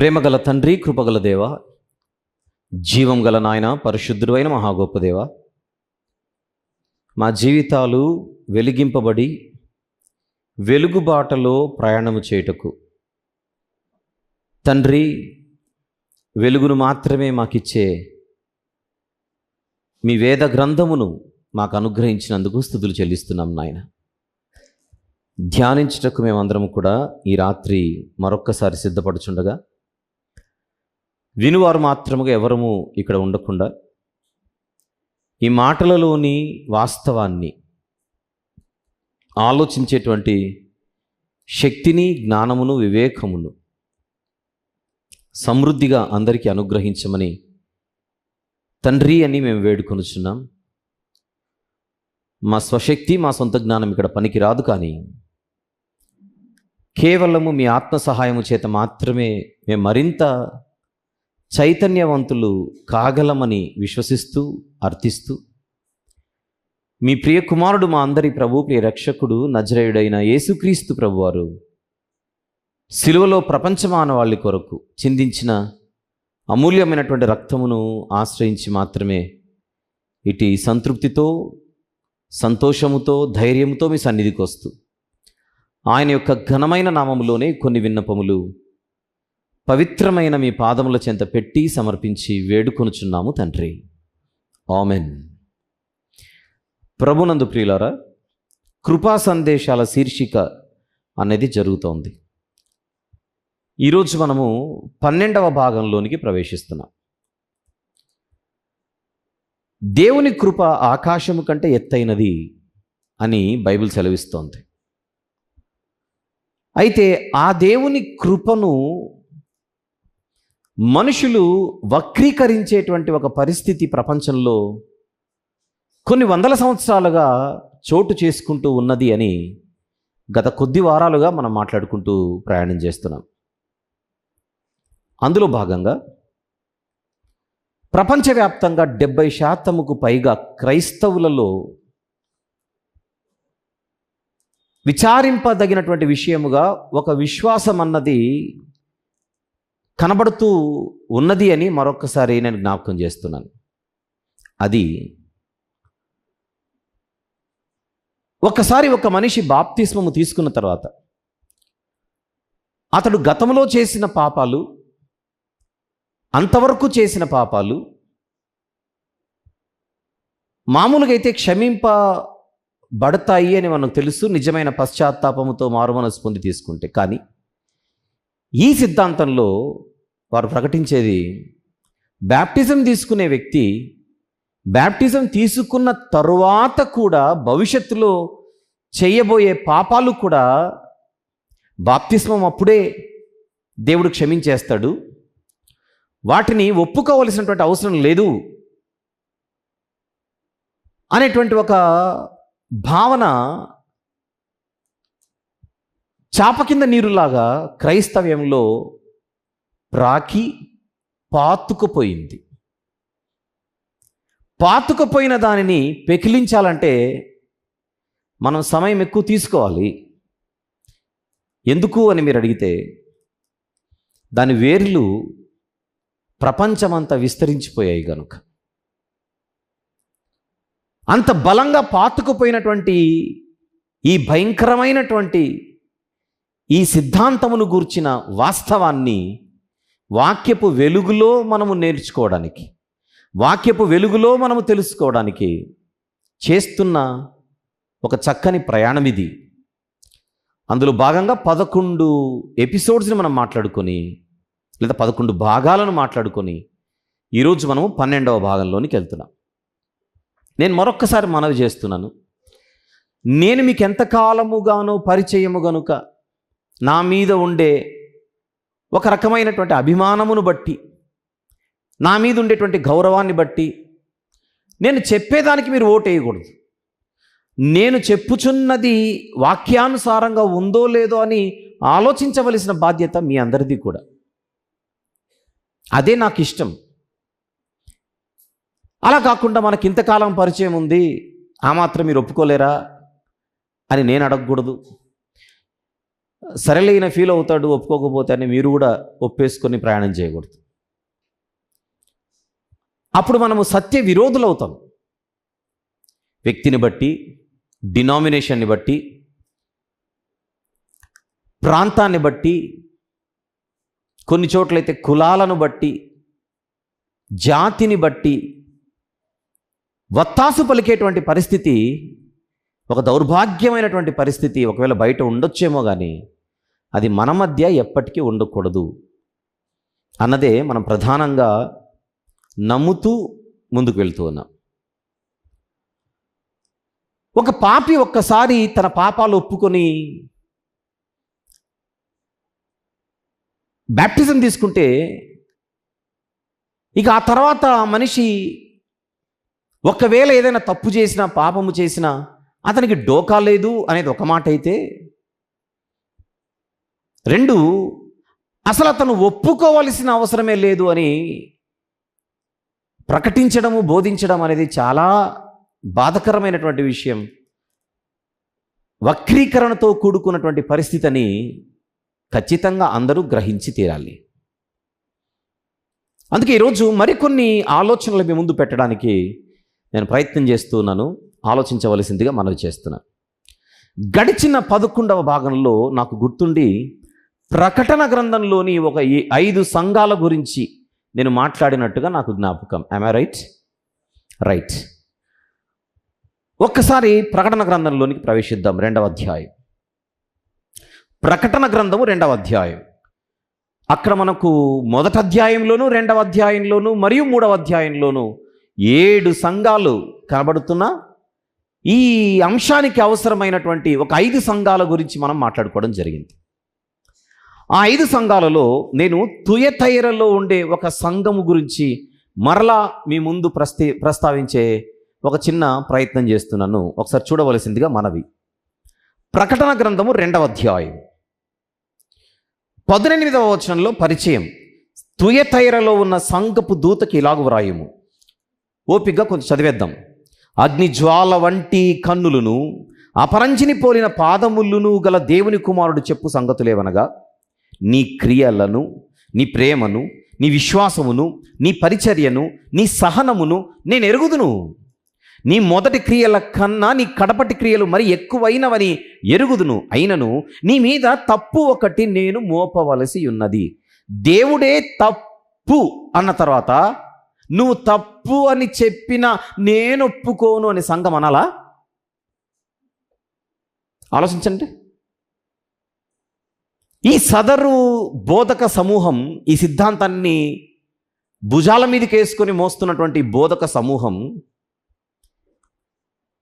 ప్రేమగల తండ్రి, కృపగల దేవ, జీవం గల నాయన, పరిశుద్ధుడు అయిన మహాగొప్ప దేవ, మా జీవితాలు వెలిగింపబడి వెలుగుబాటలో ప్రయాణము చేయుటకు తండ్రి వెలుగును మాత్రమే మాకిచ్చే మీ వేద గ్రంథమును మాకు అనుగ్రహించినందుకు స్తుతులు చెల్లిస్తున్నాం నాయన. ధ్యానించుటకు మేమందరం కూడా ఈ రాత్రి మరొక్కసారి సిద్ధపడుచుండగా వినువారు మాత్రముగా ఎవరము ఇక్కడ ఉండకుండా ఈ మాటలలోని వాస్తవాన్ని ఆలోచించేటువంటి శక్తిని, జ్ఞానమును, వివేకమును సమృద్ధిగా అందరికీ అనుగ్రహించమని తండ్రి అని మేము వేడుకొనుచున్నాం. మా స్వశక్తి, మా సొంత జ్ఞానం ఇక్కడ పనికి రాదు, కానీ కేవలము మీ ఆత్మ సహాయము చేత మాత్రమే మేము మరింత చైతన్యవంతులు కాగలమని విశ్వసిస్తూ అర్థిస్తూ మీ ప్రియ కుమారుడు, మా అందరి ప్రభు, ప్రియ రక్షకుడు, నజరేయుడైన యేసుక్రీస్తు ప్రభువారు సిలువలో ప్రపంచ మానవాళి కొరకు చిందించిన అమూల్యమైనటువంటి రక్తమును ఆశ్రయించి మాత్రమే ఇటు సంతృప్తితో, సంతోషముతో, ధైర్యముతో మీ సన్నిధికి వస్తూ ఆయన యొక్క ఘనమైన నామములోనే కొన్ని విన్నపములు పవిత్రమైన మీ పాదముల చెంత పెట్టి సమర్పించి వేడుకొనుచున్నాము తండ్రి. ఆమెన్. ప్రభునందు ప్రియులారా, కృపా సందేశాల శీర్షిక అనేది జరుగుతోంది. ఈరోజు మనము 12వ భాగంలోనికి ప్రవేశిస్తున్నాం. దేవుని కృప ఆకాశము కంటే ఎత్తైనది అని బైబిల్ సెలవిస్తోంది. అయితే ఆ దేవుని కృపను మనుషులు వక్రీకరించేటువంటి ఒక పరిస్థితి ప్రపంచంలో కొన్ని వందల సంవత్సరాలుగా చోటు చేసుకుంటూ ఉన్నది అని గత కొద్ది వారాలుగా మనం మాట్లాడుకుంటూ ప్రయాణం చేస్తున్నాం. అందులో భాగంగా ప్రపంచవ్యాప్తంగా 70% పైగా క్రైస్తవులలో విచారింపదగినటువంటి విషయముగా ఒక విశ్వాసం అన్నది కనబడుతూ ఉన్నది అని మరొకసారి నేను జ్ఞాపకం చేస్తున్నాను. అది ఒక్కసారి ఒక మనిషి బాప్తిస్మము తీసుకున్న తర్వాత అతడు గతంలో చేసిన పాపాలు, అంతవరకు చేసిన పాపాలు మామూలుగా అయితే క్షమింపబడతాయి అని మనకు తెలుసు, నిజమైన పశ్చాత్తాపముతో మారుమనసు పొంది తీసుకుంటే. కానీ ఈ సిద్ధాంతంలో వారు ప్రకటించేది, బ్యాప్టిజం తీసుకునే వ్యక్తి బ్యాప్టిజం తీసుకున్న తరువాత కూడా భవిష్యత్తులో చేయబోయే పాపాలు కూడా బాప్తిస్మం అప్పుడే దేవుడు క్షమించేస్తాడు, వాటిని ఒప్పుకోవలసినటువంటి అవసరం లేదు అనేటువంటి ఒక భావన చాప కింద నీరులాగా క్రైస్తవ్యంలో ప్రాకి పాతుకుపోయింది. పాతుకుపోయిన దానిని పెకిలించాలంటే మనం సమయం ఎక్కువ తీసుకోవాలి. ఎందుకు అని మీరు అడిగితే, దాని వేర్లు ప్రపంచమంతా విస్తరించిపోయాయి గనుక. అంత బలంగా పాతుకుపోయినటువంటి ఈ భయంకరమైనటువంటి ఈ సిద్ధాంతమును గూర్చిన వాస్తవాన్ని వాక్యపు వెలుగులో మనము నేర్చుకోవడానికి, వాక్యపు వెలుగులో మనము తెలుసుకోవడానికి చేస్తున్న ఒక చక్కని ప్రయాణం ఇది. అందులో భాగంగా 11 ఎపిసోడ్స్ని మనం మాట్లాడుకొని, లేదా 11 భాగాలను మాట్లాడుకొని ఈరోజు మనము 12వ భాగంలోనికి వెళ్తున్నాం. నేను మరొక్కసారి మనవి చేస్తున్నాను, నేను మీకు ఎంతకాలముగానో పరిచయము గనుక నా మీద ఉండే ఒక రకమైనటువంటి అభిమానమును బట్టి, నా మీద ఉండేటువంటి గౌరవాన్ని బట్టి నేను చెప్పేదానికి మీరు ఓటేయకూడదు. నేను చెప్పుచున్నది వాక్యానుసారంగా ఉందో లేదో అని ఆలోచించవలసిన బాధ్యత మీ అందరిది కూడా. అదే నాకు ఇష్టం. అలా కాకుండా మనకి ఇంతకాలం పరిచయం ఉంది, ఆ మాత్రం మీరు ఒప్పుకోలేరా అని నేను అడగకూడదు. సరేలైన ఫీల్ అవుతాడు ఒప్పుకోకపోతే అని మీరు కూడా ఒప్పేసుకొని ప్రయాణం చేయకూడదు. అప్పుడు మనము సత్య విరోధులు అవుతాం. వ్యక్తిని బట్టి, డినామినేషన్ని బట్టి, ప్రాంతాన్ని బట్టి, కొన్ని చోట్లయితే కులాలను బట్టి, జాతిని బట్టి వత్తాసు పలికేటువంటి పరిస్థితి ఒక దౌర్భాగ్యమైనటువంటి పరిస్థితి ఒకవేళ బయట ఉండొచ్చేమో కానీ అది మన మధ్య ఎప్పటికీ ఉండకూడదు అన్నదే మనం ప్రధానంగా నమ్ముతూ ముందుకు వెళ్తూ ఉన్నాం. ఒక పాపి ఒక్కసారి తన పాపాలు ఒప్పుకొని బ్యాప్టిజం తీసుకుంటే ఇక ఆ తర్వాత మనిషి ఒకవేళ ఏదైనా తప్పు చేసినా, పాపము చేసినా అతనికి డోకా లేదు అనేది ఒక మాట అయితే, రెండు, అసలు అతను ఒప్పుకోవలసిన అవసరమే లేదు అని ప్రకటించడము, బోధించడం అనేది చాలా బాధకరమైనటువంటి విషయం. వక్రీకరణతో కూడుకున్నటువంటి పరిస్థితిని ఖచ్చితంగా అందరూ గ్రహించి తీరాలి. అందుకే ఈరోజు మరికొన్ని ఆలోచనలు మీ ముందు పెట్టడానికి నేను ప్రయత్నం చేస్తున్నాను. ఆలోచించవలసిందిగా మనవి చేస్తున్నాను. గడిచిన 11వ భాగంలో నాకు గుర్తుండి ప్రకటన గ్రంథంలోని ఒక 5 సంఘాల గురించి నేను మాట్లాడినట్టుగా నాకు జ్ఞాపకం. am I right? రైట్. ఒక్కసారి ప్రకటన గ్రంథంలోనికి ప్రవేశిద్దాం. 2వ అధ్యాయం, ప్రకటన గ్రంథము 2వ అధ్యాయం. అక్కడ మనకు 1వ అధ్యాయంలోను, 2వ అధ్యాయంలోను మరియు 3వ అధ్యాయంలోను 7 సంఘాలు కనబడుతున్నా ఈ అంశానికి అవసరమైనటువంటి ఒక 5 సంఘాల గురించి మనం మాట్లాడుకోవడం జరిగింది. ఆ 5 సంఘాలలో నేను తుయతైరలో ఉండే ఒక సంఘము గురించి మరలా మీ ముందు ప్రస్తావించే ఒక చిన్న ప్రయత్నం చేస్తున్నాను. ఒకసారి చూడవలసిందిగా మనవి. ప్రకటన గ్రంథము 2వ అధ్యాయం 18వ వచనంలో పరిచయం. తుయతైరలో ఉన్న సంఘపు దూతకి ఇలాగు వ్రాయము. ఓపికగా కొంచెం చదివేద్దాం. అగ్నిజ్వాల వంటి కన్నులను, అపరంజిని పోలిన పాదములను గల దేవుని కుమారుడు చెప్పు సంగతులేవనగా, నీ క్రియలను, నీ ప్రేమను, నీ విశ్వాసమును, నీ పరిచర్యను, నీ సహనమును నేను ఎరుగుదును. నీ మొదటి క్రియల కన్నా నీ కడపటి క్రియలు మరి ఎక్కువైనవని ఎరుగుదును. అయినను నీ మీద తప్పు ఒకటి నేను మోపవలసి ఉన్నది. దేవుడే తప్పు అన్న తర్వాత నువ్వు తప్పు అని చెప్పిన నేను ఒప్పుకోను అని సంఘం అనాలా? ఆలోచించండి. ఈ సదరు బోధక సమూహం, ఈ సిద్ధాంతాన్ని భుజాల మీదకి వేసుకొని మోస్తున్నటువంటి బోధక సమూహం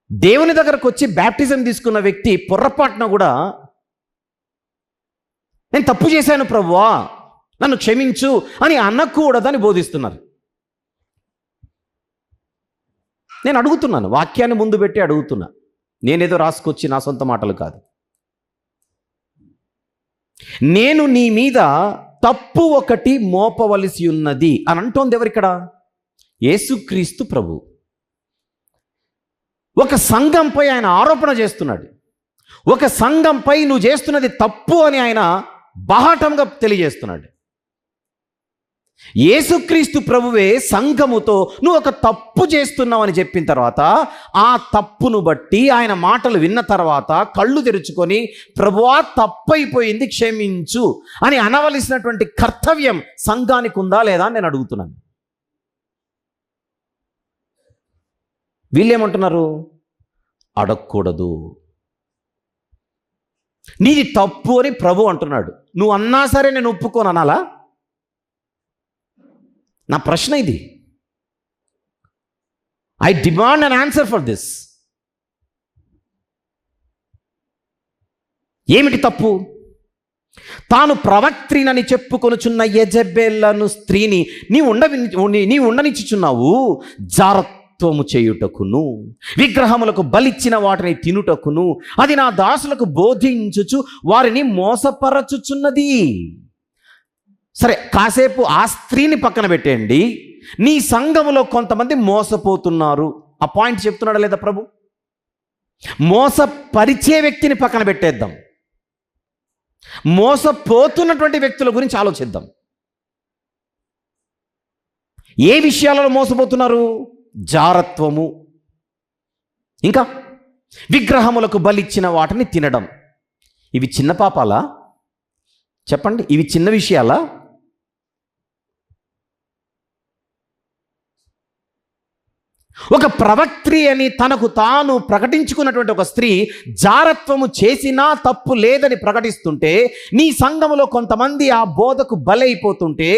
దేవుని దగ్గరకు వచ్చి బ్యాప్టిజం తీసుకున్న వ్యక్తి పొర్రపాటున కూడా నేను తప్పు చేశాను ప్రభువా, నన్ను క్షమించు అని అనకూడదని బోధిస్తున్నారు. నేను అడుగుతున్నాను, వాక్యాన్ని ముందు పెట్టి అడుగుతున్నా. నేనేదో రాసుకొచ్చి నా సొంత మాటలు కాదు. నేను నీ మీద తప్పు ఒకటి మోపవలసి ఉన్నది అని అంటోంది ఎవరిక్కడ? యేసుక్రీస్తు ప్రభు. ఒక సంఘంపై ఆయన ఆరోపణ చేస్తున్నాడు. ఒక సంఘంపై నువ్వు చేస్తున్నది తప్పు అని ఆయన బాహాటంగా తెలియజేస్తున్నాడు. యేసుక్రీస్తు ప్రభువే సంఘముతో నువ్వు ఒక తప్పు చేస్తున్నావు అని చెప్పిన తర్వాత ఆ తప్పును బట్టి ఆయన మాటలు విన్న తర్వాత కళ్ళు తెరుచుకొని ప్రభువా తప్పైపోయింది క్షమించు అని అనవలసినటువంటి కర్తవ్యం సంఘానికి ఉందా లేదా అని నేను అడుగుతున్నాను. వీళ్ళేమంటున్నారు? అడగకూడదు, నీది తప్పు అని ప్రభు అంటున్నాడు. నువ్వు అన్నా సరే నేను ఒప్పుకోను అనాలా? నా ప్రశ్న ఇది. I demand an answer for this. ఏమిటి తప్పు? తాను ప్రవక్త్రినని చెప్పుకొనుచున్న యెజబెలను స్త్రీని నీ ఉండనిచ్చుచున్నావు. జారత్వము చేయుటకును, విగ్రహములకు బలిచ్చిన వాటిని తినుటకును అది నా దాసులకు బోధించుచు వారిని మోసపరచుచున్నది. సరే, కాసేపు ఆ స్త్రీని పక్కన పెట్టేయండి. నీ సంఘములో కొంతమంది మోసపోతున్నారు. ఆ పాయింట్ చెప్తున్నాడా లేదా ప్రభు? మోసపరిచే వ్యక్తిని పక్కన పెట్టేద్దాం. మోసపోతున్నటువంటి వ్యక్తుల గురించి ఆలోచిద్దాం. ఏ విషయాలలో మోసపోతున్నారు? జారత్వము, ఇంకా విగ్రహములకు బలిచ్చిన వాటిని తినడం. ఇవి చిన్న పాపాలా? చెప్పండి, ఇవి చిన్న విషయాలా? ఒక ప్రవక్త్రి అని తనకు తాను ప్రకటించుకున్నటువంటి ఒక స్త్రీ జారత్వము చేసినా తప్పు లేదని ప్రకటిస్తుంటే, నీ సంఘములో కొంతమంది ఆ బోధకు బలైపోతుంటే,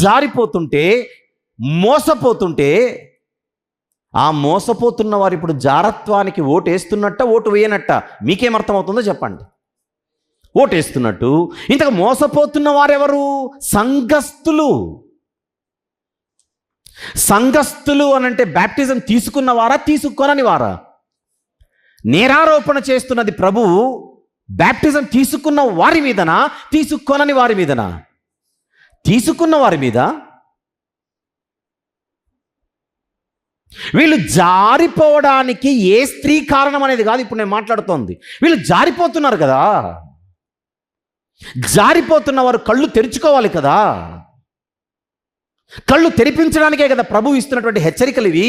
జారిపోతుంటే, మోసపోతుంటే, ఆ మోసపోతున్న వారు ఇప్పుడు జారత్వానికి ఓటు వేస్తున్నట్ట, ఓటు వేయనట్ట? మీకేమర్థమవుతుందో చెప్పండి. ఓటేస్తున్నట్టు. ఇంతకు మోసపోతున్న వారెవరు? సంఘస్థులు. సంఘస్థులు అనంటే బ్యాప్టిజం తీసుకున్నవారా, తీసుకొనని వారా? నేరారోపణ చేస్తున్నది ప్రభువు బ్యాప్టిజం తీసుకున్న వారి మీదనా, తీసుకొనని వారి మీదనా? తీసుకున్న వారి మీద. వీళ్ళు జారిపోవడానికి ఏ స్త్రీ కారణం అనేది కాదు ఇప్పుడు నేను మాట్లాడుతోంది. వీళ్ళు జారిపోతున్నారు కదా. జారిపోతున్న వారు కళ్ళు తెరుచుకోవాలి కదా. కళ్ళు తెరిపించడానికే కదా ప్రభువు ఇస్తున్నటువంటి హెచ్చరికలు ఇవి.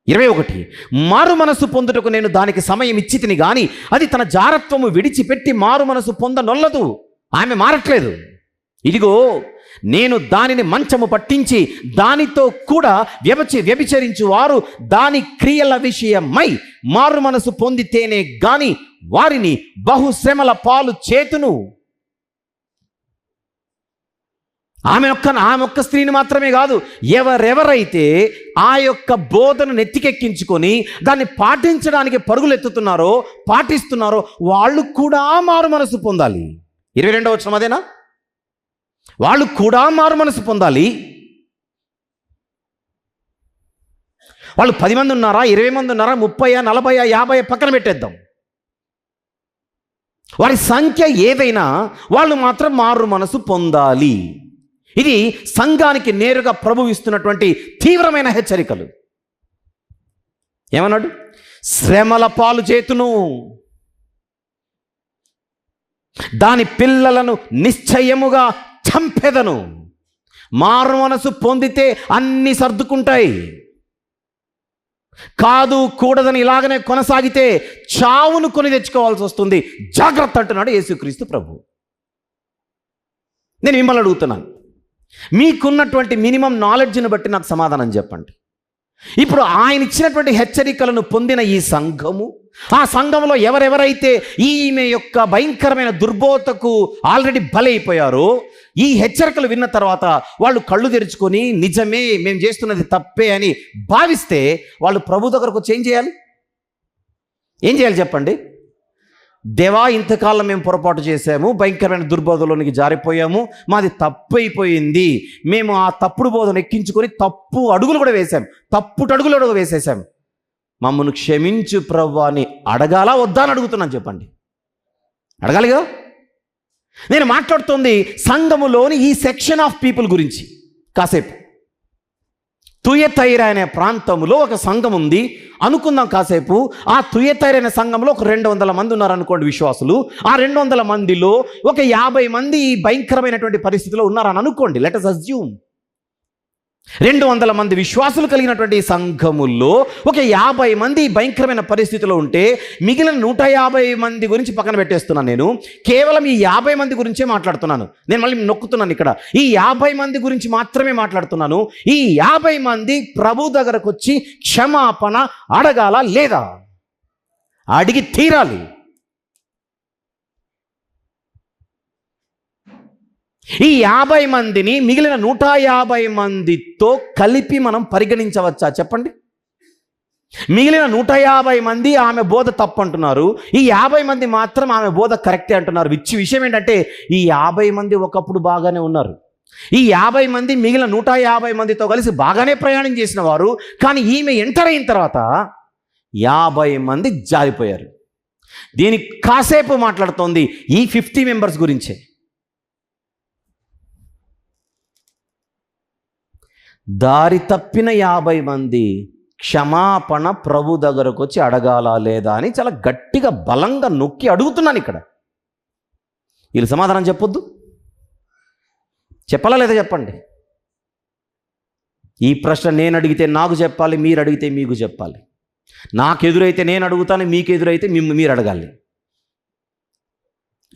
21 మారు మనసు పొందుటకు నేను దానికి సమయం ఇచ్చి తిని గాని అది తన జారత్వము విడిచిపెట్టి మారు మనసు పొందనొల్లదు. ఆమె మారట్లేదు. ఇదిగో నేను దానిని మంచము పట్టించి దానితో కూడా వ్యభిచరించు వారు దాని క్రియల విషయమై మారు మనసు పొందితేనే గాని వారిని బహుశ్రమల పాలు చేతును. ఆమె ఒక్క స్త్రీని మాత్రమే కాదు, ఎవరెవరైతే ఆ యొక్క బోధను నెత్తికెక్కించుకొని దాన్ని పాటించడానికి పరుగులెత్తుతున్నారో, పాటిస్తున్నారో వాళ్ళు కూడా మారు మనసు పొందాలి. 22వ వచనం అదేనా? వాళ్ళు కూడా మారు మనసు పొందాలి. వాళ్ళు 10 మంది ఉన్నారా, 20 మంది ఉన్నారా, 30, 40, 50 పక్కన పెట్టేద్దాం. వారి సంఖ్య ఏదైనా వాళ్ళు మాత్రం మారు మనసు పొందాలి. ఇది సంఘానికి నేరుగా ప్రభువు ఇస్తున్నటువంటి తీవ్రమైన హెచ్చరికలు. ఏమన్నాడు? శ్రమల పాలు చేతును, దాని పిల్లలను నిశ్చయముగా చంపెదను. మారు మనసు పొందితే అన్ని సర్దుకుంటాయి. కాదు కూడదని ఇలాగనే కొనసాగితే చావును కొని తెచ్చుకోవాల్సి వస్తుంది. జాగ్రత్త అంటున్నాడు యేసుక్రీస్తు ప్రభు. నేను మిమ్మల్ని అడుగుతున్నాను, మీకున్నటువంటి మినిమం నాలెడ్జ్ని బట్టి నాకు సమాధానం చెప్పండి. ఇప్పుడు ఆయన ఇచ్చినటువంటి హెచ్చరికలను పొందిన ఈ సంఘము, ఆ సంఘంలో ఎవరెవరైతే ఈమె యొక్క భయంకరమైన దుర్బోధకు ఆల్రెడీ బలైపోయారో, ఈ హెచ్చరికలు విన్న తర్వాత వాళ్ళు కళ్ళు తెరుచుకొని నిజమే మేము చేస్తున్నది తప్పే అని భావిస్తే వాళ్ళు ప్రభు దగ్గరకు వచ్చి ఏం చేయాలి? ఏం చేయాలి చెప్పండి? దేవా, ఇంతకాలం మేము పొరపాటు చేశాము, భయంకరమైన దుర్బోధలోనికి జారిపోయాము, మాది తప్పు అయిపోయింది, మేము ఆ తప్పుడు బోధను ఎక్కించుకొని తప్పు అడుగులు కూడా వేశాం, తప్పుటడుగులు కూడా వేసేసాం, మమ్మల్ని క్షమించు ప్రభు అని అడగాలా వద్దా అని అడుగుతున్నాను. చెప్పండి, అడగాలిగా. నేను మాట్లాడుతుంది సంఘములోని ఈ సెక్షన్ ఆఫ్ పీపుల్ గురించి. కాసేపు తుయతైర అనే ప్రాంతంలో ఒక సంఘం ఉంది అనుకుందాం. కాసేపు ఆ తుయతైర అనే సంఘంలో ఒక 200 మంది ఉన్నారనుకోండి విశ్వాసులు. ఆ 200 మందిలో ఒక 50 మంది ఈ భయంకరమైనటువంటి పరిస్థితిలో ఉన్నారని అనుకోండి. లెట్ us assume 200 మంది విశ్వాసులు కలిగినటువంటి సంఘముల్లో ఒక 50 మంది భయంకరమైన పరిస్థితిలో ఉంటే మిగిలిన 150 మంది గురించి పక్కన పెట్టేస్తున్నాను. నేను కేవలం ఈ 50 మంది గురించే మాట్లాడుతున్నాను. నేను మళ్ళీ నొక్కుతున్నాను ఇక్కడ. ఈ 50 మంది గురించి మాత్రమే మాట్లాడుతున్నాను. ఈ 50 మంది ప్రభు దగ్గరకు వచ్చి క్షమాపణ అడగాల లేదా? అడిగి తీరాలి. ఈ 50 మందిని మిగిలిన 150 మందితో కలిపి మనం పరిగణించవచ్చా చెప్పండి? మిగిలిన 150 మంది ఆమె బోధ తప్పు అంటున్నారు, ఈ 50 మంది మాత్రం ఆమె బోధ కరెక్టే అంటున్నారు. విషయం ఏంటంటే ఈ 50 మంది ఒకప్పుడు బాగానే ఉన్నారు. ఈ 50 మంది మిగిలిన 150 మందితో కలిసి బాగానే ప్రయాణం చేసిన వారు. కానీ ఈమె ఎంటర్ అయిన తర్వాత 50 మంది జారిపోయారు. దీనికి కాసేపు మాట్లాడుతోంది ఈ 50 మెంబర్స్ గురించే. దారి తప్పిన 50 మంది క్షమాపణ ప్రభు దగ్గరకు వచ్చి అడగాలా లేదా అని చాలా గట్టిగా బలంగా నొక్కి అడుగుతున్నాను ఇక్కడ. వీళ్ళు సమాధానం చెప్పొద్దు, చెప్పాలా లేదా చెప్పండి. ఈ ప్రశ్న నేను అడిగితే నాకు చెప్పాలి, మీరు అడిగితే మీకు చెప్పాలి. నాకు ఎదురైతే నేను అడుగుతాను, మీకు ఎదురైతే మీరు అడగాలి.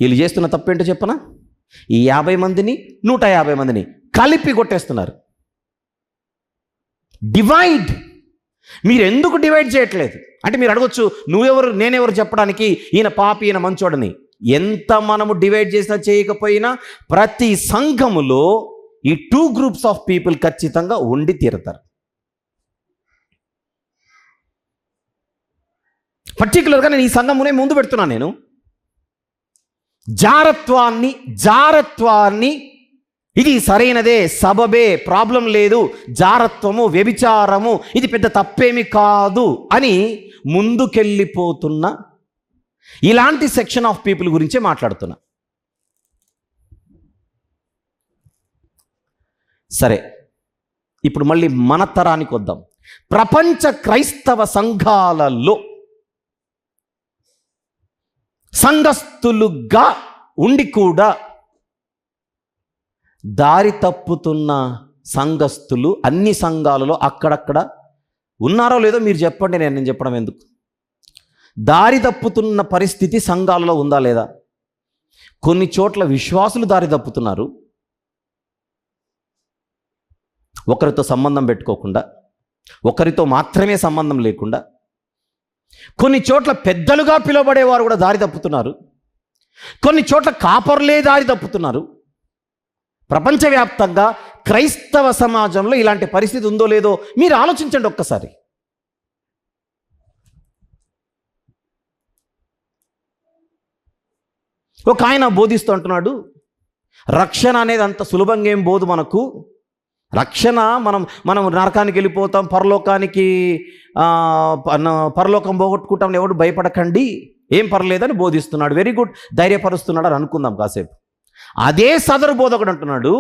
వీళ్ళు చేస్తున్న తప్పేంటో చెప్పనా? ఈ 50 మందిని 150 మందిని కలిపి కొట్టేస్తున్నారు. డివైడ్. మీరు ఎందుకు డివైడ్ చేయట్లేదు అంటే మీరు అడగొచ్చు, నువ్వెవరు నేనెవరు చెప్పడానికి, ఈయన పాపి ఈయన మంచోడని. ఎంత మనము డివైడ్ చేసినా చేయకపోయినా ప్రతి సంఘములో ఈ 2 గ్రూప్స్ ఆఫ్ పీపుల్ ఖచ్చితంగా ఉండి తీరుతారు. పర్టికులర్గా నేను ఈ సంఘమునే ముందు పెడుతున్నాను. నేను జారత్వాన్ని ఇది సరైనదే, సబబే, ప్రాబ్లం లేదు, జారత్వము, వ్యభిచారము ఇది పెద్ద తప్పేమి కాదు అని ముందుకెళ్ళిపోతున్న ఇలాంటి సెక్షన్ ఆఫ్ పీపుల్ గురించే మాట్లాడుతున్నా. సరే, ఇప్పుడు మళ్ళీ మన తరానికి వద్దాం. ప్రపంచ క్రైస్తవ సంఘాలలో సంఘస్థులుగా ఉండి కూడా దారి తప్పుతున్న సంఘస్థులు అన్ని సంఘాలలో అక్కడక్కడ ఉన్నారో లేదో మీరు చెప్పండి, నేను చెప్పడం ఎందుకు. దారి తప్పుతున్న పరిస్థితి సంఘాలలో ఉందా లేదా? కొన్ని చోట్ల విశ్వాసులు దారి తప్పుతున్నారు, ఒకరితో సంబంధం పెట్టుకోకుండా, ఒకరితో మాత్రమే సంబంధం లేకుండా. కొన్ని చోట్ల పెద్దలుగా పిలువబడేవారు కూడా దారి తప్పుతున్నారు, కొన్ని చోట్ల కాపర్లే దారి తప్పుతున్నారు. ప్రపంచవ్యాప్తంగా క్రైస్తవ సమాజంలో ఇలాంటి పరిస్థితి ఉందో లేదో మీరు ఆలోచించండి ఒక్కసారి. ఒక ఆయన బోధిస్తూ అంటున్నాడు, రక్షణ అనేది అంత సులభంగా ఏం బోధు మనకు. రక్షణ మనం నరకానికి వెళ్ళిపోతాం, పరలోకం పోగొట్టుకుంటాం, ఎవడు భయపడకండి, ఏం పర్లేదని బోధిస్తున్నాడు. వెరీ గుడ్, ధైర్యపరుస్తున్నాడు అని అనుకుందాం కాసేపు. అదే సదరు బోధకుడు అంటున్నాడు,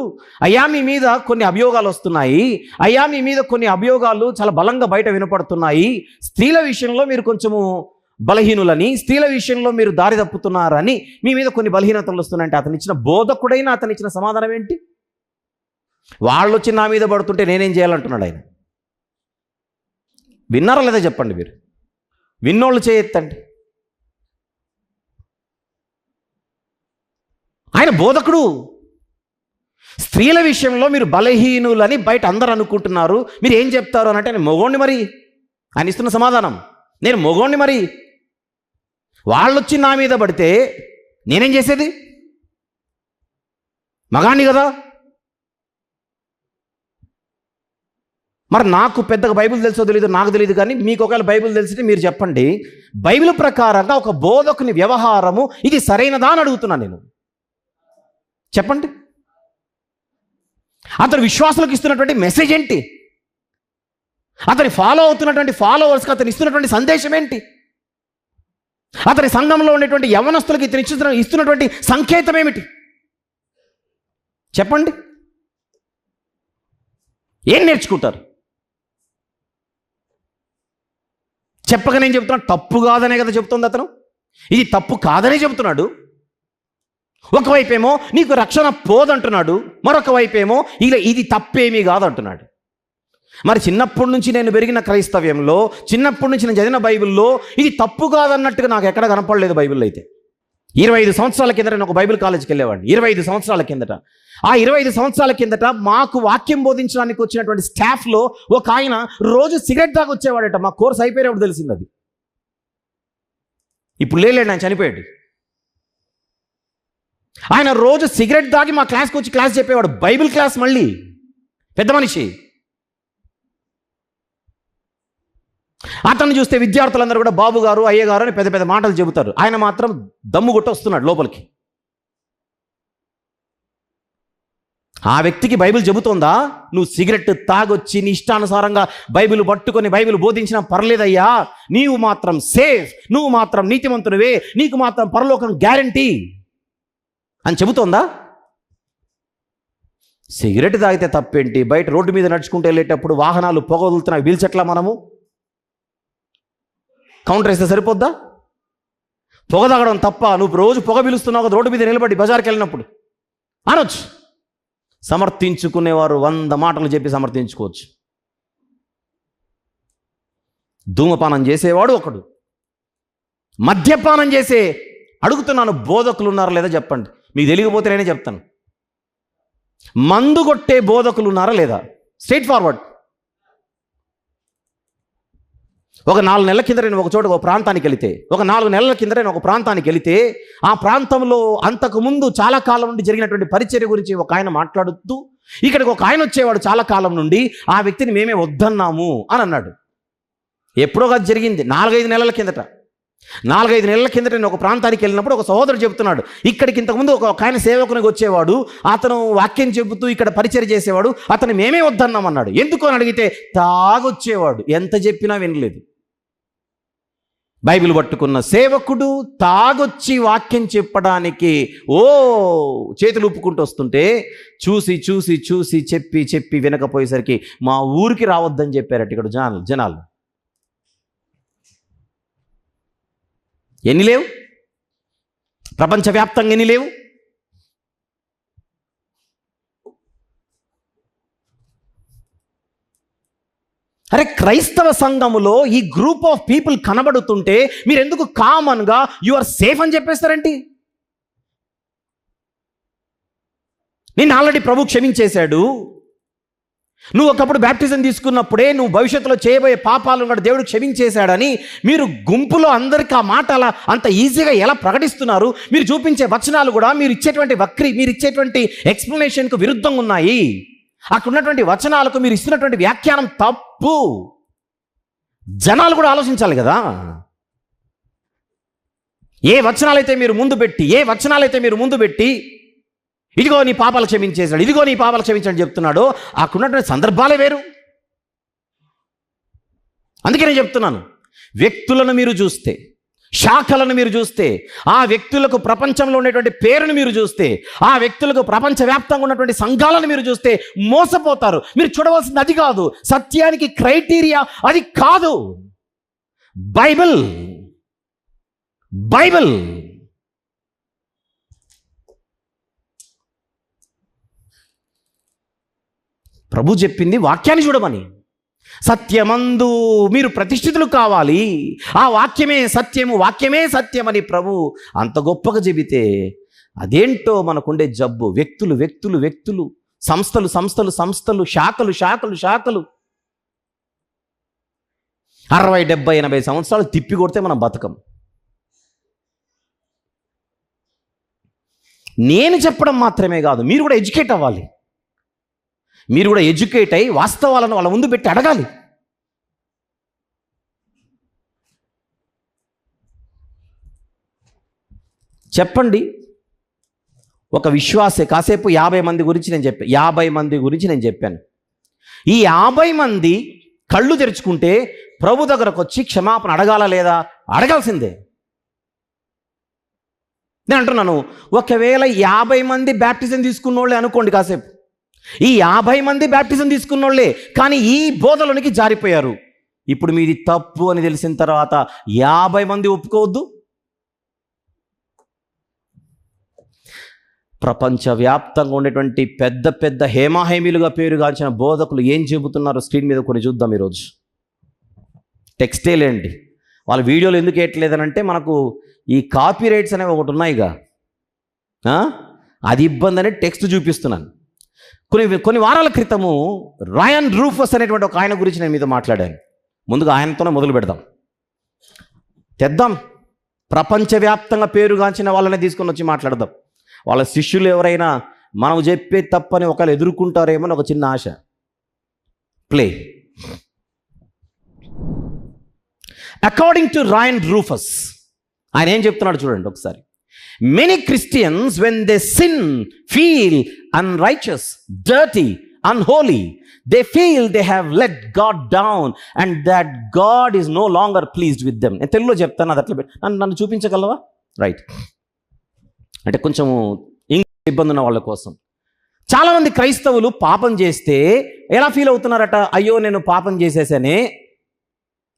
అయ్యా మీ మీద కొన్ని అభియోగాలు వస్తున్నాయి, అయ్యా మీ మీద కొన్ని అభియోగాలు చాలా బలంగా బయట వినపడుతున్నాయి, స్త్రీల విషయంలో మీరు కొంచెము బలహీనులని, స్త్రీల విషయంలో మీరు దారి తప్పుతున్నారని మీ మీద కొన్ని బలహీనతలు వస్తున్నాయంటే అతను ఇచ్చిన బోధకుడైనా అతను ఇచ్చిన సమాధానం ఏంటి? వాళ్ళు వచ్చి నా మీద పడుతుంటే నేనేం చేయాలంటున్నాడు ఆయన. విన్నారా లేదా చెప్పండి మీరు? విన్నోళ్ళు చేయెత్తండి. ఆయన బోధకుడు. స్త్రీల విషయంలో మీరు బలహీనులని బయట అందరూ అనుకుంటున్నారు, మీరు ఏం చెప్తారు అని అంటే, నేను మొగోణ్ణి మరి. ఆయన ఇస్తున్న సమాధానం, నేను మొగోణ్ణి మరి. వాళ్ళు వచ్చి నా మీద పడితే నేనేం చేసేది? మగాణ్ణి కదా. మరి నాకు పెద్దగా బైబిల్ తెలుసో తెలీదు, నాకు తెలియదు, కానీ మీకు ఒకవేళ బైబిల్ తెలిసితే మీరు చెప్పండి. బైబిల్ ప్రకారంగా ఒక బోధకుని వ్యవహారము ఇది సరైనదా అని అడుగుతున్నాను నేను. చెప్పండి. అతను విశ్వాసులకు ఇస్తున్నటువంటి మెసేజ్ ఏంటి? అతని ఫాలో అవుతున్నటువంటి ఫాలోవర్స్కి అతను ఇస్తున్నటువంటి సందేశం ఏంటి? అతని సంఘంలో ఉండేటువంటి యవనస్తులకి ఇతను ఇస్తున్నటువంటి సంకేతం ఏమిటి? చెప్పండి. ఏం నేర్చుకుంటారు? చెప్పక నేను చెప్తున్నాను, తప్పు కాదనే కదా చెప్తుంది అతను. ఇది తప్పు కాదనే చెబుతున్నాడు. ఒకవైపేమో నీకు రక్షణ పోదంటున్నాడు, మరొక వైపేమో ఇది తప్పేమీ కాదంటున్నాడు. మరి చిన్నప్పటి నుంచి నేను పెరిగిన క్రైస్తవ్యంలో, చిన్నప్పటి నుంచి నేను చదివిన బైబిల్లో ఇది తప్పు కాదన్నట్టుగా నాకు ఎక్కడ కనపడలేదు బైబిల్లో. అయితే 25 సంవత్సరాల కిందట నేను ఒక బైబిల్ కాలేజ్కి వెళ్ళేవాడిని. 25 సంవత్సరాల కిందట. ఆ 25 సంవత్సరాల కిందట మాకు వాక్యం బోధించడానికి వచ్చినటువంటి స్టాఫ్లో ఒక ఆయన రోజు సిగరెట్ దాకా వచ్చేవాడట. మా కోర్స్ అయిపోయినప్పుడు తెలిసింది అది. ఇప్పుడు లేలేండి, ఆయన చనిపోయాడు. ఆయన రోజు సిగరెట్ దాగి మా క్లాస్కి వచ్చి క్లాస్ చెప్పేవాడు, బైబిల్ క్లాస్. మళ్ళీ పెద్ద మనిషి. అతన్ని చూస్తే విద్యార్థులందరూ కూడా బాబు గారు, అయ్య గారు అని పెద్ద పెద్ద మాటలు చెబుతారు. ఆయన మాత్రం దమ్ము కొట్టి వస్తున్నాడు లోపలికి. ఆ వ్యక్తికి బైబిల్ చెబుతోందా, నువ్వు సిగరెట్ తాగొచ్చి నీ ఇష్టానుసారంగా బైబిల్ పట్టుకొని బైబిల్ బోధించినా పర్లేదయ్యా, నీవు మాత్రం సేఫ్, నువ్వు మాత్రం నీతిమంతునివే, నీకు మాత్రం పరలోకం గ్యారంటీ అని చెబుతోందా? సిగరెట్ తాగితే తప్పేంటి? బయట రోడ్డు మీద నడుచుకుంటూ వెళ్ళేటప్పుడు వాహనాలు పొగ వదులుతున్నాయి, వీల్చెట్లా మనము కౌంటర్ వేస్తే సరిపోద్దా? పొగ తాగడం తప్ప, నువ్వు రోజు పొగ పిలుస్తున్నావు కదా రోడ్డు మీద నిలబడి బజార్కి వెళ్ళినప్పుడు అనొచ్చు. సమర్థించుకునేవారు 100 మాటలు చెప్పి సమర్థించుకోవచ్చు. ధూమపానం చేసేవాడు ఒకడు, మద్యపానం చేసే, అడుగుతున్నాను బోధకులు ఉన్నారా లేదా చెప్పండి, మీకు తెలియకపోతే నేనే చెప్తాను. మందు కొట్టే బోధకులు ఉన్నారా లేదా? Straight forward. ఒక 4 నెలల కింద నేను ఒక చోట ఒక ప్రాంతానికి వెళితే, ఒక 4 నెలల కింద నేను ఒక ప్రాంతానికి వెళితే, ఆ ప్రాంతంలో అంతకుముందు చాలా కాలం నుండి జరిగినటువంటి పరిచర్య గురించి ఒక ఆయన మాట్లాడుతూ, ఇక్కడికి ఒక ఆయన వచ్చేవాడు చాలా కాలం నుండి, ఆ వ్యక్తిని మేమే వద్దన్నాము అని అన్నాడు. ఎప్పుడో కాదు జరిగింది, 4-5 నెలల కిందట. 4-5 నెలల కిందట నేను ఒక ప్రాంతానికి వెళ్ళినప్పుడు ఒక సహోదరుడు చెబుతున్నాడు, ఇక్కడికి ఇంతకుముందు ఒక ఆయన సేవకునికి వచ్చేవాడు, అతను వాక్యం చెబుతూ ఇక్కడ పరిచర్య చేసేవాడు, అతను మేమే వద్దన్నామన్నాడు. ఎందుకు అని అడిగితే తాగొచ్చేవాడు, ఎంత చెప్పినా వినలేదు. బైబిల్ పట్టుకున్న సేవకుడు తాగొచ్చి వాక్యం చెప్పడానికి చేతులు ఊపుకుంటూ వస్తుంటే చూసి చూసి చూసి చెప్పి చెప్పి వినకపోయేసరికి మా ఊరికి రావద్దని చెప్పారట ఇక్కడ జనాలు. ఎన్ని లేవు? ప్రపంచవ్యాప్తంగా ఎన్ని లేవు? అరే, క్రైస్తవ సంఘములో ఈ గ్రూప్ ఆఫ్ పీపుల్ కనబడుతుంటే మీరు ఎందుకు కామన్గా యు ఆర్ సేఫ్ అని చెప్పేస్తారండి? నేను ఆల్రెడీ ప్రభు క్షమించేశాడు, నువ్వు ఒకప్పుడు బ్యాప్టిజం తీసుకున్నప్పుడే నువ్వు భవిష్యత్తులో చేయబోయే పాపాలను కూడా దేవుడు క్షమించేశాడని మీరు గుంపులో అందరికీ ఆ మాట అలా అంత ఈజీగా ఎలా ప్రకటిస్తున్నారు? మీరు చూపించే వచనాలు కూడా మీరు ఇచ్చేటువంటి ఎక్స్ప్లెనేషన్కు విరుద్ధంగా ఉన్నాయి. అక్కడ ఉన్నటువంటి వచనాలకు మీరు ఇస్తున్నటువంటి వ్యాఖ్యానం తప్పు. జనాలు కూడా ఆలోచించాలి కదా. ఏ వచనాలైతే మీరు ముందు పెట్టి ఇదిగో నీ పాపాలు క్షమించేశాడు, ఇదిగో నీ పాపాలు క్షమించని చెప్తున్నాడో అక్కడ ఉన్నటువంటి సందర్భాలే వేరు. అందుకే నేను చెప్తున్నాను, వ్యక్తులను మీరు చూస్తే, శాఖలను మీరు చూస్తే, ఆ వ్యక్తులకు ప్రపంచంలో ఉండేటువంటి పేరును మీరు చూస్తే, ఆ వ్యక్తులకు ప్రపంచవ్యాప్తంగా ఉన్నటువంటి సంఘాలను మీరు చూస్తే మోసపోతారు. మీరు చూడవలసింది అది కాదు, సత్యానికి క్రైటీరియా అది కాదు. బైబిల్ ప్రభు చెప్పింది వాక్యాన్ని చూడమని. సత్యమందు మీరు ప్రతిష్ఠితులు కావాలి, ఆ వాక్యమే సత్యము, వాక్యమే సత్యమని ప్రభు అంత గొప్పగా చెబితే అదేంటో మనకుండే జబ్బు. వ్యక్తులు, సంస్థలు, శాఖలు 60, 70, 80 సంవత్సరాలు తిప్పి కొడితే మనం బతకం. నేను చెప్పడం మాత్రమే కాదు, మీరు కూడా ఎడ్యుకేట్ అవ్వాలి. మీరు కూడా ఎడ్యుకేట్ అయ్యి వాస్తవాలను వాళ్ళ ముందు పెట్టి అడగాలి. చెప్పండి, ఒక విశ్వాసే కాసేపు 50 మంది గురించి నేను చెప్పాను. ఈ 50 మంది కళ్ళు తెరుచుకుంటే ప్రభు దగ్గరకు వచ్చి క్షమాపణ అడగాలా లేదా? అడగాల్సిందే. నేను అంటున్నాను, ఒకవేళ 50 మంది బ్యాప్టిజం తీసుకున్నోళ్ళే అనుకోండి, కాసేపు ఈ 50 మంది బ్యాప్టిజం తీసుకున్నోళ్ళే, కానీ ఈ బోధలోనికి జారిపోయారు. ఇప్పుడు మీది తప్పు అని తెలిసిన తర్వాత 50 మంది ఒప్పుకోవద్దు? ప్రపంచవ్యాప్తంగా ఉండేటువంటి పెద్ద పెద్ద హేమాహేమీలుగా పేరుగాంచిన బోధకులు ఏం చెబుతున్నారు స్క్రీన్ మీద కొన్ని చూద్దాం ఈరోజు. టెక్స్టే లేండి, వాళ్ళ వీడియోలు ఎందుకు వేయట్లేదనంటే మనకు ఈ కాపీ రైట్స్ అనేవి ఒకటి ఉన్నాయిగా, అది ఇబ్బంది అని టెక్స్ట్ చూపిస్తున్నాను. కొన్ని వారాల క్రితము రాయన్ రూఫస్ అనేటువంటి ఒక ఆయన గురించి నేను మీతో మాట్లాడాను. ముందుగా ఆయనతోనే మొదలు తెద్దాం. ప్రపంచవ్యాప్తంగా పేరుగాంచిన వాళ్ళనే తీసుకొని వచ్చి మాట్లాడదాం. వాళ్ళ శిష్యులు ఎవరైనా మనం చెప్పే తప్పని ఒకళ్ళు ఎదుర్కొంటారేమో అని ఒక చిన్న ఆశ. Play. According to Ryan Rufus, ఆయన ఏం చెప్తున్నాడు చూడండి ఒకసారి. Many Christians, when they sin, feel unrighteous, dirty, unholy. They feel they have let God down and that God is no longer pleased with them. నేను తెలుగులో చెప్తాను, అది అట్లా నన్ను చూపించగలవా? రైట్. అంటే కొంచెం ఇంగ్లీష్ ఇబ్బంది ఉన్న వాళ్ళ కోసం. చాలామంది క్రైస్తవులు పాపం చేస్తే ఎలా ఫీల్ అవుతున్నారట? అయ్యో నేను పాపం చేసేసానే,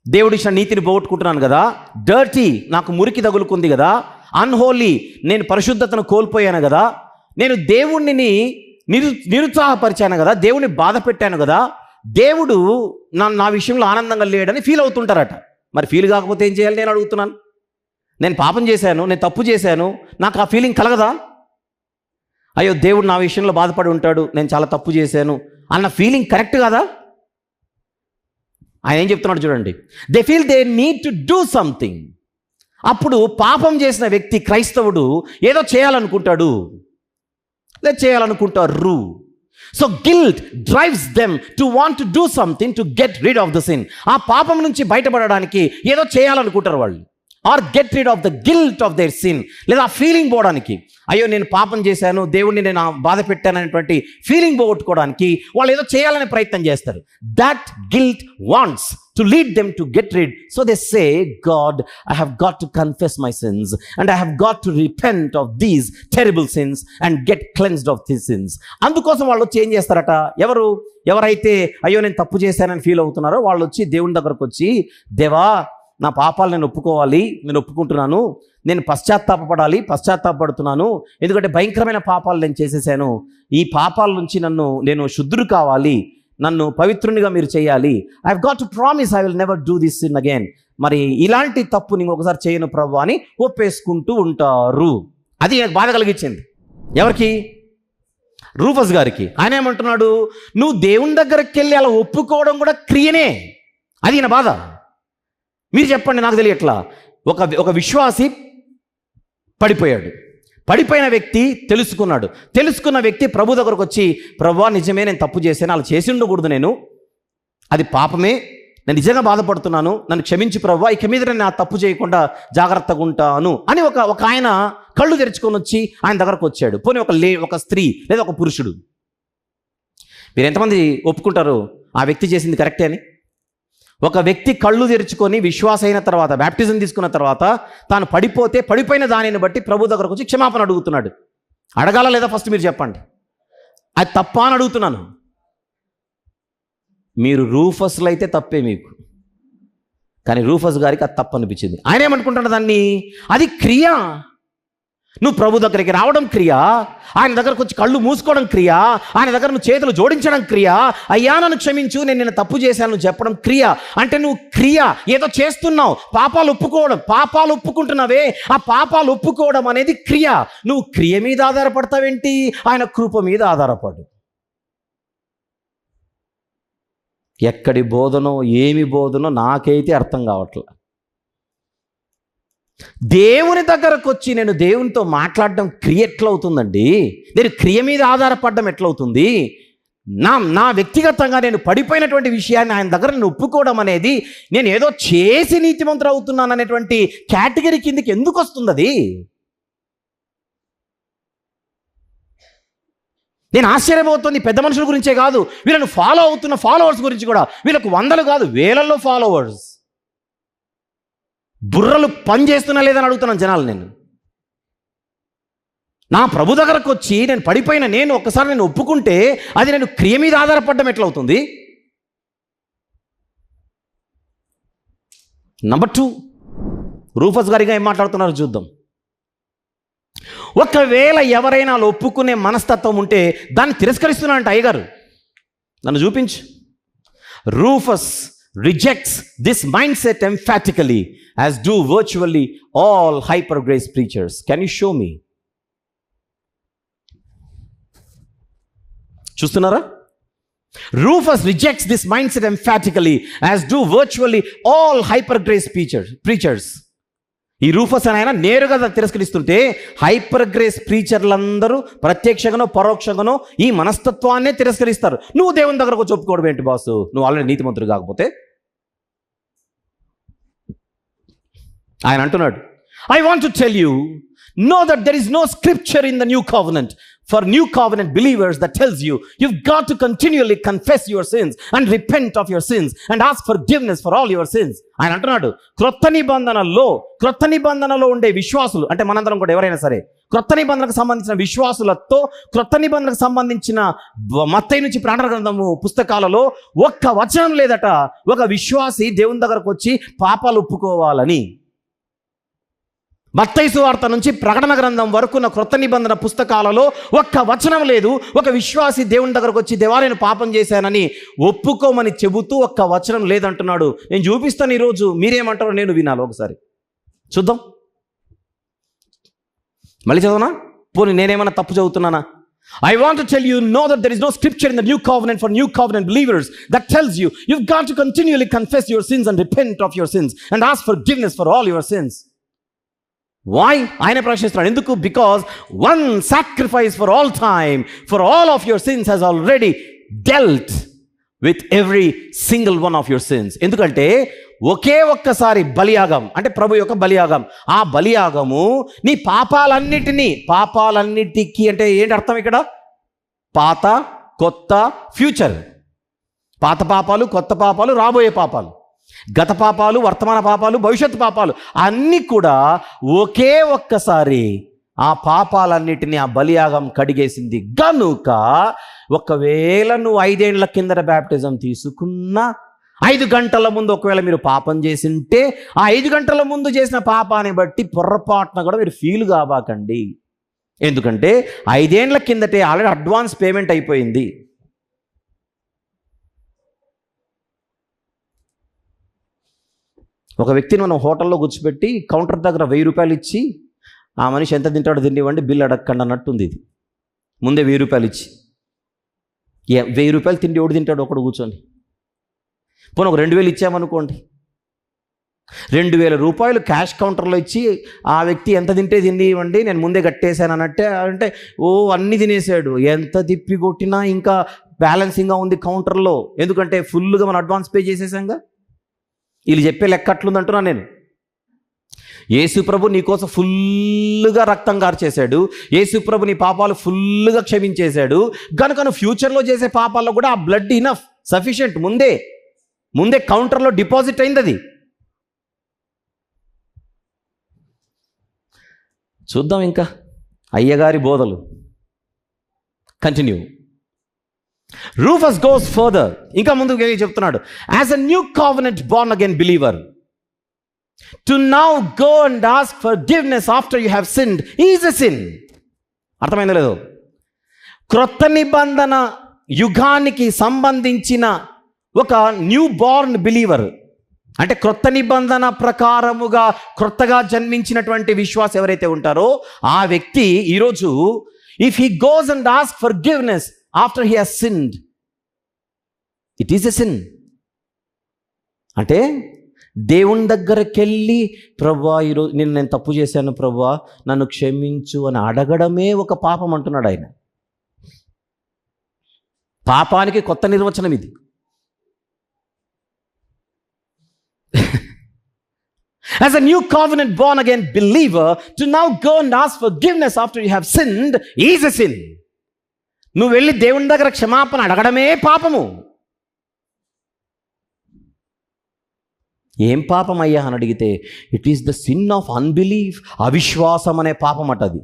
దేవుడు ఇచ్చిన నీతిని పోగొట్టుకుంటున్నాను కదా, డర్టీ, నాకు మురికి తగులుకుంది కదా, అన్హోలీ, నేను పరిశుద్ధతను కోల్పోయాను కదా, నేను దేవుణ్ణి నిరుత్సాహపరిచాను కదా, దేవుణ్ణి బాధ పెట్టాను కదా, దేవుడు నా విషయంలో ఆనందంగా లేడని ఫీల్ అవుతుంటారట. మరి ఫీల్ కాకపోతే ఏం చేయాలి నేను అడుగుతున్నాను. నేను పాపం చేశాను, నేను తప్పు చేశాను, నాకు ఆ ఫీలింగ్ కలగదా? అయ్యో దేవుడు నా విషయంలో బాధపడి ఉంటాడు, నేను చాలా తప్పు చేశాను అన్న ఫీలింగ్ కరెక్ట్ కదా? ఆయన ఏం చెప్తున్నాడు చూడండి, they feel they need to do something. అప్పుడు పాపం చేసిన వ్యక్తి, క్రైస్తవుడు, ఏదో చేయాలనుకుంటాడు, చేయాలనుకుంటారు. So guilt drives them to want to do something to get rid of the sin. ఆ పాపం నుంచి బయటపడడానికి ఏదో చేయాలనుకుంటారు వాళ్ళు. Or get rid of the guilt of their sin, లేదా ఆ ఫీలింగ్ పోవడానికి, అయ్యో నేను పాపం చేశాను, దేవుడిని నేను బాధ పెట్టాను అనేటువంటి ఫీలింగ్ పోగొట్టుకోవడానికి వాళ్ళు ఏదో చేయాలనే ప్రయత్నం చేస్తారు. That guilt wants to lead them to get rid. So they say, God, I have got to confess my since and I have got to repent of these terrible since and get cleansed of these since. అందుకోసం వాళ్ళు వచ్చి ఏం చేస్తారట, ఎవరైతే అయ్యో నేను తప్పు చేశానని ఫీల్ అవుతున్నారో వాళ్ళు వచ్చి దేవుని దగ్గరకు వచ్చి, దేవా నా పాపాలు నేను ఒప్పుకోవాలి, నేను ఒప్పుకుంటున్నాను, నేను పశ్చాత్తాపడుతున్నాను, ఎందుకంటే భయంకరమైన పాపాలు నేను చేసేసాను, ఈ పాపాల నుంచి నేను శుద్ధుడు కావాలి, నన్ను పవిత్రునిగా మీరు చేయాలి, I have got to promise I will never do this sin again, మరి ఇలాంటి తప్పు నేను ఒకసారి చేయను ప్రభు అని ఒప్పేసుకుంటూ ఉంటారు. అది నాకు బాధ కలిగించింది. ఎవరికి? రూఫస్ గారికి. ఆయన ఏమంటున్నాడు, నువ్వు దేవుని దగ్గరికి వెళ్ళి అలా ఒప్పుకోవడం కూడా క్రియనే. అది నా బాధ. మీరు చెప్పండి, నాకు తెలియట్లా. ఒక విశ్వాసి పడిపోయాడు, పడిపోయిన వ్యక్తి తెలుసుకున్న వ్యక్తి ప్రభు దగ్గరకు వచ్చి, ప్రభువా నిజమే నేను తప్పు చేశాను, అలా చేసి ఉండకూడదు, నేను అది పాపమే, నేను నిజంగా బాధపడుతున్నాను, నన్ను క్షమించి ప్రభువా, ఇక మీద నేను ఆ తప్పు చేయకుండా జాగ్రత్తగా ఉంటాను అని ఒక ఆయన కళ్ళు తెరుచుకొని వచ్చి ఆయన దగ్గరకు వచ్చాడు. పోనీ ఒక స్త్రీ లేదా ఒక పురుషుడు, మీరు ఎంతమంది ఒప్పుకుంటారు ఆ వ్యక్తి చేసింది కరెక్టే అని? ఒక వ్యక్తి కళ్ళు తెరుచుకొని విశ్వాస అయిన తర్వాత, బ్యాప్టిజం తీసుకున్న తర్వాత, తాను పడిపోయిన దానిని బట్టి ప్రభు దగ్గరకు వచ్చి క్షమాపణ అడుగుతున్నాడు. అడగాల లేదా? ఫస్ట్ మీరు చెప్పండి, అది తప్ప అని అడుగుతున్నాను. మీరు రూఫస్లో అయితే తప్పే మీకు, కానీ రూఫస్ గారికి అది తప్పు అనిపించింది. ఆయన ఏమనుకుంటాడు దాన్ని, అది క్రియ. నువ్వు ప్రభు దగ్గరికి రావడం క్రియ, ఆయన దగ్గరకు వచ్చి కళ్ళు మూసుకోవడం క్రియ, ఆయన దగ్గర నువ్వు చేతులు జోడించడం క్రియ, అయ్యా నన్ను క్షమించు, నేను తప్పు చేశాను నువ్వు చెప్పడం క్రియ. అంటే నువ్వు క్రియ ఏదో చేస్తున్నావు, పాపాలు ఒప్పుకుంటున్నావే, ఆ పాపాలు ఒప్పుకోవడం అనేది క్రియ. నువ్వు క్రియ మీద ఆధారపడతావేంటి? ఆయన కృప మీద ఆధారపడు. ఎక్కడి బోధనో ఏమి బోధనో నాకైతే అర్థం కావట్లేదు. దేవుని దగ్గరకు వచ్చి నేను దేవునితో మాట్లాడడం క్రియ ఎట్లవుతుందండి? నేను క్రియ మీద ఆధారపడడం ఎట్లవుతుంది? నా వ్యక్తిగతంగా నేను పడిపోయినటువంటి విషయాన్ని ఆయన దగ్గర నేను ఒప్పుకోవడం అనేది నేను ఏదో చేసి నీతిమంతుడు అవుతున్నాను అనేటువంటి కేటగిరీ కిందకి ఎందుకు వస్తుంది? అది నేను ఆశ్చర్యపోతుంది. పెద్ద మనుషుల గురించే కాదు, వీళ్ళను ఫాలో అవుతున్న ఫాలోవర్స్ గురించి కూడా. వీళ్ళకు వందలు కాదు, వేలల్లో ఫాలోవర్స్. బుర్రలు పని చేస్తున్నా లేదని అడుగుతున్నాను జనాలు. నేను నా ప్రభు దగ్గరకు వచ్చి నేను పడిపోయిన నేను ఒక్కసారి నేను ఒప్పుకుంటే అది నేను క్రియ మీద ఆధారపడడం ఎట్లవుతుంది? నంబర్ 2, రూఫస్ గారిగా ఏం మాట్లాడుతున్నారు చూద్దాం. ఒకవేళ ఎవరైనా ఒప్పుకునే మనస్తత్వం ఉంటే దాన్ని తిరస్కరిస్తున్నానంట అయ్యగారు. నన్ను చూపించు. రూఫస్ rejects this mindset emphatically, as do virtually all hyper grace preachers. Can you show me? చూస్తున్నారా? Rufus rejects this mindset emphatically, as do virtually all hyper grace preachers. ఈ రూఫస్ అని ఆయన నేరుగా తిరస్కరిస్తుంటే హైపర్ గ్రేస్ ప్రీచర్లందరూ ప్రత్యక్షంగానో పరోక్షంగానో ఈ మనస్తత్వాన్నే తిరస్కరిస్తారు. నువ్వు దేవుని దగ్గరకు చెప్పుకోవడం ఏంటి బాసు? నువ్వు ఆల్రెడీ నీతిమంతుడు కాకపోతే. ఆయన అంటున్నాడు, I want to tell you, know that there is no scripture in the new covenant for new covenant believers that tells you you've got to continually confess your sins and repent of your sins and ask forgiveness for all your sins. ఆయన అంటున్నాడు, క్రొత్త నిబంధనలో ఉండే విశ్వాసులు అంటే మనందరం కూడా ఎవరైనా సరే క్రొత్త నిబంధనకు సంబంధించిన విశ్వాసులతో క్రొత్త నిబంధనకు సంబంధించిన మత్తయి నుంచి ప్రకటన గ్రంథము పుస్తకాలలో ఒక్క వచనం లేదట ఒక విశ్వాసి దేవుని దగ్గరకు వచ్చి పాపాలు ఒప్పుకోవాలని. మత్తయి సువార్త నుంచి ప్రకటన గ్రంథం వరకు ఉన్న క్రొత్త నిబంధన పుస్తకాలలో ఒక్క వచనం లేదు ఒక విశ్వాసి దేవుని దగ్గరకు వచ్చి దేవా నేను పాపం చేశానని ఒప్పుకోమని చెబుతూ ఒక్క వచనం లేదంటున్నాడు. నేను చూపిస్తాను ఈరోజు, మీరేమంటారో నేను వినాలి. ఒకసారి చూద్దాం. మళ్ళీ చదవనా? పోనీ నేనేమన్నా తప్పు చదువుతున్నానా? I want to tell you, know that there is no scripture in the new covenant for new covenant believers that tells you you've got to continually confess your sins and repent of your sins and ask forgiveness for all your sins. Why? ఆయన ప్రశ్నిస్తున్నాడు. ఎందుకు? Because one sacrifice for all time for all of your sins has already dealt with every single one of your sins. ఎందుకంటే ఒకే ఒక్కసారి బలియాగం, అంటే ప్రభు యొక్క బలియాగం, ఆ బలియాగము నీ పాపాలన్నిటికీ అంటే ఏంటి అర్థం ఇక్కడ? పాత, కొత్త, ఫ్యూచర్. పాత పాపాలు, కొత్త పాపాలు, రాబోయే పాపాలు, గత పాపాలు, వర్తమాన పాపాలు, భవిష్యత్తు పాపాలు అన్నీ కూడా ఒకే ఒక్కసారి ఆ పాపాలన్నిటినీ ఆ బలియాగం కడిగేసింది. గనుక ఒకవేళ నువ్వు 5 ఏళ్ల కిందట బ్యాప్టిజం తీసుకున్నా 5 గంటల ముందు ఒకవేళ మీరు పాపం చేసింటే ఆ 5 గంటల ముందు చేసిన పాపాన్ని బట్టి పొరపాటున కూడా మీరు ఫీల్ కాబాకండి. ఎందుకంటే 5 ఏళ్ల కిందటే ఆల్రెడీ అడ్వాన్స్ పేమెంట్ అయిపోయింది. ఒక వ్యక్తిని మనం హోటల్లో కూర్చోబెట్టి కౌంటర్ దగ్గర 1000 రూపాయలు ఇచ్చి ఆ మనిషి ఎంత తింటాడో తిండివ్వండి, బిల్లు అడగకండి అన్నట్టుంది. ఇది ముందే 1000 రూపాయలు ఇచ్చి 1000 రూపాయలు తిండి ఎవడు తింటాడు? ఒకడు కూర్చొని. పోనీ ఒక 2000 ఇచ్చామనుకోండి, 2000 రూపాయలు క్యాష్ కౌంటర్లో ఇచ్చి ఆ వ్యక్తి ఎంత తింటే తిండివ్వండి నేను ముందే కట్టేశాను అన్నట్టే. అంటే అన్నీ తినేసాడు. ఎంత తిప్పి కొట్టినా ఇంకా బ్యాలెన్సింగ్గా ఉంది కౌంటర్లో. ఎందుకంటే ఫుల్గా మనం అడ్వాన్స్ పే చేసేసాంగా. వీళ్ళు చెప్పే లెక్క అట్లుందంటున్నా నేను. యేసు ప్రభు నీకోసం ఫుల్గా రక్తం కార్చేశాడు. యేసు ప్రభు నీ పాపాలు ఫుల్గా క్షమించేశాడు. కనుక నువ్వు ఫ్యూచర్లో చేసే పాపాల్లో కూడా ఆ బ్లడ్ ఇనఫ్, సఫిషియెంట్, ముందే కౌంటర్లో డిపాజిట్ అయింది అది. చూద్దాం ఇంకా అయ్యగారి బోధలు. కంటిన్యూ. Rufus goes further. ఇంకా ముందుకు చెప్తున్నాడు. As a new covenant born again believer, to now go and ask forgiveness after you have sinned is a sin. అర్థమైందో లేదో? క్రొత్త నిబంధన యుగానికి సంబంధించిన ఒక న్యూ బార్న్ బిలీవర్, అంటే క్రొత్త నిబంధన ప్రకారముగా క్రొత్తగా జన్మించినటువంటి విశ్వాసం ఎవరైతే ఉంటారో ఆ వ్యక్తి ఈరోజు if he goes and ask forgiveness after he has sinned, it is a sin. అంటే దేవుని దగ్గరికి వెళ్ళి ప్రభువా ఈరోజు నేను తప్పు చేశాను ప్రభువా నన్ను క్షమించు అని అడగడమే ఒక పాపం అంటున్నాడు ఆయన. పాపానికి కొత్త నిర్వచనం ఇది. As a new covenant born again believer, to now go and ask forgiveness after you have sinned is a sin. నువ్వు వెళ్ళి దేవుని దగ్గర క్షమాపణ అడగడమే పాపము. ఏం పాపం అయ్యా అని అడిగితే it is the sin of unbelief. అవిశ్వాసం అనే పాపం అట అది.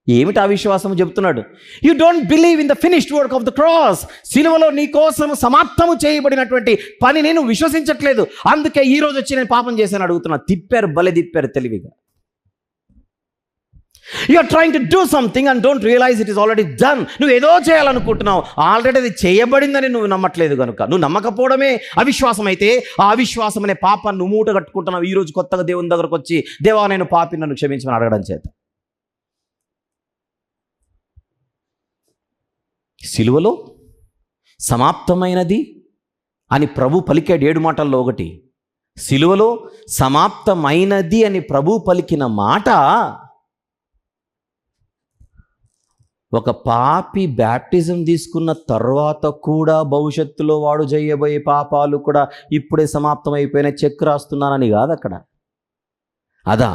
ఏమిటి అవిశ్వాసం చెబుతున్నాడు? You don't believe in the finished work of the cross. సిలువలో నీ కోసం సమాప్తము చేయబడినటువంటి పని నేను విశ్వసించట్లేదు, అందుకే ఈ రోజు వచ్చి నేను పాపం చేశాను అడుగుతున్నా. బలి తిప్పారు తెలివిగా. You are trying to do something and don't realize it is already done. నువ్వు ఏదో చేయాలనుకుంటున్నావు, ఆల్రెడీ అది చేయబడిందని నువ్వు నమ్మట్లేదు కనుక. నువ్వు నమ్మకపోవడమే అవిశ్వాసం అయితే ఆ అవిశ్వాసం అనే పాపాన్ని నువ్వు మూట కట్టుకుంటున్నావు ఈ రోజు కొత్తగా దేవుని దగ్గరకు వచ్చి దేవా నేను పాపిని నన్ను క్షమించమని అడగడం చేత. సిలువలో సమాప్తమైనది అని ప్రభు పలికాడు 7 మాటల్లో ఒకటి. సిలువలో సమాప్తమైనది అని ప్రభు పలికిన మాట ఒక పాపి బ్యాప్టిజం తీసుకున్న తర్వాత కూడా భవిష్యత్తులో వాడు చేయబోయే పాపాలు కూడా ఇప్పుడే సమాప్తం అయిపోయిన చెక్ రాస్తున్నానని కాదు అక్కడ. అదా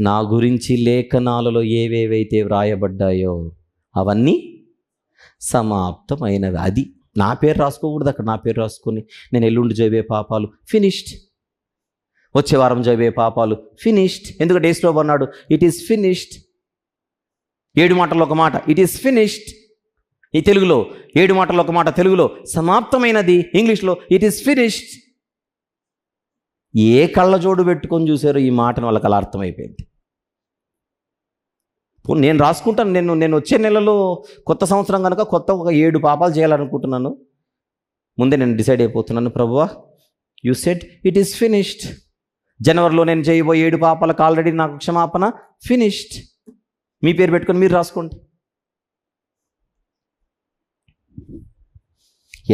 నా గురించి లేఖనాలలో ఏవేవైతే వ్రాయబడ్డాయో అవన్నీ సమాప్తమైనవి. అది నా పేరు రాసుకోకూడదు అక్కడ. నా పేరు రాసుకొని నేను ఎల్లుండి చేయబోయే పాపాలు ఫినిష్డ్. వచ్చే వారం చేయబోయే పాపాలు ఫినిష్డ్. ఎందుకంటే యేసుప్రభు అన్నాడు ఇట్ ఈస్ ఫినిష్డ్. 7 మాటల్లో ఒక మాట ఇట్ ఈస్ ఫినిష్డ్. ఈ తెలుగులో 7 మాటల్లో ఒక మాట తెలుగులో సమాప్తమైనది, ఇంగ్లీష్లో ఇట్ ఈస్ ఫినిష్డ్. ఏ కళ్ళజోడు పెట్టుకొని చూసారో ఈ మాటను వాళ్ళకి అలా అర్థమైపోయింది. నేను రాసుకుంటాను, నేను వచ్చే నెలలో కొత్త సంవత్సరం కనుక కొత్త ఒక 7 పాపాలు చేయాలనుకుంటున్నాను. ముందే నేను డిసైడ్ అయిపోతున్నాను, ప్రభువా you said it is finished. జనవరిలో నేను చేయబోయే 7 పాపాలకు ఆల్రెడీ నాకు క్షమాపణ ఫినిష్డ్. మీ పేరు పెట్టుకొని మీరు రాసుకోండి.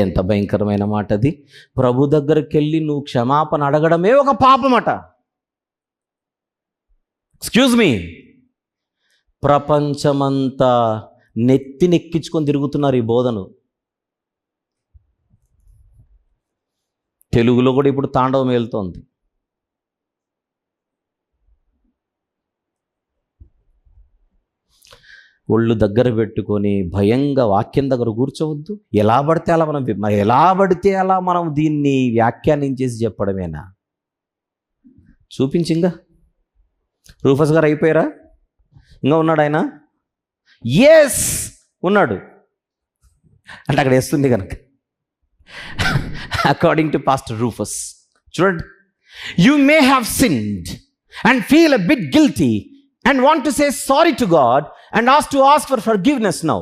ఎంత భయంకరమైన మాట అది. ప్రభు దగ్గరికి వెళ్ళి నువ్వు క్షమాపణ అడగడమే ఒక పాపమట. ఎక్స్క్యూజ్ మీ, ప్రపంచమంతా నెత్తినెక్కించుకొని తిరుగుతున్నారు ఈ బోధను. తెలుగులో కూడా ఇప్పుడు తాండవం వెళ్తోంది. ఒళ్ళు దగ్గర పెట్టుకొని భయంగా వాక్యం దగ్గర కూర్చోవద్దు. ఎలా పడితే అలా మనం దీన్ని వ్యాఖ్యానించేసి చెప్పడమేనా? చూపించింగా రూఫస్ గారు అయిపోయారా? ఇంకా ఉన్నాడు ఆయన? ఎస్ ఉన్నాడు అంటే అక్కడ వేస్తుంది కనుక అకార్డింగ్ టు పాస్టర్ రూఫస్. చూడండి, you may have sinned and feel a bit guilty and want to say sorry to God and ask for forgiveness now.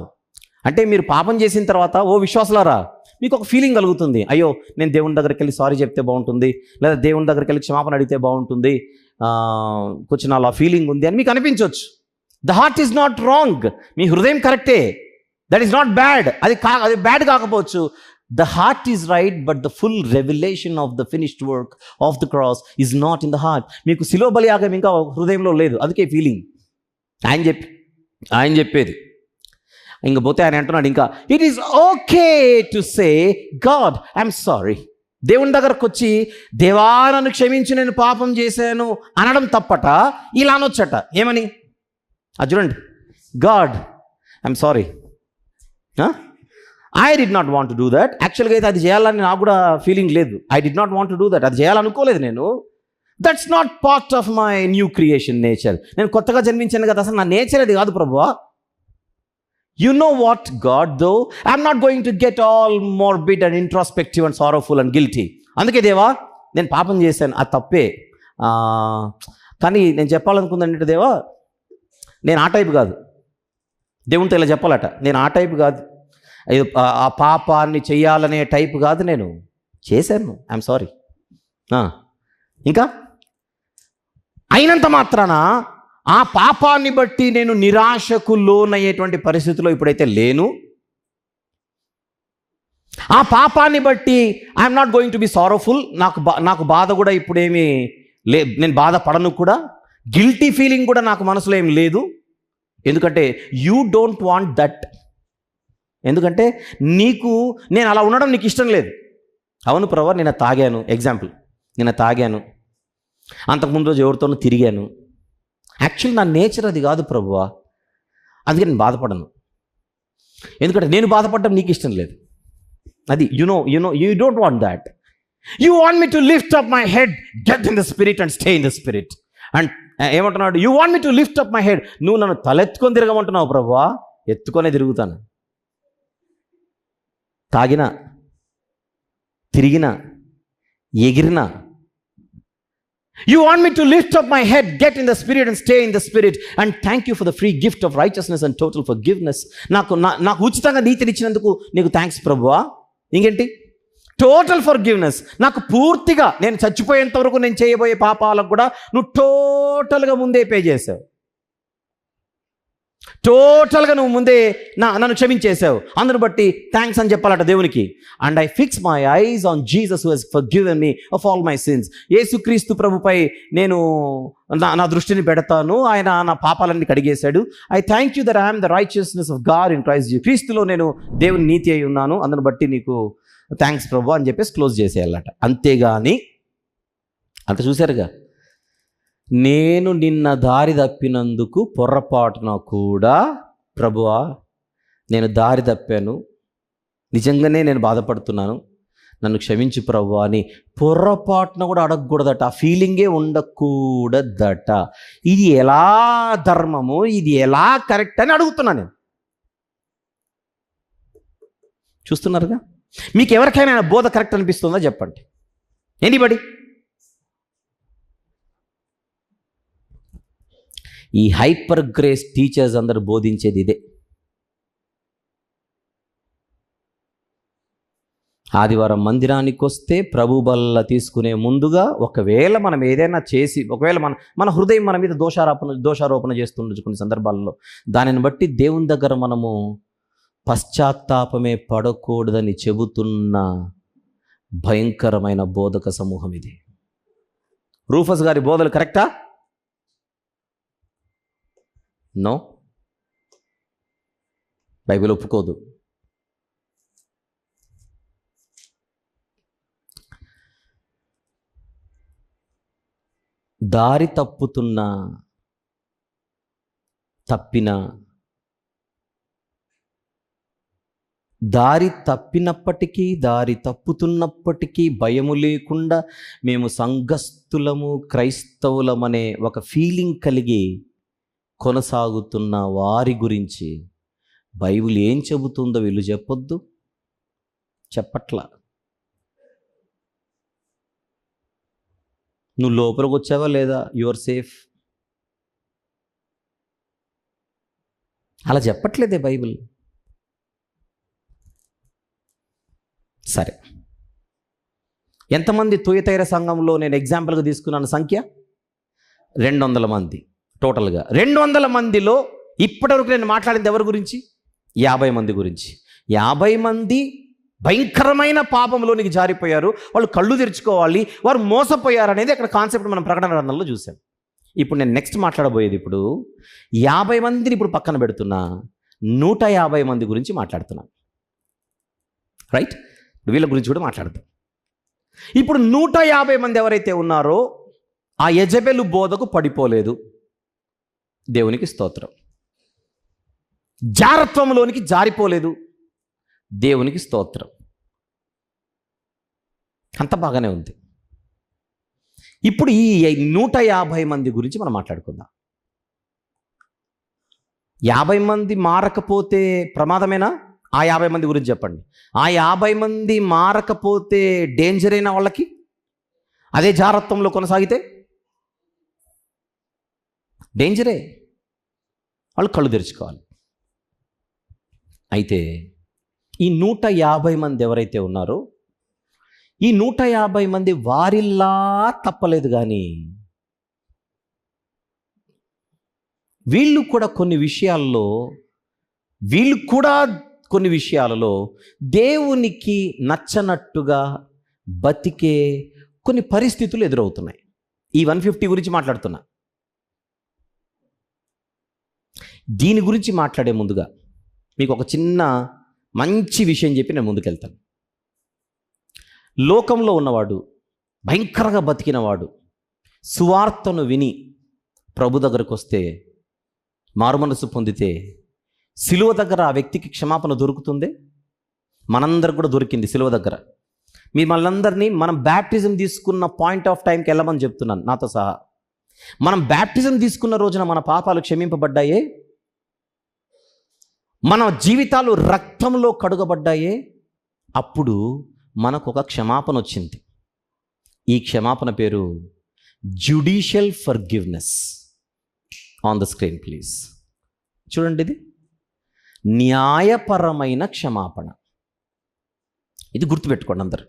అంటే మీరు పాపం చేసిన తర్వాత ఓ విశ్వాసులారా మీకు ఒక ఫీలింగ్ కలుగుతుంది, అయ్యో నేను దేవుని దగ్గరికి వెళ్ళి సారీ చెప్తే బాగుంటుంది, లేదా దేవుని దగ్గరికి వెళ్ళి క్షమాపణ అడిగితే బాగుంటుంది, కొంచెం అలా ఫీలింగ్ ఉంది అని మీకు అనిపించవచ్చు. The heart is not wrong. మీ హృదయం కరెక్టే, దట్ ఈస్ నాట్ బ్యాడ్. అది బ్యాడ్ కాకపోవచ్చు. The heart is right, but the full revelation of the finished work of the cross is not in the heart. మీకు శిలువ బలియాగం ఇంకా హృదయంలో లేదు, అందుకే ఫీలింగ్. ఆయన చెప్పేది ఇంక పోతే ఆయన అంటున్నాడు ఇంకా, it is okay to say God I'm sorry. దేవుని దగ్గరకు వచ్చి దేవా నన్ను క్షమించి నేను పాపం చేశాను అనడం తప్పట, ఇలా అనొచ్చట. ఏమని? అది చూడండి, God I'm sorry, I did not want to do that. యాక్చువల్గా అయితే అది చేయాలని నాకు కూడా ఫీలింగ్ లేదు. I did not want to do that. అది చేయాలనుకోలేదు నేను. That's not part of my new creation nature. నేను కొత్తగా జన్మించాను కదా, అసలు నా నేచర్ అది కాదు ప్రభువా. You know what God though I'm not going to get all morbid and introspective and sorrowful and guilty. అందుకే దేవా నేను పాపం చేశాను, అది తప్పే. కానీ నేను చెప్పాలనుకుందంటే దేవా నేను ఆ టైప్ కాదు. దేవునితో ఇలా చెప్పాలట, నేను ఆ టైప్ కాదు, ఆ పాపాన్ని చెయ్యాలనే టైప్ కాదు, నేను చేశాను, ఐఎమ్ సారీ. ఇంకా అయినంత మాత్రాన ఆ పాపాన్ని బట్టి నేను నిరాశకు లోనయ్యేటువంటి పరిస్థితిలో ఇప్పుడైతే లేను. ఆ పాపాన్ని బట్టి I'm not going to be sorrowful. నాకు బాధ కూడా ఇప్పుడేమీ నేను బాధపడను కూడా. గిల్టీ ఫీలింగ్ కూడా నాకు మనసులో ఏం లేదు. ఎందుకంటే యూ డోంట్ వాంట్ దట్. ఎందుకంటే నేను అలా ఉండడం నీకు ఇష్టం లేదు. అవును ప్రభా, నేను తాగాను, ఎగ్జాంపుల్, నేను తాగాను, అంతకుముందు రోజు ఎవరితోనూ తిరిగాను. యాక్చువల్ నా నేచర్ అది కాదు ప్రభువా, అందుకే నేను బాధపడను. ఎందుకంటే నేను బాధపడడం నీకు ఇష్టం లేదు. అది you don't want that. You want me to lift up my head, get in the spirit and stay in the spirit. And ఏమంటున్నాడు? You want me to lift up my head. నువ్వు నన్ను తలెత్తుకొని తిరగమంటున్నావు ప్రభువా, ఎత్తుకొనే తిరుగుతాను. తాగినా, తిరిగినా, ఎగిరినా. You want me to lift up my head, get in the spirit and stay in the spirit, and thank you for the free gift of righteousness and total forgiveness. నాకు ఉచితంగా నీతిని ఇచ్చినందుకు నీకు థ్యాంక్స్ ప్రభువా. ఇంకేంటి? Total forgiveness. నాకు పూర్తిగా నేను చచ్చిపోయేంత వరకు నేను చేయబోయే పాపాలకు కూడా నువ్వు టోటల్గా ముందే పే చేసావు. టోటల్గా నువ్వు ముందే నన్ను క్షమించేసావు. అందును బట్టి థ్యాంక్స్ అని చెప్పాలట దేవునికి. And I fix my eyes on Jesus who he's forgiven me of all my sins. యేసుక్రీస్తు ప్రభుపై నేను నా దృష్టిని పెడతాను. ఆయన నా పాపాలన్నీ కడిగేశాడు. I thank you that I'm the righteousness of God in Christ Jesus. క్రీస్తులో నేను దేవుని నీతి అయి ఉన్నాను, అందును బట్టి నీకు థ్యాంక్స్ ప్రభు అని చెప్పేసి క్లోజ్ చేసేయాలట. అంతేగాని అంత చూశారుగా, నేను నిన్న దారి తప్పినందుకు పొర్రపాటున కూడా ప్రభువా నేను దారి తప్పాను, నిజంగానే నేను బాధపడుతున్నాను, నన్ను క్షమించు ప్రభువా అని పొరపాటున కూడా అడగకూడదట. ఆ ఫీలింగే ఉండకూడదట. ఇది ఎలా ధర్మము, ఇది ఎలా కరెక్ట్ అని అడుగుతున్నా నేను. చూస్తున్నారుగా? మీకు ఎవరికైనా బోధ కరెక్ట్ అనిపిస్తుందా చెప్పండి. ఎనీబడి? ఈ హైపర్ గ్రేస్ టీచర్స్ అందరూ బోధించేది ఇదే. ఆదివారం మందిరానికి వస్తే ప్రభు బల్ల తీసుకునే ముందుగా ఒకవేళ మనం ఏదైనా చేసి, ఒకవేళ మన హృదయం మన మీద దోషారోపణ చేస్తుండొచ్చు కొన్ని సందర్భాల్లో, దానిని బట్టి దేవుని దగ్గర మనము పశ్చాత్తాపమే పడకూడదని చెబుతున్న భయంకరమైన బోధక సమూహం ఇది. రూఫస్ గారి బోధలు కరెక్టా? నో, బైబిల్ ఒప్పుకోదు. దారి తప్పినప్పటికీ, దారి తప్పుతున్నప్పటికీ భయము లేకుండా మేము సంఘస్థులము, క్రైస్తవులమనే ఒక ఫీలింగ్ కలిగి కొనసాగుతున్న వారి గురించి బైబిల్ ఏం చెబుతుందో వీళ్ళు చెప్పొద్దు, చెప్పట్లా. నువ్వు లోపలికి వచ్చావా లేదా, యువర్ సేఫ్, అలా చెప్పట్లేదే బైబిల్. సరే, ఎంతమంది తుయతైర సంఘంలో నేను ఎగ్జాంపుల్గా తీసుకున్నాను సంఖ్య? 200 మంది టోటల్గా. 200 మందిలో ఇప్పటివరకు నేను మాట్లాడింది ఎవరి గురించి? 50 మంది గురించి. 50 మంది భయంకరమైన పాపంలోనికి జారిపోయారు. వాళ్ళు కళ్ళు తెరుచుకోవాలి, వారు మోసపోయారు అనేది అక్కడ కాన్సెప్ట్ మనం ప్రకటన గ్రంథంలో చూసాం. ఇప్పుడు నేను నెక్స్ట్ మాట్లాడబోయేది, ఇప్పుడు 50 మందిని ఇప్పుడు పక్కన పెడుతున్నా, 150 మంది గురించి మాట్లాడుతున్నాను. రైట్? వీళ్ళ గురించి కూడా మాట్లాడతాం. ఇప్పుడు 150 మంది ఎవరైతే ఉన్నారో ఆ యెజబెలు బోధకు పడిపోలేదు, దేవునికి స్తోత్రం. జారత్వంలోనికి జారిపోలేదు, దేవునికి స్తోత్రం. అంత బాగానే ఉంది. ఇప్పుడు ఈ 150 మంది గురించి మనం మాట్లాడుకుందాం. 50 మంది మారకపోతే ప్రమాదమేనా? ఆ 50 మంది గురించి చెప్పండి. ఆ 50 మంది మారకపోతే డేంజర్ అయిన వాళ్ళకి, అదే జారత్వంలో కొనసాగితే డేంజరే, వాళ్ళు కళ్ళు తెరుచుకోవాలి. అయితే ఈ 150 మంది ఎవరైతే ఉన్నారో, ఈ 150 మంది వారిలా తప్పలేదు, కానీ వీళ్ళు కూడా కొన్ని విషయాలలో దేవునికి నచ్చనట్టుగా బతికే కొన్ని పరిస్థితులు ఎదురవుతున్నాయి. ఈ 150 గురించి మాట్లాడుతున్నా. దీని గురించి మాట్లాడే ముందుగా మీకు ఒక చిన్న మంచి విషయం చెప్పి నేను ముందుకెళ్తాను. లోకంలో ఉన్నవాడు, భయంకరంగా బతికినవాడు సువార్తను విని ప్రభు దగ్గరకు వస్తే, మారుమనసు పొందితే, సిలువ దగ్గర ఆ వ్యక్తికి క్షమాపణ దొరుకుతుంది. మనందరికి కూడా దొరికింది సిలువ దగ్గర. మిమ్మల్ని మనం బ్యాప్టిజం తీసుకున్న పాయింట్ ఆఫ్ టైంకి వెళ్ళమని చెప్తున్నాను నాతో సహా. మనం బ్యాప్టిజం తీసుకున్న రోజున మన పాపాలు క్షమింపబడ్డాయే, మన జీవితాలు రక్తంలో కడుగబడ్డాయే. అప్పుడు మనకు ఒక క్షమాపణ వచ్చింది. ఈ క్షమాపణ పేరు judicial forgiveness. On the screen please చూడండి. ఇది న్యాయపరమైన క్షమాపణ. ఇది గుర్తుపెట్టుకోండి అందరు.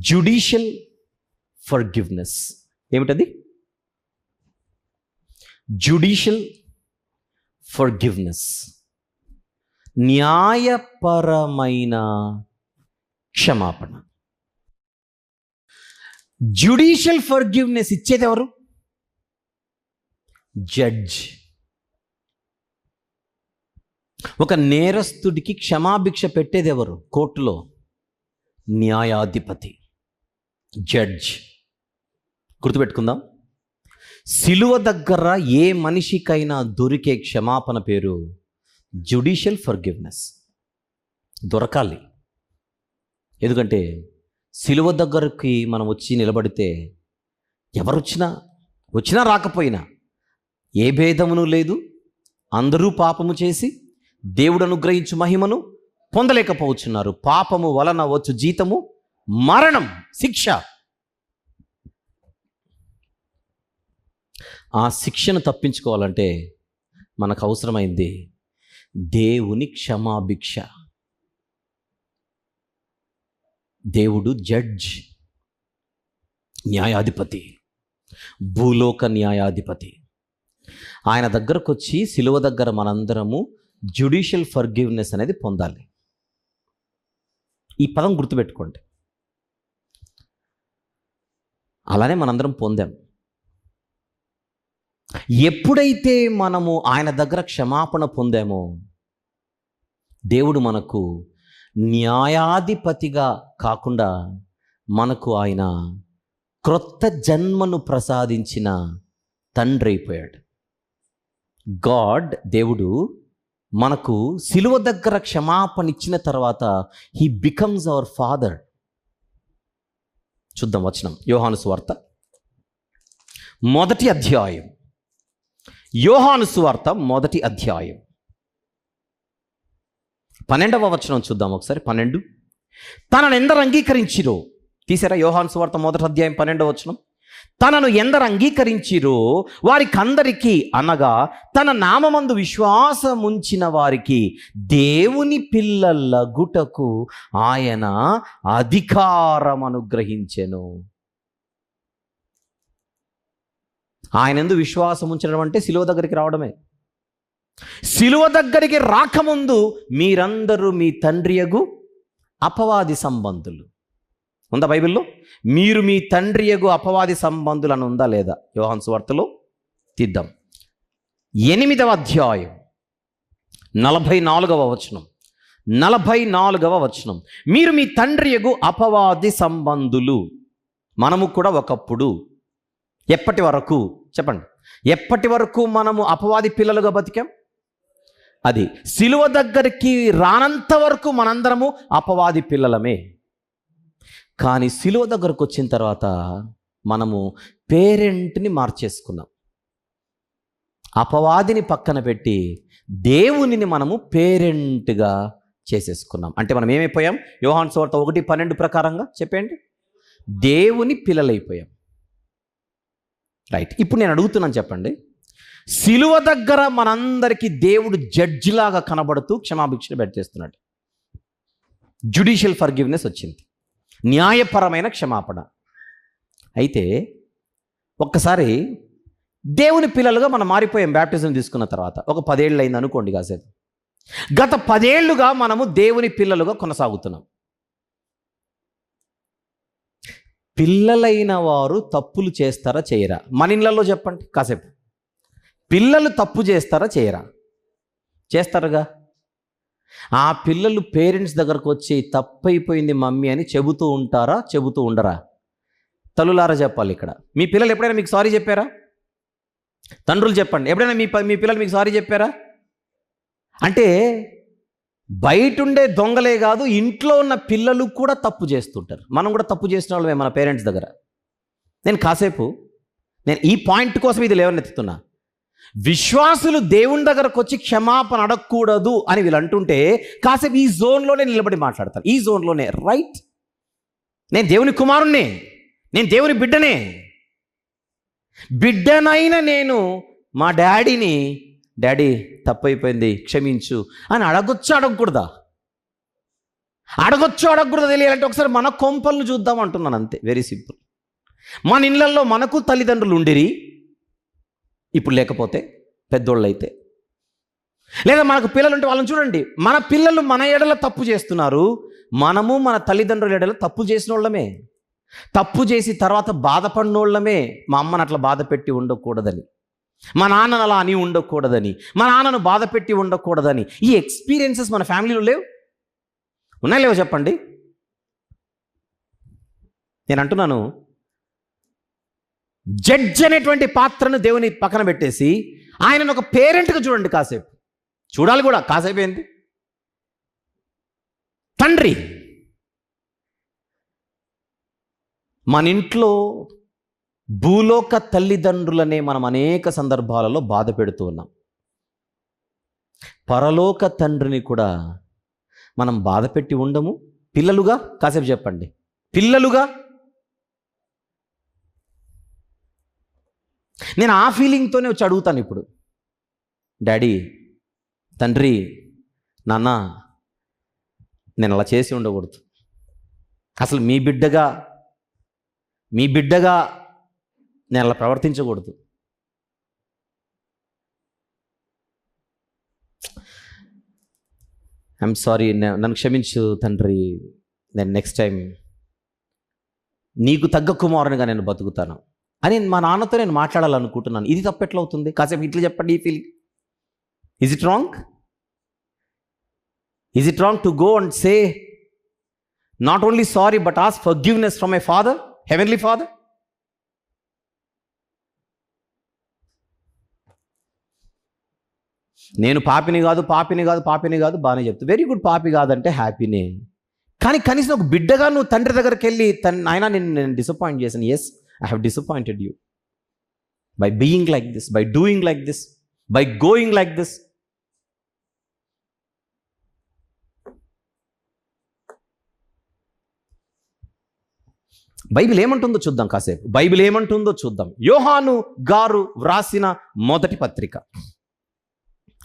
జ్యుడిషియల్ ఫర్గివ్నెస్ ఏమిటది? జ్యుడిషియల్ ఫర్గివ్నెస్, న్యాయపరమైన క్షమాపణ. జ్యుడిషియల్ ఫర్గివ్నెస్ ఇచ్చేది ఎవరు? జడ్జ్. ఒక నేరస్తుడికి క్షమాభిక్ష పెట్టేది ఎవరు? కోర్టులో న్యాయాధిపతి, జడ్జ్. గుర్తుపెట్టుకుందాం. సిలువ దగ్గర ఏ మనిషికైనా దొరికే క్షమాపణ పేరు జ్యుడిషియల్ ఫర్గివ్నెస్. దొరకాలి. ఎందుకంటే సిలువ దగ్గరికి మనం వచ్చి నిలబడితే ఎవరు వచ్చినా రాకపోయినా ఏ భేదమును లేదు, అందరూ పాపము చేసి దేవుడు అనుగ్రహించు మహిమను పొందలేకపోతున్నారు. పాపము వలన వచ్చు జీతము మరణం, శిక్ష. ఆ శిక్షను తప్పించుకోవాలంటే మనకు అవసరమైంది దేవుని క్షమాభిక్ష. దేవుడు జడ్జ్, న్యాయాధిపతి, భూలోక న్యాయాధిపతి. ఆయన దగ్గరకు వచ్చి సిలువ దగ్గర మనందరము జ్యుడిషియల్ ఫర్గివ్నెస్ అనేది పొందాలి. ఈ పదం గుర్తుపెట్టుకోండి. అలానే మనందరం పొందాం. ఎప్పుడైతే మనము ఆయన దగ్గర క్షమాపణ పొందామో దేవుడు మనకు న్యాయాధిపతిగా కాకుండా మనకు ఆయన క్రొత్త జన్మను ప్రసాదించిన తండ్రి అయిపోయాడు. గాడ్, దేవుడు మనకు సిలువ దగ్గర క్షమాపణ ఇచ్చిన తర్వాత హీ బికమ్స్ అవర్ ఫాదర్. చూద్దాం వచనం, యోహాను సువార్త 1వ అధ్యాయం. యోహాను సువార్త 1వ అధ్యాయం 12వ వచనం చూద్దాం ఒకసారి. 12, తనను ఎందరు అంగీకరించిరో, తీసారా? యోహాను సువార్త 1వ అధ్యాయం 12వ వచనం. తనను ఎందరు అంగీకరించిరో వారికందరికీ, అనగా తన నామమందు విశ్వాసముంచిన వారికి దేవుని పిల్లలగుటకు ఆయన అధికారం అనుగ్రహించెను. ఆయనందు విశ్వాసం ఉంచడం అంటే సిలువ దగ్గరికి రావడమే. సిలువ దగ్గరికి రాకముందు మీరందరూ మీ తండ్రియగు అపవాది సంబంధులు. ఉందా బైబిల్లో? మీరు మీ తండ్రియగు అపవాది సంబంధులు అని ఉందా లేదా? యోహాను సువార్తలో తీద్దాం. 8వ అధ్యాయం 44వ వచనం. 44వ వచనం, మీరు మీ తండ్రియగు అపవాది సంబంధులు. మనము కూడా ఒకప్పుడు, ఎప్పటి వరకు చెప్పండి, ఎప్పటి వరకు మనము అపవాది పిల్లలుగా బతికాం? అది సిలువ దగ్గరికి రానంత వరకు మనందరము అపవాది పిల్లలమే. కానీ సిలువ దగ్గరకు వచ్చిన తర్వాత మనము పేరెంట్ని మార్చేసుకున్నాం. అపవాదిని పక్కన పెట్టి దేవునిని మనము పేరెంట్గా చేసేసుకున్నాం. అంటే మనం ఏమైపోయాం? యోహాను సువార్త 1:12 ప్రకారంగా చెప్పండి, దేవుని పిల్లలైపోయాం. రైట్. ఇప్పుడు నేను అడుగుతున్నాను, చెప్పండి, సిలువ దగ్గర మనందరికీ దేవుడు జడ్జిలాగా కనబడుతూ క్షమాభిక్షను పెట్టేస్తున్నాడు. జ్యుడిషియల్ ఫర్గివ్నెస్ వచ్చింది, న్యాయపరమైన క్షమాపణ. అయితే ఒక్కసారి దేవుని పిల్లలుగా మనం మారిపోయాం బ్యాప్టిజం తీసుకున్న తర్వాత. ఒక 10 ఏళ్ళు అయింది అనుకోండి కాసేపు. గత 10 ఏళ్ళుగా మనము దేవుని పిల్లలుగా కొనసాగుతున్నాం. పిల్లలైన వారు తప్పులు చేస్తారా చేయరా? మన ఇళ్ళల్లో చెప్పండి కాసేపు. పిల్లలు తప్పు చేస్తారా చేయరా? చేస్తారుగా. ఆ పిల్లలు పేరెంట్స్ దగ్గరకు వచ్చి తప్పైపోయింది మమ్మీ అని చెబుతూ ఉంటారా, చెబుతూ ఉండరా? తల్లులారా చెప్పాలి ఇక్కడ. మీ పిల్లలు ఎప్పుడైనా మీకు సారీ చెప్పారా? తండ్రులు చెప్పండి, ఎప్పుడైనా మీ పిల్లలు మీకు సారీ చెప్పారా? అంటే బయటుండే దొంగలే కాదు, ఇంట్లో ఉన్న పిల్లలు కూడా తప్పు చేస్తుంటారు. మనం కూడా తప్పు చేసిన వాళ్ళమే మన పేరెంట్స్ దగ్గర. నేను ఈ పాయింట్ కోసం ఇది లేవనెత్తుతున్నా. విశ్వాసులు దేవుని దగ్గరకు వచ్చి క్షమాపణ అడగకూడదు అని వీళ్ళు అంటుంటే కాసేపు ఈ జోన్లోనే నిలబడి మాట్లాడతారు. ఈ జోన్లోనే, రైట్, నేను దేవుని కుమారుణ్ణే, నేను దేవుని బిడ్డనైన నేను మా డాడీని, డాడీ తప్పైపోయింది క్షమించు అని అడగకూడదా? అడగకూడదా తెలియాలంటే ఒకసారి మన కొంపలను చూద్దాం అంటున్నాను, అంతే. Very simple. మన ఇళ్ళల్లో మనకు తల్లిదండ్రులు ఉండిరి, ఇప్పుడు లేకపోతే పెద్దోళ్ళు అయితే, లేదా మనకు పిల్లలు ఉంటే వాళ్ళని చూడండి. మన పిల్లలు మన ఎడల తప్పు చేస్తున్నారు, మనము మన తల్లిదండ్రుల ఎడల తప్పు చేసిన వాళ్ళమే. తప్పు చేసి తర్వాత బాధపడినోళ్ళమే. మా అమ్మను అట్లా బాధ పెట్టి ఉండకూడదని, మా నాన్నను అలా అని ఉండకూడదని, మా నాన్నను బాధ పెట్టి ఉండకూడదని. ఈ ఎక్స్పీరియన్సెస్ మన ఫ్యామిలీలో లేవు? ఉన్నాయి లేవో చెప్పండి. నేను అంటున్నాను, జడ్జ్ అనేటువంటి పాత్రను దేవుని పక్కన పెట్టేసి ఆయనను ఒక పేరెంట్గా చూడండి కాసేపు. చూడాలి కూడా కాసేపు. ఏంటి? తండ్రి. మన ఇంట్లో భూలోక తల్లిదండ్రులనే మనం అనేక సందర్భాలలో బాధ పెడుతూ ఉన్నాం. పరలోక తండ్రిని కూడా మనం బాధ పెట్టి ఉండము. పిల్లలుగా కాసేపు చెప్పండి, పిల్లలుగా. నేను ఆ ఫీలింగ్తోనే వచ్చి అడుగుతాను ఇప్పుడు, డాడీ, తండ్రి, నాన్న, నేను అలా చేసి ఉండకూడదు. అసలు మీ బిడ్డగా నేను అలా ప్రవర్తించకూడదు. ఐఎమ్ సారీ, నన్ను క్షమించు తండ్రి, నేను నెక్స్ట్ టైం నీకు తగ్గ కుమారునిగా నేను బతుకుతాను అని మా నాన్నతో నేను మాట్లాడాలనుకుంటున్నాను. ఇది తప్పెట్లా అవుతుంది? కాసేపు ఇట్లా చెప్పండి. ఈ feeling, is it wrong? Is it wrong to go and say not only sorry but ask forgiveness from my father, heavenly father? నేను పాపిని కాదు బాగానే చెప్తా. వెరీ గుడ్, పాపి కాదంటే హ్యాపీనే. కానీ కనీసం ఒక బిడ్డగా నువ్వు తండ్రి దగ్గరికి వెళ్ళి, ఆయన నేను డిసప్పాయింట్ చేశాను. Yes, I have disappointed you by being like this, by doing like this, by going like this. Bible ఏమంటుందో చూద్దాం కాసేపు. బైబిల్ ఏమంటుందో చూద్దాం. యోహాను గారు వ్రాసిన మొదటి పత్రిక.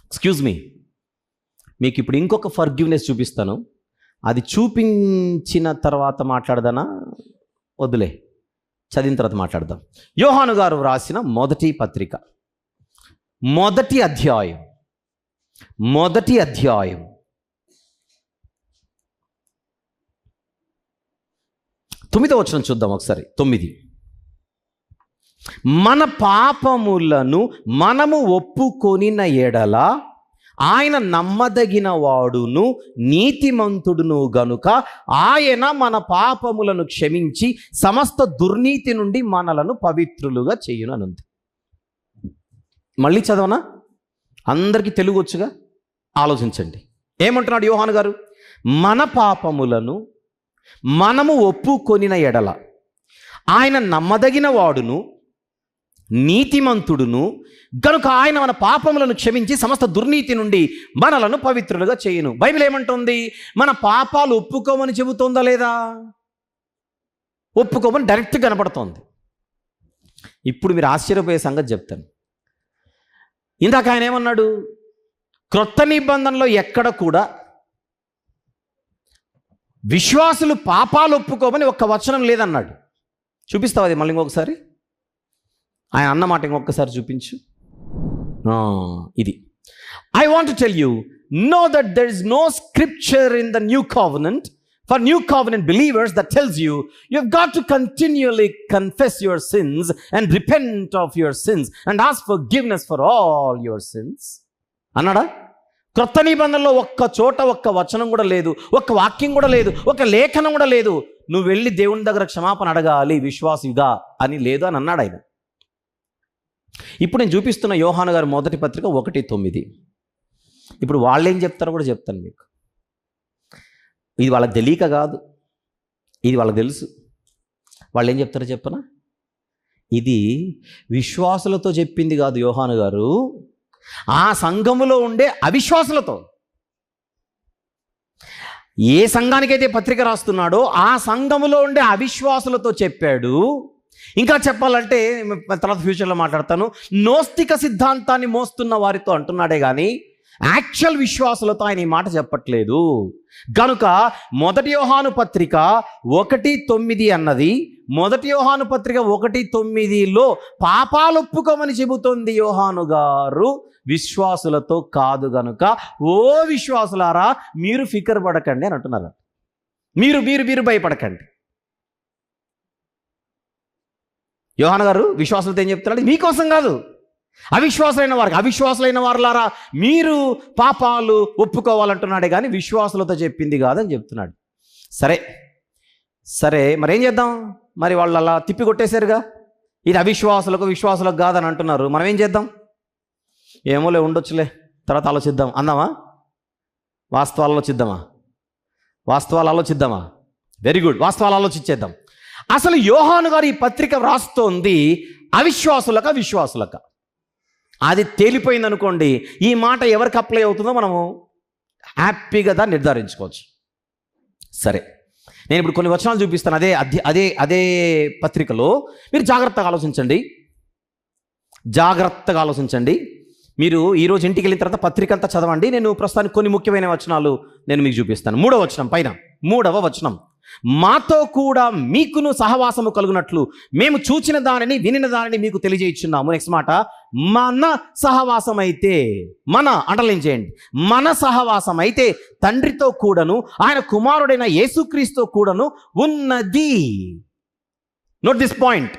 ఎక్స్క్యూజ్ మీ, మీకు ఇప్పుడు ఇంకొక ఫర్గివ్నెస్ చూపిస్తాను. అది చూపించిన తర్వాత మాట్లాడదానా? వద్దులే, చదివిన తర్వాత మాట్లాడదాం. యోహాను గారు వ్రాసిన మొదటి పత్రిక, మొదటి అధ్యాయం 9వ వచనం చూద్దాం ఒకసారి. 9, మన పాపములను మనము ఒప్పుకొనిన ఎడల ఆయన నమ్మదగిన వాడును నీతిమంతుడును గనుక ఆయన మన పాపములను క్షమించి సమస్త దుర్నీతి నుండి మనలను పవిత్రులుగా చేయును అని ఉంది. మళ్ళీ చదవనా? అందరికీ తెలుగు వచ్చుగా, ఆలోచించండి. ఏమంటున్నాడు యోహాను గారు? మన పాపములను మనము ఒప్పుకొనిన ఎడల ఆయన నమ్మదగిన వాడును నీతిమంతుడును గనుక ఆయన మన పాపములను క్షమించి సమస్త దుర్నీతి నుండి మనలను పవిత్రులుగా చేయును. బైబిల్ ఏమంటుంది? మన పాపాలు ఒప్పుకోమని చెబుతోందా లేదా? ఒప్పుకోమని డైరెక్ట్ కనపడుతోంది. ఇప్పుడు మీరు ఆశ్చర్యపోయే సంగతి చెప్తాను. ఇందాక ఆయన ఏమన్నాడు? క్రొత్త నిబంధనలో ఎక్కడ కూడా విశ్వాసులు పాపాలు ఒప్పుకోమని ఒక్క వచనం లేదన్నాడు. చూపిస్తావు అది మళ్ళీ ఇంకొకసారి? ఆయన అన్న మాట ఇంకొకసారి చూపించు. ఇది I want to tell you, know that there is no scripture in the new covenant for new covenant believers that tells you you've got to continually confess your sins and repent of your sins and ask forgiveness for all your sins అన్నాడా? క్రొత్త నిబంధనలో ఒక్క చోట ఒక్క వచనం కూడా లేదు, ఒక్క వాక్యం కూడా లేదు, ఒక లేఖనం కూడా లేదు నువ్వు వెళ్ళి దేవుని దగ్గర క్షమాపణ అడగాలి విశ్వాసిగా అని లేదు అని అన్నాడు ఆయన. ఇప్పుడు నేను చూపిస్తున్న యోహాను గారి మొదటి పత్రిక 1:9. ఇప్పుడు వాళ్ళు ఏం చెప్తారో కూడా చెప్తాను మీకు. ఇది వాళ్ళకి తెలియక కాదు, ఇది వాళ్ళకి తెలుసు. వాళ్ళు ఏం చెప్తారో చెప్పనా? ఇది విశ్వాసులతో చెప్పింది కాదు యోహాను గారు, ఆ సంఘములో ఉండే అవిశ్వాసులతో. ఏ సంఘానికైతే పత్రిక రాస్తున్నాడో ఆ సంఘములో ఉండే అవిశ్వాసులతో చెప్పాడు. ఇంకా చెప్పాలంటే తర్వాత ఫ్యూచర్లో మాట్లాడతాను, నోస్తిక సిద్ధాంతాన్ని మోస్తున్న వారితో అంటున్నాడే కానీ యాక్చువల్ విశ్వాసులతో ఆయన ఈ మాట చెప్పట్లేదు. కనుక మొదటి యోహాను పత్రిక 1:9 అన్నది, మొదటి యోహాను పత్రిక 1:9లో పాపాలు ఒప్పుకోమని చెబుతోంది యోహాను గారు, విశ్వాసులతో కాదు. గనుక ఓ విశ్వాసులారా మీరు ఫికర్ పడకండి అని అంటున్నారు. మీరు మీరు మీరు భయపడకండి. యోహాను గారు విశ్వాసులతో ఏం చెప్తున్నాడు? మీకోసం కాదు, అవిశ్వాసులైన వారికి. అవిశ్వాసులైన వారులారా మీరు పాపాలు ఒప్పుకోవాలంటున్నాడే కానీ విశ్వాసులతో చెప్పింది కాదని చెప్తున్నాడు. సరే సరే, మరేం చేద్దాం? మరి వాళ్ళు అలా తిప్పి కొట్టేశారుగా, ఇది అవిశ్వాసులకు విశ్వాసులకు కాదని అంటున్నారు, మనం ఏం చేద్దాం? ఏమోలే, ఉండొచ్చులే, తర్వాత ఆలోచిద్దాం అందామా? వాస్తవాలు ఆలోచిద్దామా? వెరీ గుడ్, వాస్తవాలు ఆలోచించేద్దాం. అసలు యోహాను గారు ఈ పత్రిక వ్రాస్తోంది అవిశ్వాసులక విశ్వాసులక? అది తేలిపోయింది అనుకోండి, ఈ మాట ఎవరికి అప్లై అవుతుందో మనము హ్యాపీగా దాన్ని నిర్ధారించుకోవచ్చు. సరే, నేను ఇప్పుడు కొన్ని వచనాలు చూపిస్తాను అదే పత్రికలో. మీరు జాగ్రత్తగా ఆలోచించండి. మీరు ఈరోజు ఇంటికి వెళ్ళిన తర్వాత పత్రిక అంతా చదవండి. నేను ప్రస్తుతానికి కొన్ని ముఖ్యమైన వచనాలు నేను మీకు చూపిస్తాను. 3వ వచనం పైన, 3వ వచనం, మాతో కూడా మీకును సహవాసము కలుగునట్లు మేము చూచిన దానిని వినిన దానిని మీకు తెలియజేయుచున్నాము. నెక్స్ట్ మాట, మన సహవాసం అయితే, మన అండర్లైన్ చేయండి, మన సహవాసం అయితే తండ్రితో కూడాను ఆయన కుమారుడైన యేసుక్రీస్తుతో కూడాను ఉన్నది. Note this point.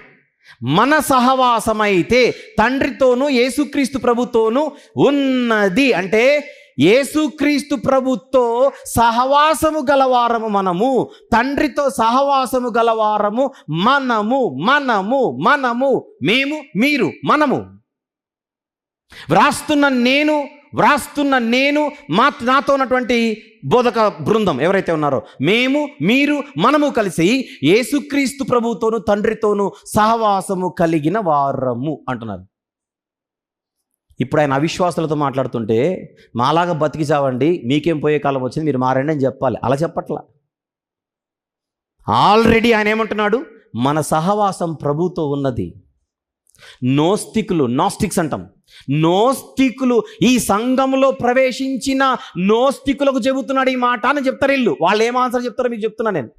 మన సహవాసం అయితే తండ్రితోనూ యేసుక్రీస్తు ప్రభుతోనూ ఉన్నది అంటే యేసుక్రీస్తు ప్రభుతో సహవాసము గలవారము మనము, తండ్రితో సహవాసము గలవారము మనము, మేము, మీరు, మనము. వ్రాస్తున్న నేను నాతో ఉన్నటువంటి బోధక బృందం ఎవరైతే ఉన్నారో, మేము, మీరు, మనము కలిసి యేసుక్రీస్తు ప్రభుతోను తండ్రితోనూ సహవాసము కలిగిన వారము అంటున్నారు. ఇప్పుడు ఆయన అవిశ్వాసులతో మాట్లాడుతుంటే, మాలాగా బతికి చావండి, మీకేం పోయే కాలం వచ్చింది, మీరు మారండి అని చెప్పాలి. అలా చెప్పట్లా. ఆల్రెడీ ఆయన ఏమంటున్నాడు? మన సహవాసం ప్రభుతో ఉన్నది. నాస్టిక్స్ అంటాం. నోస్తికులు, ఈ సంఘంలో ప్రవేశించిన నోస్తికులకు చెబుతున్నాడు ఈ మాట అని చెప్తారు వీళ్ళు. వాళ్ళు ఏం ఆన్సర్ చెప్తారో మీకు చెప్తున్నా నేను.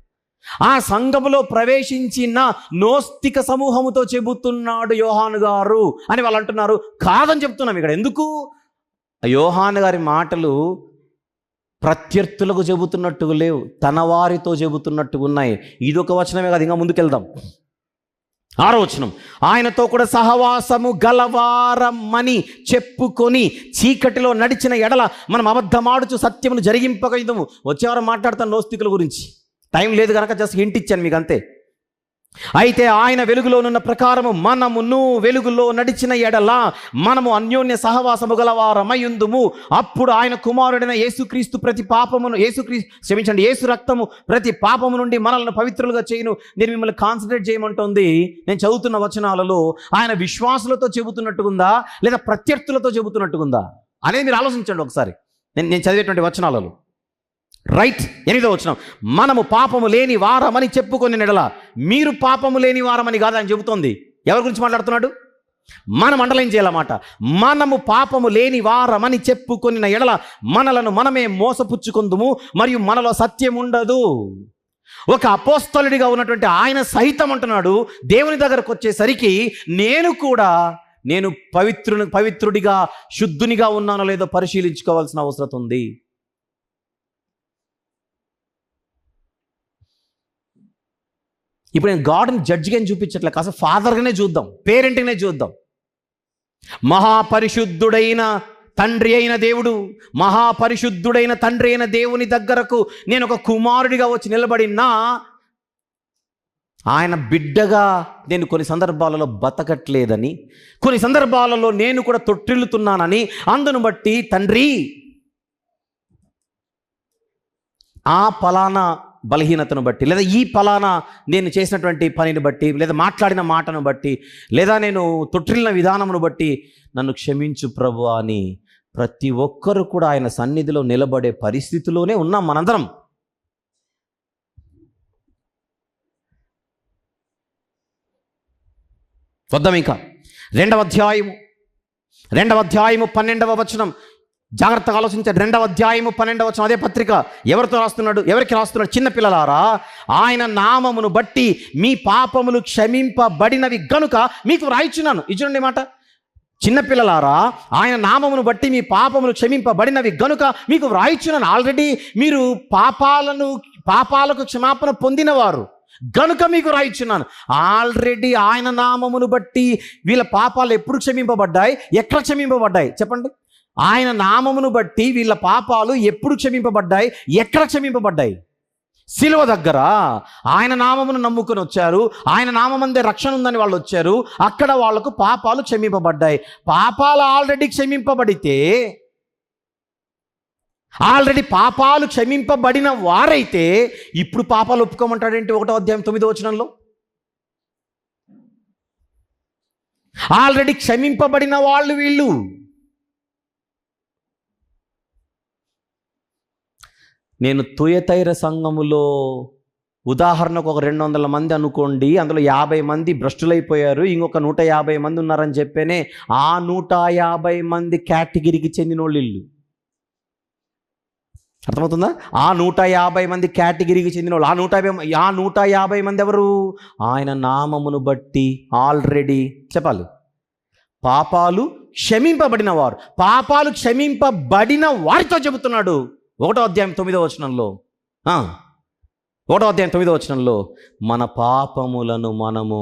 ఆ సంఘములో ప్రవేశించిన నోస్తిక సమూహముతో చెబుతున్నాడు యోహాను గారు అని వాళ్ళు అంటున్నారు. కాదని చెప్తున్నాం ఇక్కడ. ఎందుకు? యోహాను గారి మాటలు ప్రత్యర్థులకు చెబుతున్నట్టుగా లేవు, తన వారితో చెబుతున్నట్టుగా ఉన్నాయి. ఇదొక వచనమే కాదు, ఇంకా ముందుకెళ్దాం. 6వ వచనం, ఆయనతో కూడా సహవాసము గలవారమని చెప్పుకొని చీకటిలో నడిచిన ఎడల మనం అబద్ధమాడుచు సత్యమును జరిగింపగలము. వచ్చేవారం మాట్లాడతాను నోస్తికుల గురించి, టైం లేదు కనుక జస్ట్ హింట్ ఇచ్చాను మీకు అంతే. అయితే ఆయన వెలుగులోనున్న ప్రకారము మనమును వెలుగులో నడిచిన ఎడల మనము అన్యోన్య సహవాసము గలవారమయుందుము. అప్పుడు ఆయన కుమారుడైన యేసుక్రీస్తు యేసు రక్తము ప్రతి పాపము నుండి మనల్ని పవిత్రులుగా చేయును. నేను మిమ్మల్ని కాన్సన్ట్రేట్ చేయమంటోంది, నేను చదువుతున్న వచనాలలో ఆయన విశ్వాసులతో చెబుతున్నట్టుకుందా లేదా ప్రత్యర్థులతో చెబుతున్నట్టుకుందా అనేది మీరు ఆలోచించండి ఒకసారి. నేను చదివేటువంటి వచనాలలో. రైట్, 8వ వచనం, మనము పాపము లేని వారమని చెప్పుకొని నెడల, మీరు పాపము లేని వారమని కాదు ఆయన చెబుతోంది. ఎవరి గురించి మాట్లాడుతున్నాడు? మనం అండర్లైన్ చేయాలన్నమాట. మనము పాపము లేని వారమని చెప్పుకొని ఎడల మనలను మనమే మోసపుచ్చుకొందుము మరియు మనలో సత్యం ఉండదు. ఒక అపోస్తలుడిగా ఉన్నటువంటి ఆయన సహితం అంటున్నాడు, దేవుని దగ్గరకు వచ్చేసరికి నేను పవిత్రుడిగా శుద్ధునిగా ఉన్నానో లేదో పరిశీలించుకోవాల్సిన అవసరం ఉంది. ఇప్పుడు నేను గాడ్ని జడ్జిగా చూపించట్లే, కాస్త ఫాదర్గానే చూద్దాం, పేరెంట్గానే చూద్దాం. మహాపరిశుద్ధుడైన తండ్రి అయిన దేవుడు, మహాపరిశుద్ధుడైన తండ్రి అయిన దేవుని దగ్గరకు నేను ఒక కుమారుడిగా వచ్చి నిలబడినా ఆయన బిడ్డగా నేను కొన్ని సందర్భాలలో బతకట్లేదని, కొన్ని సందర్భాలలో నేను కూడా తొట్టిల్లుతున్నానని, అందును బట్టి తండ్రి ఆ ఫలానా బలహీనతను బట్టి, లేదా ఈ ఫలానా నేను చేసినటువంటి పనిని బట్టి, లేదా మాట్లాడిన మాటను బట్టి, లేదా నేను తొట్టిల్లిన విధానమును బట్టి నన్ను క్షమించు ప్రభువా అని ప్రతి ఒక్కరు కూడా ఆయన సన్నిధిలో నిలబడే పరిస్థితిలోనే ఉన్నాం మనందరం. వద్దాం ఇంకా 2వ అధ్యాయము 12వ వచనం. జాగ్రత్తగా ఆలోచించారు. 2వ అధ్యాయము 12వ వచనం. అదే పత్రిక ఎవరికి రాస్తున్నాడు? చిన్న పిల్లలారా, ఆయన నామమును బట్టి మీ పాపములు క్షమింపబడినవి గనుక మీకు వ్రాయిచున్నాను. ఇచ్చునండి మాట. చిన్నపిల్లలారా, ఆయన నామమును బట్టి మీ పాపములు క్షమింపబడినవి గనుక మీకు వ్రాయిచున్నాను. ఆల్రెడీ మీరు పాపాలకు క్షమాపణ పొందినవారు గనుక మీకు రాయిచున్నాను. ఆల్రెడీ ఆయన నామమును బట్టి వీళ్ళ పాపాలు ఎప్పుడు క్షమింపబడ్డాయి? ఎక్కడ క్షమింపబడ్డాయి చెప్పండి? ఆయన నామమును బట్టి వీళ్ళ పాపాలు ఎప్పుడు క్షమింపబడ్డాయి? ఎక్కడ క్షమింపబడ్డాయి? శిలువ దగ్గర ఆయన నామమును నమ్ముకొని వచ్చారు, ఆయన నామమందే రక్షణ ఉందని వాళ్ళు వచ్చారు, అక్కడ వాళ్లకు పాపాలు క్షమింపబడ్డాయి. పాపాలు ఆల్రెడీ క్షమింపబడితే, ఆల్రెడీ పాపాలు క్షమింపబడిన వారైతే ఇప్పుడు పాపాలు ఒప్పుకోమంటాడేంటి? 1వ అధ్యాయం 9వ వచనంలో ఆల్రెడీ క్షమింపబడిన వాళ్ళు వీళ్ళు. నేను తుయతైర సంఘములో ఉదాహరణకు ఒక 200 మంది అనుకోండి, అందులో 50 మంది భ్రష్టులైపోయారు, ఇంకొక 150 మంది ఉన్నారని చెప్పేనే ఆ 150 మంది కేటగిరీకి చెందిన వాళ్ళు ఇల్లు. అర్థమవుతుందా? ఆ 150 మంది కేటగిరీకి చెందిన వాళ్ళు. ఆ 150 మంది ఎవరు? ఆయన నామమును బట్టి ఆల్రెడీ చెప్పాలి పాపాలు క్షమింపబడిన వారు. పాపాలు క్షమింపబడిన వారితో చెబుతున్నాడు 1వ అధ్యాయం 9వ వచనంలో. 1వ అధ్యాయం 9వ వచనంలో మన పాపములను మనము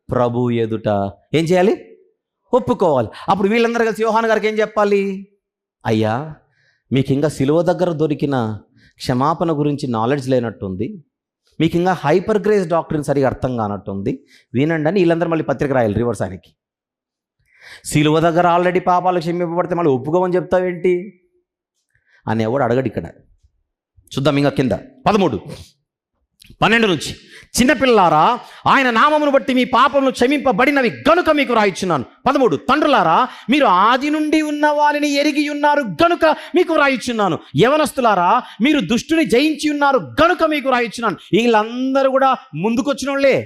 ప్రభు ఎదుట ఏం చేయాలి? ఒప్పుకోవాలి. అప్పుడు వీళ్ళందరూ కలిసి యోహాను గారికి ఏం చెప్పాలి? అయ్యా, మీకు ఇంకా సిలువ దగ్గర దొరికిన క్షమాపణ గురించి నాలెడ్జ్ లేనట్టుంది, మీకు ఇంకా హైపర్ గ్రేస్ డాక్టరీని సరిగా అర్థం కానట్టుంది, వినండి అని వీళ్ళందరూ మళ్ళీ పత్రిక రాయాలి రివర్స్ ఆయనకి. సిలువ దగ్గర ఆల్రెడీ పాపాలు క్షమింపబడితే మళ్ళీ ఒప్పుకోమని చెప్తావేంటి అని ఎవడు అడగడు ఇక్కడ. చూద్దాం ఇంకా కింద 13-12 నుంచి. చిన్నపిల్లారా, ఆయన నామమును బట్టి మీ పాపములు క్షమింపబడినవి గనుక మీకు రాయిచున్నాను. 13 తండ్రులారా, మీరు ఆది నుండి ఉన్న వారిని ఎరిగి ఉన్నారు గనుక మీకు రాయిచున్నాను. యవనస్తులారా, మీరు దుష్టుని జయించి ఉన్నారు గనుక మీకు రాయిచున్నాను. వీళ్ళందరూ కూడా ముందుకొచ్చిన వాళ్ళే.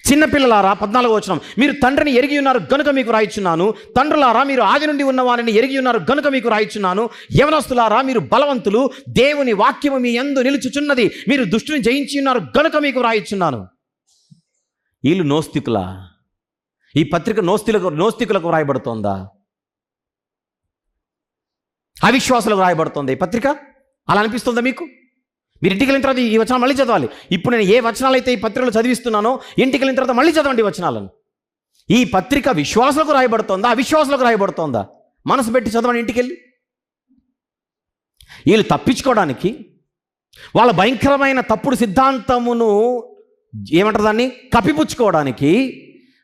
చిన్నపిల్లలారా 14వ వచనం, మీరు తండ్రిని ఎరిగి ఉన్నారు గనుక మీకు రాయిచున్నాను. తండ్రులారా, మీరు ఆది నుండి ఉన్న వారిని ఎరిగి ఉన్నారు గనుక మీకు రాయిచున్నాను. యవనస్తులారా, మీరు బలవంతులు, దేవుని వాక్యము మీ యందు నిలుచుచున్నది, మీరు దుష్టుని జయించి ఉన్నారు గనుక మీకు రాయిచున్నాను. వీళ్ళు నోస్తికులా? ఈ పత్రిక నోస్తికులకు రాయబడుతోందా? అవిశ్వాసులకు రాయబడుతోందా ఈ పత్రిక? అలా అనిపిస్తుందా మీకు? మీరు ఇంటికి వెళ్ళిన తర్వాత ఈ వచనాలు మళ్ళీ చదవాలి. ఇప్పుడు నేను ఏ వచనాలు అయితే ఈ పత్రికలో చదివిస్తున్నానో ఇంటికి వెళ్ళిన తర్వాత మళ్ళీ చదవండి ఈ వచనాలను. ఈ పత్రిక విశ్వాసులకు రాయబడుతోందా, అవిశ్వాసులకు రాయబడుతోందా? మనసు పెట్టి చదవండి ఇంటికి వెళ్ళి. వీళ్ళు తప్పించుకోవడానికి, వాళ్ళ భయంకరమైన తప్పుడు సిద్ధాంతమును ఏమంటారు దాన్ని కప్పిపుచ్చుకోవడానికి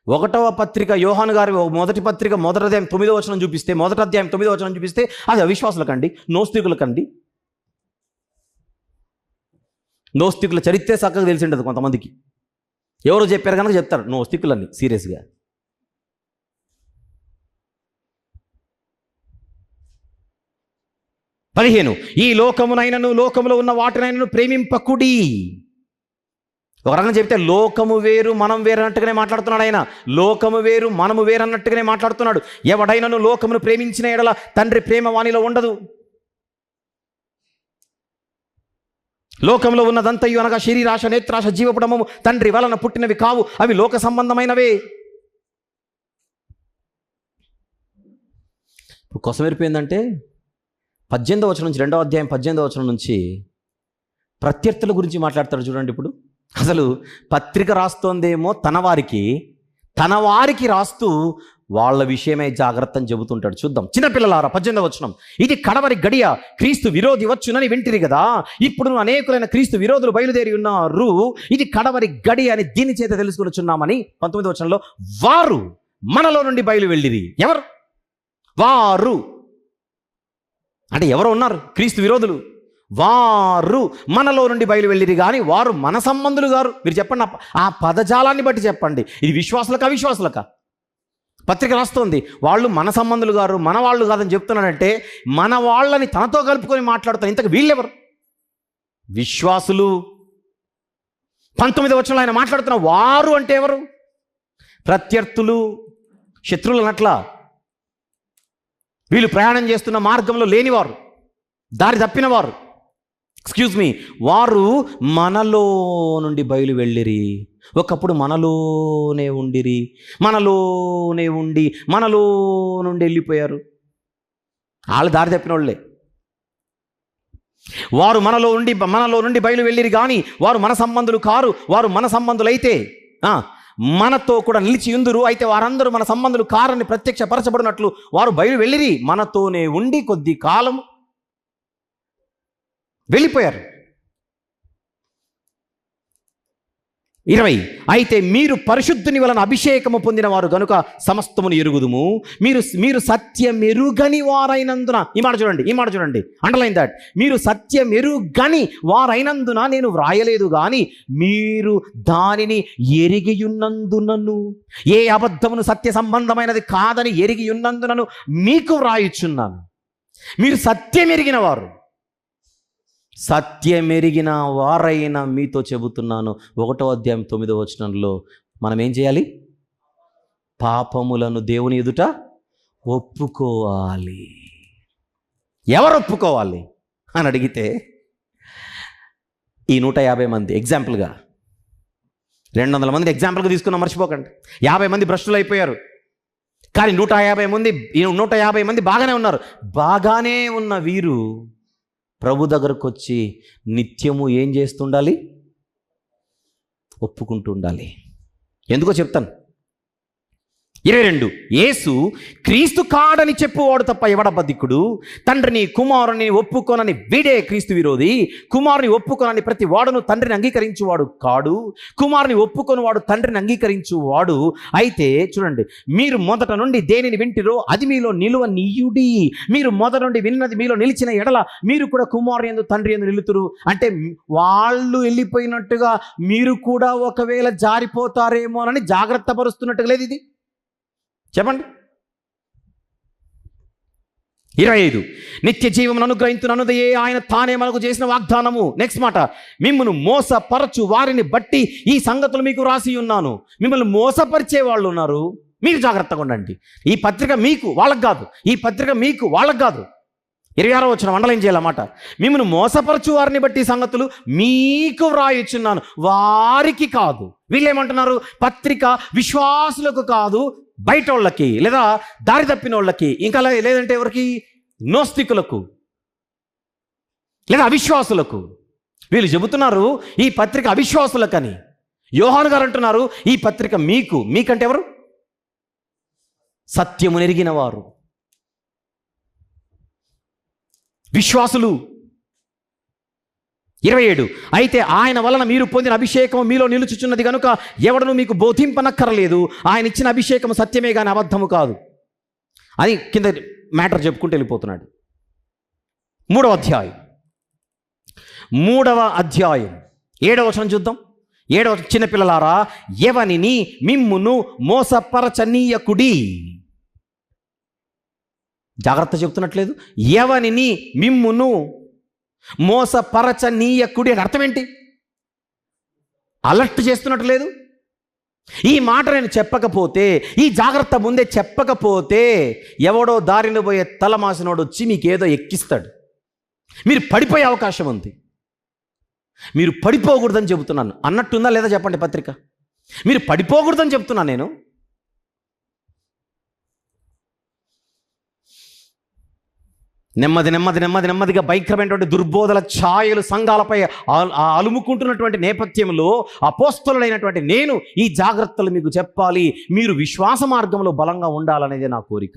1వ పత్రిక యోహాను గారి మొదటి పత్రిక 1వ అధ్యాయం 9వ వచనం చూపిస్తే, 1వ అధ్యాయం 9వ వచనం చూపిస్తే అది అవిశ్వాసులకండి, నోస్తికులకండి. నోస్తికుల చరిత్రే చక్కగా తెలిసి ఉంటుంది కొంతమందికి. ఎవరు చెప్పారు కనుక చెప్తారు నోస్తికులన్నీ సీరియస్గా. ఈ లోకమునైనను లోకములో ఉన్న వాటినైనను ప్రేమింపకుడి. ఒక రకంగా చెప్తే లోకము వేరు మనం వేరు అన్నట్టుగానే మాట్లాడుతున్నాడు ఆయన. లోకము వేరు మనము వేరు అన్నట్టుగానే మాట్లాడుతున్నాడు. ఎవడైనను లోకమును ప్రేమించిన ఎడల తండ్రి ప్రేమ వానిలో ఉండదు. లోకంలో ఉన్నదంతయు అనగా శరీరాశ, నేత్రాశ, జీవపుడమము తండ్రి వలన పుట్టినవి కావు, అవి లోక సంబంధమైనవే. ఇప్పుడు కొసమెరిపోయిందంటే 18వ వచనం నుంచి 2వ అధ్యాయం 18వ వచనం నుంచి ప్రత్యర్థుల గురించి మాట్లాడతాడు చూడండి. ఇప్పుడు అసలు పత్రిక రాస్తోందేమో తన వారికి రాస్తూ వాళ్ళ విషయమై జాగ్రత్త అని చెబుతుంటాడు. చూద్దాం. చిన్నపిల్లలారా 18వ వచనం, ఇది కడవరి గడియ, క్రీస్తు విరోధి వచ్చునని వింటిరి కదా, ఇప్పుడు అనేకులైన క్రీస్తు విరోధులు బయలుదేరి ఉన్నారు, ఇది కడవరి గడియ అని దీని చేత తెలుసుకొనిచున్నామని 19వ వచనంలో వారు మనలో నుండి బయలు వెళ్ళిరి. ఎవరు వారు అంటే ఎవరు ఉన్నారు? క్రీస్తు విరోధులు. వారు మనలో నుండి బయలు వెళ్ళిరి కానీ వారు మన సంబంధులు గారు. మీరు చెప్పండి, ఆ పదజాలాన్ని బట్టి చెప్పండి. ఇది విశ్వాసులకా అవిశ్వాసులకా? పత్రిక రాస్తోంది వాళ్ళు మన సంబంధులు గారు, మన వాళ్ళు కాదని చెప్తున్నాడంటే మన వాళ్ళని తనతో కలుపుకొని మాట్లాడుతాను. ఇంతకు వీళ్ళెవరు? విశ్వాసులు. 19వ వచనంలో ఆయన మాట్లాడుతున్న వారు అంటే ఎవరు? ప్రత్యర్థులు, శత్రువులు అన్నట్లా. వీళ్ళు ప్రయాణం చేస్తున్న మార్గంలో లేనివారు, దారి తప్పినవారు, వారు మనలో నుండి బయలు వెళ్ళిరి. ఒకప్పుడు మనలోనే ఉండిరి, మనలోనే ఉండి మనలో నుండి వెళ్ళిపోయారు. వాళ్ళు దారి తప్పిన వాళ్ళే. వారు మనలో నుండి బయలు వెళ్ళిరి కానీ వారు మన సంబంధులు కారు. వారు మన సంబంధులైతే మనతో కూడా నిలిచి ఉందురు. అయితే వారందరూ మన సంబంధులు కారని ప్రత్యక్షపరచబడినట్లు వారు బయలు వెళ్ళిరి, మనతోనే ఉండి కొద్ది కాలం వెళ్ళిపోయారు. 20 అయితే మీరు పరిశుద్ధుని వలన అభిషేకము పొందిన వారు గనుక సమస్తమును ఎరుగుదుము. మీరు సత్యమెరుగని వారైనందున, ఈ మాట చూడండి, అండర్లైన్ దట్. మీరు సత్యమెరుగని వారైనందున నేను వ్రాయలేదు గాని మీరు దానిని ఎరిగియున్నందునను, ఏ అబద్ధమును సత్య సంబంధమైనది కాదని ఎరిగియున్నందునను మీకు వ్రాయుచున్నాను. మీరు సత్యమెరిగిన వారు, సత్యమెరిగిన వారైన మీతో చెబుతున్నాను. 1వ అధ్యాయం 9వ వచనంలో మనం ఏం చేయాలి? పాపములను దేవుని ఎదుట ఒప్పుకోవాలి. ఎవరు ఒప్పుకోవాలి అని అడిగితే, ఈ 150 మంది ఎగ్జాంపుల్గా, 200 మంది ఎగ్జాంపుల్గా తీసుకున్నాం, మర్చిపోకండి. 50 మంది భ్రష్టులు అయిపోయారు, కానీ 150 మంది బాగానే ఉన్నారు. బాగానే ఉన్న వీరు ప్రభు దగ్గరకు వచ్చి నిత్యము ఏం చేస్తుండాలి? ఒప్పుకుంటూ ఉండాలి. ఎందుకో చెప్తాను. 22 యేసు క్రీస్తు కాడని చెప్పువాడు తప్ప ఎవడబద్ధికుడు? తండ్రిని కుమారుని ఒప్పుకొనని వీడే క్రీస్తు విరోధి. కుమారుని ఒప్పుకొనని ప్రతి వాడును తండ్రిని అంగీకరించువాడు కాడు, కుమారుని ఒప్పుకొని వాడు తండ్రిని అంగీకరించువాడు. అయితే చూడండి, మీరు మొదట నుండి దేనిని వింటిరో అది మీలో నిలువ నీయుడి. మీరు మొదట నుండి విన్నది మీలో నిలిచిన ఎడల మీరు కూడా కుమారుని యందు తండ్రి యందు నిలుతురు. అంటే వాళ్ళు వెళ్ళిపోయినట్టుగా మీరు కూడా ఒకవేళ జారిపోతారేమో అని జాగ్రత్త పరుస్తున్నట్టుగా లేదు ఇది. చెప్పండి. 25 నిత్య జీవమును అనుగ్రహించునన్నదే ఆయన తానే మనకు చేసిన వాగ్దానము. నెక్స్ట్ మాట, మిమ్మల్ని మోసపరచు వారిని బట్టి ఈ సంగతులు మీకు రాసి ఉన్నాను. మిమ్మల్ని మోసపరిచే వాళ్ళు ఉన్నారు, మీరు జాగ్రత్తగా ఉండండి. ఈ పత్రిక మీకు వాళ్ళకు కాదు, ఈ పత్రిక మీకు వాళ్ళకు కాదు. 26వ వచనం అండర్లైన్ చేయాలన్నమాట. మిమ్మల్ని మోసపరచు వారిని బట్టి సంగతులు మీకు వ్రాయుచున్నాను, వారికి కాదు. వీళ్ళేమంటున్నారు? పత్రిక విశ్వాసులకు కాదు, బయట వాళ్ళకి, లేదా దారి తప్పిన వాళ్ళకి, ఇంకా లేదంటే ఎవరికి? నోస్తికులకు లేదా అవిశ్వాసులకు. వీళ్ళు చెబుతున్నారు ఈ పత్రిక అవిశ్వాసులకని. యోహాను గారు అంటున్నారు ఈ పత్రిక మీకు. మీకంటే ఎవరు? సత్యము నెరిగిన వారు, విశ్వాసులు. 27 అయితే ఆయన వలన మీరు పొందిన అభిషేకం మీలో నిలుచుచున్నది కనుక ఎవడను మీకు బోధింపనక్కర్లేదు. ఆయన ఇచ్చిన అభిషేకం సత్యమే కానీ అబద్ధము కాదు అని కింద మ్యాటర్ చెప్పుకుంటూ వెళ్ళిపోతున్నాడు. 3వ అధ్యాయం 7వ వచనం చూద్దాం. 7వ చిన్నపిల్లలారా, ఎవనిని మిమ్మును మోసపరచనీయకుడి. జాగ్రత్త చెప్తున్నట్లేదు. ఎవనిని మిమ్మును మోసపరచనీయకుడి అని అర్థం ఏంటి? అలర్ట్ చేస్తున్నట్టు లేదు. ఈ మాట నేను చెప్పకపోతే, ఈ జాగ్రత్త ముందే చెప్పకపోతే ఎవడో దారిని పోయే తలమాసినోడు వచ్చి మీకేదో ఎక్కిస్తాడు, మీరు పడిపోయే అవకాశం ఉంది. మీరు పడిపోకూడదని చెబుతున్నాను. అన్నట్టుందా లేదా చెప్పండి పత్రిక? మీరు పడిపోకూడదని చెప్తున్నాను నేను. నెమ్మదిగా భయంకరమైనటువంటి దుర్బోధల ఛాయలు సంఘాలపై అలుముకుంటున్నటువంటి నేపథ్యంలో అపోస్తలుడైనటువంటి నేను ఈ జాగ్రత్తలు మీకు చెప్పాలి. మీరు విశ్వాస మార్గంలో బలంగా ఉండాలనేదే నా కోరిక.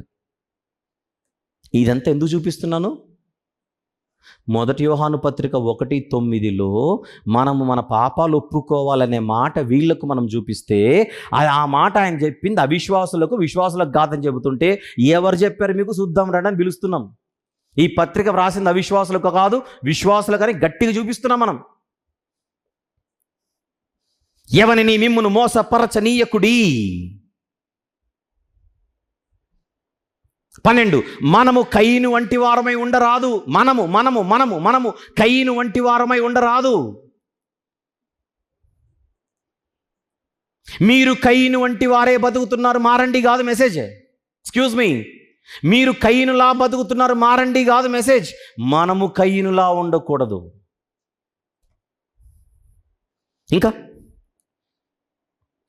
ఇదంతా ఎందుకు చూపిస్తున్నాను? 1 యోహాను పత్రిక 1:9లో మనము మన పాపాలు ఒప్పుకోవాలనే మాట వీళ్లకు మనం చూపిస్తే, ఆ మాట ఆయన చెప్పింది అవిశ్వాసులకు, విశ్వాసులకు కాదని చెబుతుంటే ఎవరు చెప్పారు మీకు? చూద్దాం రండి అని పిలుస్తున్నాం. ఈ పత్రిక వ్రాసింది అవిశ్వాసులకు కాదు, విశ్వాసులకని గట్టిగా చూపిస్తున్నాం మనం. ఎవనిని మిమ్మును మోసపరచనీయకుడి. 12 మనము కయీను వంటి వారమై ఉండరాదు. మనము కయీను వంటి వారమై ఉండరాదు. మీరు కయీను వంటి వారే బతుకుతున్నారు, మారండి కాదు మెసేజ్. ఎక్స్క్యూజ్ మీ, మీరు కయీనులా బతుకుతున్నారు, మారండి కాదు మెసేజ్. మనము కయీనులా ఉండకూడదు. ఇంకా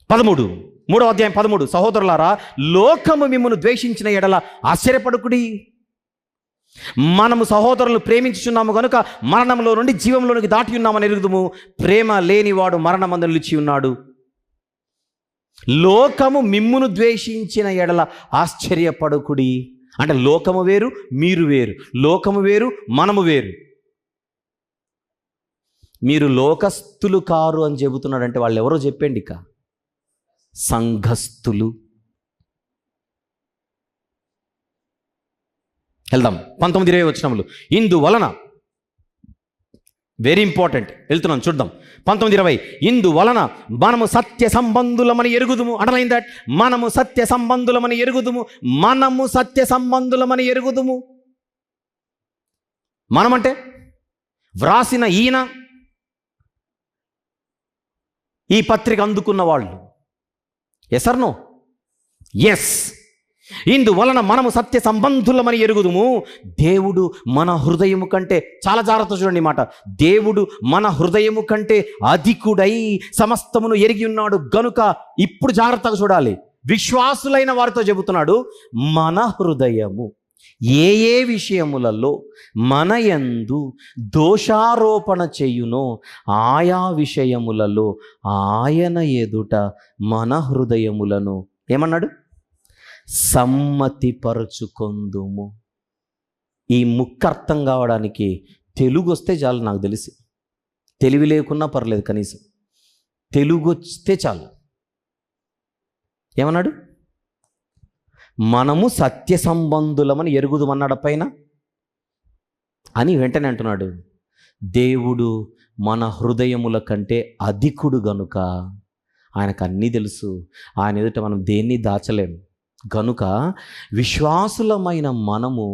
13 3వ అధ్యాయం 13 సహోదరులారా, లోకము మిమ్మును ద్వేషించిన ఎడల ఆశ్చర్యపడకుడి. మనము సహోదరులను ప్రేమించుచున్నాము కనుక మరణంలో నుండి జీవంలోనికి దాటి ఉన్నామని ఎరుగుదుము. ప్రేమ లేనివాడు మరణమందు నిలిచి ఉన్నాడు. లోకము మిమ్మును ద్వేషించిన ఎడల ఆశ్చర్యపడకుడి. అంటే లోకము వేరు, మీరు వేరు. లోకము వేరు, మనము వేరు. మీరు లోకస్తులు కారు అని చెబుతున్నాడంటే వాళ్ళు ఎవరో చెప్పండి. ఇక సంఘస్థులు. వెళ్దాం 19-20 వచనములు. ఇందువలన, వెరీ ఇంపార్టెంట్, వెళ్తున్నాం చూద్దాం. 19-20. ఇందువలన మనము సత్య సంబంధులమని ఎరుగుదుము. Underline that. మనము సత్య సంబంధులమని ఎరుగుదుము. మనము సత్య సంబంధులమని ఎరుగుదుము. మనమంటే వ్రాసిన ఈయన, ఈ పత్రిక అందుకున్న వాళ్ళు. Yes or no? ఎస్. ఇందువలన మనము సత్య సంబంధులమని ఎరుగుదుము. దేవుడు మన హృదయము కంటే, చాలా జాగ్రత్త చూడండి మాట, దేవుడు మన హృదయము కంటే అధికుడై సమస్తమును ఎరిగి ఉన్నాడు గనుక, ఇప్పుడు జాగ్రత్తగా చూడాలి. విశ్వాసులైన వారితో చెబుతున్నాడు, మన హృదయము ఏ ఏ విషయములలో మన యందు దోషారోపణ చేయునో ఆయా విషయములలో ఆయన ఎదుట మన హృదయములను ఏమన్నాడు? సమ్మతిపరుచుకొందుము. ఈ ముక్క అర్థం కావడానికి తెలుగు వస్తే చాలు. నాకు తెలిసి తెలివి లేకున్నా పర్లేదు, కనీసం తెలుగు వస్తే చాలు. ఏమన్నాడు? మనము సత్య సంబంధులమని ఎరుగుదుమన్నాడు పైన అని వెంటనే అంటున్నాడు, దేవుడు మన హృదయముల కంటే అధికుడు గనుక ఆయనకు అన్నీ తెలుసు. ఆయన ఎదుట మనం దేన్ని దాచలేము గనుక విశ్వాసులమైన మనము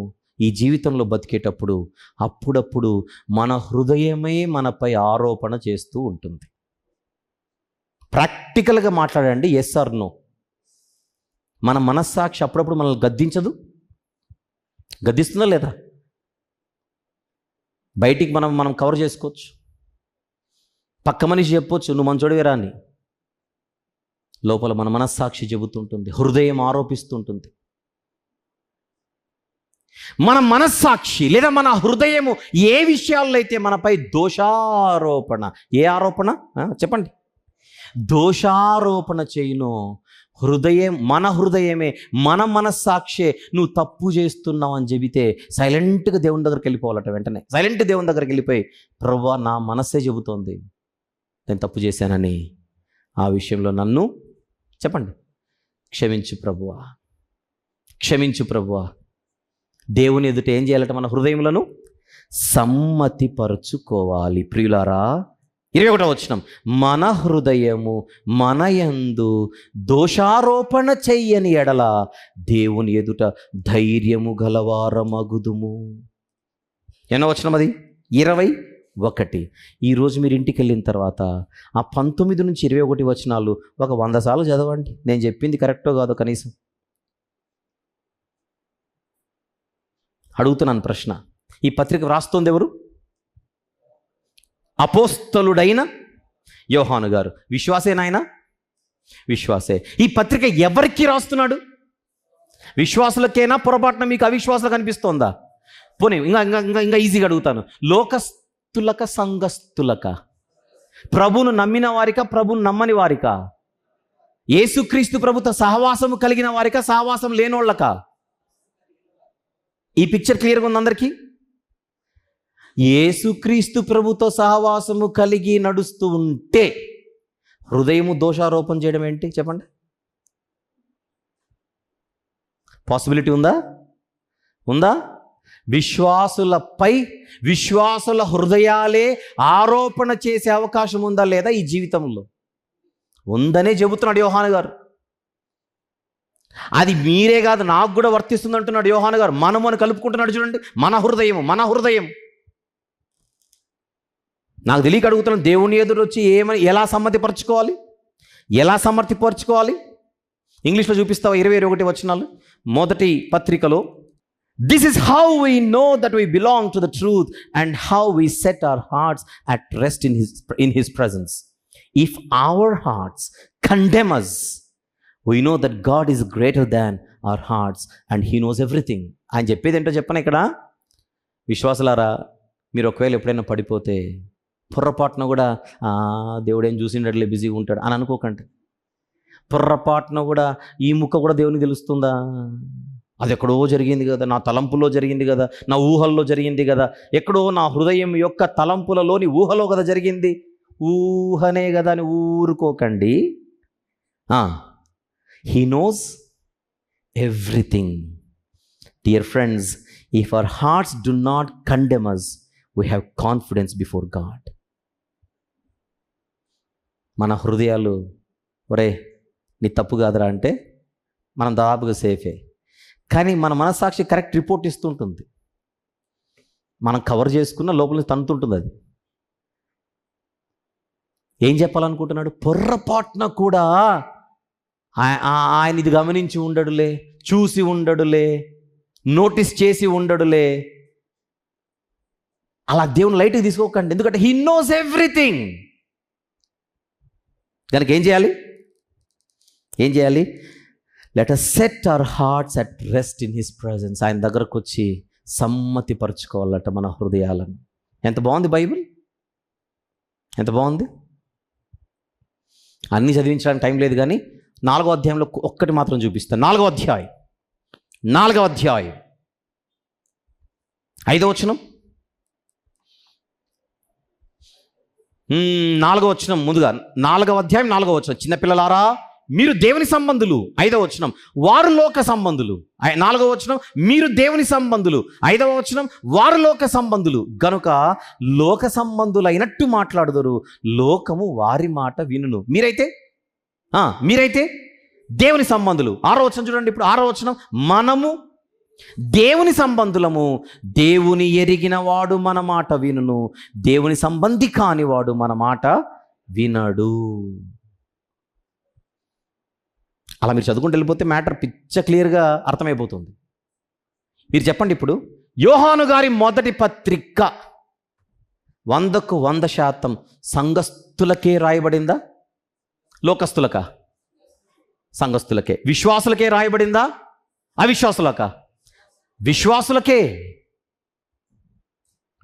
ఈ జీవితంలో బతికేటప్పుడు అప్పుడప్పుడు మన హృదయమే మనపై ఆరోపణ చేస్తూ ఉంటుంది. ప్రాక్టికల్గా మాట్లాడండి, ఎస్ ఆర్ నో? మన మనస్సాక్షి అప్పుడప్పుడు మనల్ని గద్దించదు? గద్దిస్తుందా లేదా? బయటికి మనం కవర్ చేసుకోవచ్చు, పక్క మనిషి చెప్పొచ్చు నువ్వు మంచోడివేరా అని. లోపల మన మనస్సాక్షి చెబుతుంటుంది, హృదయం ఆరోపిస్తుంటుంది. మన మనస్సాక్షి లేదా మన హృదయము ఏ విషయాల్లో అయితే మనపై దోషారోపణ, ఏ ఆరోపణ చెప్పండి, దోషారోపణ చేయునో, మన హృదయమే, మన మనస్సాక్షే నువ్వు తప్పు చేస్తున్నావు అని చెబితే సైలెంట్గా దేవుని దగ్గరికి వెళ్ళిపోవాలట. వెంటనే సైలెంట్ దేవుని దగ్గరికి వెళ్ళిపోయి, ప్రభువా నా మనస్సే చెబుతోంది నేను తప్పు చేశానని, ఆ విషయంలో నన్ను చెప్పండి క్షమించు ప్రభువా, క్షమించు ప్రభువా. దేవుని ఎదుట ఏం చేయాలట? మన హృదయములను సమ్మతిపరుచుకోవాలి. ప్రియులారా, 21వ వచనం, మన హృదయము మన యందు దోషారోపణ చెయ్యని ఎడల దేవుని ఎదుట ధైర్యము గలవారమగుదుము. ఎన్నో వచనం అది? 21. ఈరోజు మీరు ఇంటికి వెళ్ళిన తర్వాత ఆ 19 నుంచి 21 వచనాలు ఒక 100 సార్లు చదవండి. నేను చెప్పింది కరెక్టో కాదో కనీసం అడుగుతున్నాను ప్రశ్న. ఈ పత్రిక వ్రాస్తుంది ఎవరు? అపోస్తలుడైన యోహాను గారు. విశ్వాసేనాయన? విశ్వాసే. ఈ పత్రిక ఎవరికి రాస్తున్నాడు? విశ్వాసులకేనా? పొరపాటున మీకు అవిశ్వాసులకు అనిపిస్తోందా? పోనీ ఇంకా ఈజీగా అడుగుతాను, లోకస్తులక సంఘస్థులక? ప్రభువును నమ్మిన వారికా, ప్రభువును నమ్మని వారికా? యేసుక్రీస్తు ప్రభుతో సహవాసము కలిగిన వారికా, సహవాసం లేనోళ్ళకా? ఈ పిక్చర్ క్లియర్గా ఉంది అందరికీ? యేసుక్రీస్తు ప్రభుతో సహవాసము కలిగి నడుస్తూ ఉంటే హృదయము దోషారోపణ చేయడం ఏంటి చెప్పండి? పాసిబిలిటీ ఉందా? ఉందా? విశ్వాసులపై విశ్వాసుల హృదయాలే ఆరోపణ చేసే అవకాశం ఉందా లేదా ఈ జీవితంలో? ఉందనే చెబుతున్నాడు యోహాను గారు. అది మీరే కాదు, నాకు కూడా వర్తిస్తుంది అంటున్నాడు యోహాను గారు. మనము అని కలుపుకుంటున్నాడు చూడండి. మన హృదయం, మన హృదయం. నాకు తెలియక అడుగుతున్నాను, దేవుని ఎదురు వచ్చి ఎలా సమ్మతిపరచుకోవాలి? ఎలా సమర్థిపరచుకోవాలి? ఇంగ్లీష్లో చూపిస్తావా? 20-21 వచనాలు మొదటి పత్రికలో. This is how we know that we belong to the truth and how we set our hearts at rest in his presence. If our hearts condemn us, we know that God is greater than our hearts and he knows everything. ఆయన చెప్పేది ఏంటో చెప్పను ఇక్కడ. విశ్వాసులారా, మీరు ఒకవేళ ఎప్పుడైనా పడిపోతే పొర్రపాటున కూడా దేవుడేం చూసిండట్లే, బిజీగా ఉంటాడు అని అనుకోకండి. పొర్రపాటున కూడా ఈ ముక్క కూడా దేవునికి తెలుస్తుందా? అది ఎక్కడో జరిగింది కదా, నా తలంపులో జరిగింది కదా, నా ఊహల్లో జరిగింది కదా, ఎక్కడో నా హృదయం యొక్క తలంపులలోని ఊహలో కదా జరిగింది. ఊహనే కదా అని ఊరుకోకండి. He knows everything. Dear friends, if our hearts do not condemn us, we have confidence before God. మన హృదయాలు ఒరే నీ తప్పు కాదురా అంటే మనం దాదాపుగా సేఫే. కానీ మన మనస్సాక్షి కరెక్ట్ రిపోర్ట్ ఇస్తుంటుంది. మనం కవర్ చేసుకున్న లోపల నుంచి తంతుంటుంది. అది ఏం చెప్పాలనుకుంటున్నాడు? పొర్రపాటున కూడా ఆయన ఇది గమనించి ఉండడులే, చూసి ఉండడులే, నోటీస్ చేసి ఉండడులే. అలా దేవుని లైట్కి తీసుకోకండి, ఎందుకంటే హీ నోస్ ఎవ్రీథింగ్. కనుక ఏం చేయాలి? Let us set our hearts at rest in his presence. ఆయన దగ్గరకు వచ్చి సమ్మతి పరుచుకోవాలట మన హృదయాలను. ఎంత బాగుంది బైబిల్, ఎంత బాగుంది. అన్నీ చదివించడానికి టైం లేదు, కానీ 4వ అధ్యాయంలో ఒక్కటి మాత్రం చూపిస్తాను. 4వ అధ్యాయం 5వ వచనం, 4వ వచనం ముందుగా. 4వ అధ్యాయం 4వ వచనం, చిన్నపిల్లలారా మీరు దేవుని సంబంధులు. 5వ వచనం, వారు లోక సంబంధులు. 4వ వచనం, మీరు దేవుని సంబంధులు. 5వ వచనం, వారు లోక సంబంధులు. గనుక లోక సంబంధులైనట్టు మాట్లాడుదురు, లోకము వారి మాట వినును. మీరైతే దేవుని సంబంధులు. 6వ వచనం చూడండి. ఇప్పుడు 6వ వచనం, మనము దేవుని సంబంధులము, దేవుని ఎరిగిన వాడు మన మాట వినును, దేవుని సంబంధి కాని వాడు మన మాట వినడు. అలా మీరు చదువుకుంటూ వెళ్ళిపోతే మ్యాటర్ పిచ్చ క్లియర్గా అర్థమైపోతుంది. మీరు చెప్పండి ఇప్పుడు, యోహాను గారి మొదటి పత్రిక 100కు 100% సంఘస్థులకే రాయబడిందా? లోకస్తులకా? సంఘస్థులకే. విశ్వాసులకే రాయబడిందా? అవిశ్వాసులకా? విశ్వాసులకే,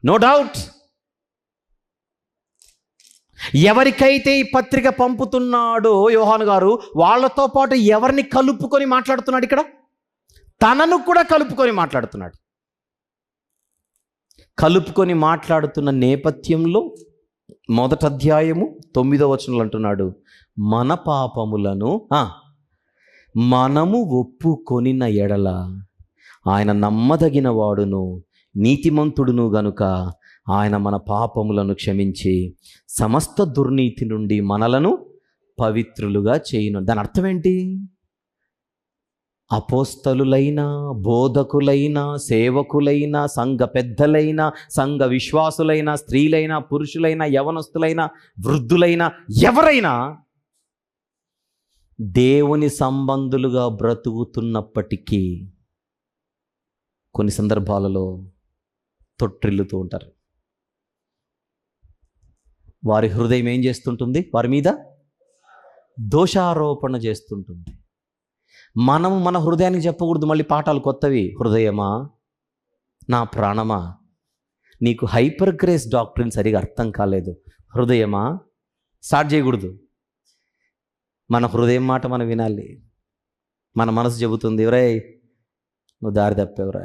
నో డౌట్. ఎవరికైతే ఈ పత్రిక పంపుతున్నాడో యోహాను గారు, వాళ్ళతో పాటు ఎవరిని కలుపుకొని మాట్లాడుతున్నాడు? ఇక్కడ తనను కూడా కలుపుకొని మాట్లాడుతున్నాడు. కలుపుకొని మాట్లాడుతున్న నేపథ్యంలో 1వ అధ్యాయము 9వ వచనంలో అంటున్నాడు, మన పాపములను మనము ఒప్పుకొనిన ఎడల ఆయన నమ్మదగిన వాడును నీతిమంతుడును గనుక ఆయన మన పాపములను క్షమించి సమస్త దుర్నీతి నుండి మనలను పవిత్రులుగా చేయును. దాని అర్థం ఏంటి? అపోస్తలులైన, బోధకులైన, సేవకులైన, సంఘ పెద్దలైన, సంఘ విశ్వాసులైన, స్త్రీలైన, పురుషులైన, యవనస్తులైన, వృద్ధులైన, ఎవరైనా దేవుని సంబంధులుగా బ్రతుకుతున్నప్పటికీ కొన్ని సందర్భాలలో తొట్టిల్లుతూ ఉంటారు. వారి హృదయం ఏం చేస్తుంటుంది? వారి మీద దోషారోపణ చేస్తుంటుంది. మనము మన హృదయానికి చెప్పకూడదు మళ్ళీ పాఠాలు కొత్తవి. హృదయమా, నా ప్రాణమా, నీకు హైపర్ గ్రేస్ డాక్ట్రిన్ సరిగా అర్థం కాలేదు. హృదయమా స్టార్ట్ చేయకూడదు. మన హృదయం మాట మనం వినాలి. మన మనసు చెబుతుంది, ఎవరై నువ్వు దారి తప్పేవరా.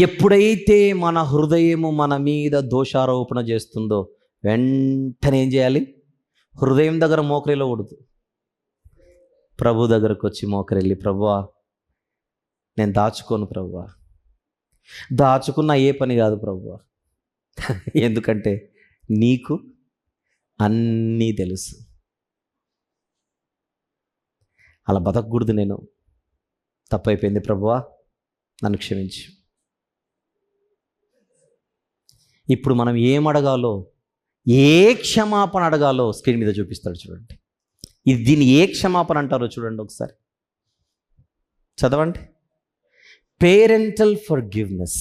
ఎప్పుడైతే మన హృదయము మన మీద దోషారోపణ చేస్తుందో వెంటనే ఏం చేయాలి? హృదయం దగ్గర మోకరిల్లకూడదు. ప్రభు దగ్గరకు వచ్చి మోకరిల్లి, ప్రభువా నేను దాచుకోను ప్రభువా, దాచుకున్న ఏ పని కాదు ప్రభువా, ఎందుకంటే నీకు అన్నీ తెలుసు. అలా బతకూడదు నేను, తప్పైపోయింది ప్రభువా నన్ను క్షమించు. ఇప్పుడు మనం ఏం అడగాలో, ఏ క్షమాపణ అడగాలో స్క్రీన్ మీద చూపిస్తాడు చూడండి. దీన్ని ఏ క్షమాపణ అంటారో చూడండి ఒకసారి, చదవండి. పేరెంటల్ ఫర్గివ్నెస్,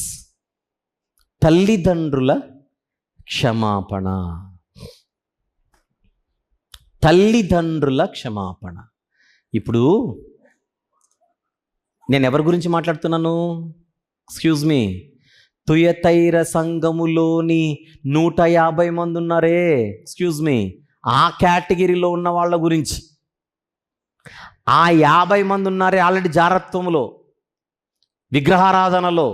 తల్లిదండ్రుల క్షమాపణ. తల్లిదండ్రుల క్షమాపణ. ఇప్పుడు నేను ఎవరి గురించి మాట్లాడుతున్నాను? ఎక్స్క్యూజ్ మీ, తుయతైర సంఘములోని 150 మంది ఉన్నారే, ఎక్స్క్యూజ్ మీ, ఆ కేటగిరీలో ఉన్న వాళ్ళ గురించి. ఆ 50 మంది ఉన్నారే ఆల్రెడీ జారత్వంలో, విగ్రహారాధనలో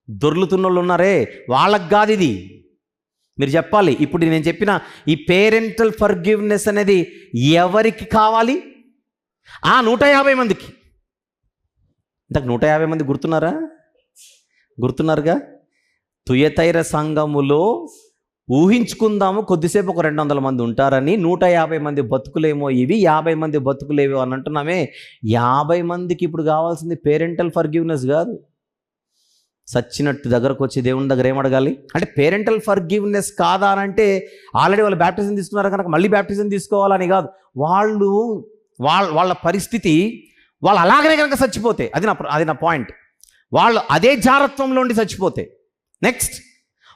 దొర్లుతున్న వాళ్ళు ఉన్నారే, వాళ్ళకి కాదు ఇది. మీరు చెప్పాలి, ఇప్పుడు నేను చెప్పిన ఈ పేరెంటల్ ఫర్గివ్నెస్ అనేది ఎవరికి కావాలి? ఆ 150 మందికి. ఇంతకు 150 మంది గుర్తున్నారుగా? తుయతైర సంఘములో ఊహించుకుందాము కొద్దిసేపు ఒక 200 మంది ఉంటారని, 150 మంది బతుకులేమో ఇవి, 50 మంది బతుకులేవో అని అంటున్నామే. 50 మందికి ఇప్పుడు కావాల్సింది పేరెంటల్ ఫర్గివ్నెస్ కాదు. సచ్చినట్టు దగ్గరకు వచ్చి దేవుని దగ్గర ఏమడగాలి అంటే, పేరెంటల్ ఫర్గివ్నెస్ కాదా అని అంటే ఆల్రెడీ వాళ్ళు బ్యాప్టిజం తీసుకున్నారు కనుక మళ్ళీ బ్యాప్టిజం తీసుకోవాలని కాదు. వాళ్ళ పరిస్థితి, వాళ్ళు అలాగనే కనుక చచ్చిపోతే, అది నా పాయింట్. వాళ్ళు అదే జారత్వంలో ఉండి చచ్చిపోతే, నెక్స్ట్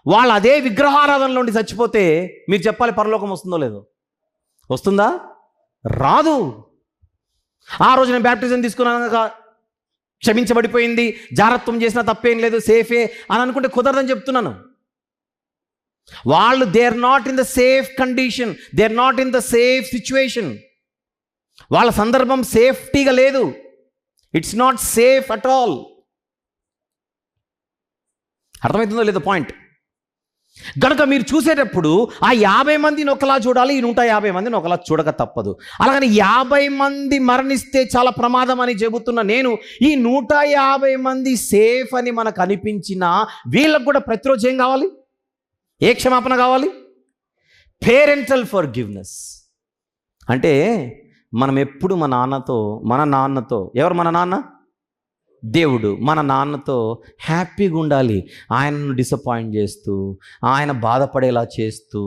వాళ్ళు అదే విగ్రహారాధనలో ఉండి చచ్చిపోతే, మీరు చెప్పాలి పరలోకం వస్తుందో లేదో? వస్తుందా? రాదు. ఆ రోజు నేను బ్యాప్టిజం తీసుకున్నాక క్షమించబడిపోయింది, జారత్వం చేసినా తప్పేం లేదు, సేఫే అని అనుకుంటే కుదరదని చెప్తున్నాను. వాళ్ళు they are not in the safe condition, they are not in the safe situation. వాళ్ళ సందర్భం సేఫ్టీగా లేదు. It's not safe at all. అర్థమవుతుందో లేదో పాయింట్? కనుక మీరు చూసేటప్పుడు ఆ 50 మందిని ఒకలా చూడాలి, ఈ 150 మందిని ఒకలా చూడక తప్పదు. అలాగని 50 మంది మరణిస్తే చాలా ప్రమాదం అని చెబుతున్న నేను, ఈ 150 మంది సేఫ్ అని మనకు అనిపించినా వీళ్ళకు కూడా ప్రతిరోజు ఏం కావాలి? ఏ క్షమాపణ కావాలి? Parental forgiveness. అంటే మనం ఎప్పుడు మన నాన్నతో ఎవరు మన నాన్న? దేవుడు. మన నాన్నతో హ్యాపీగా ఉండాలి. ఆయనను డిసప్పాయింట్ చేస్తూ, ఆయన బాధపడేలా చేస్తూ,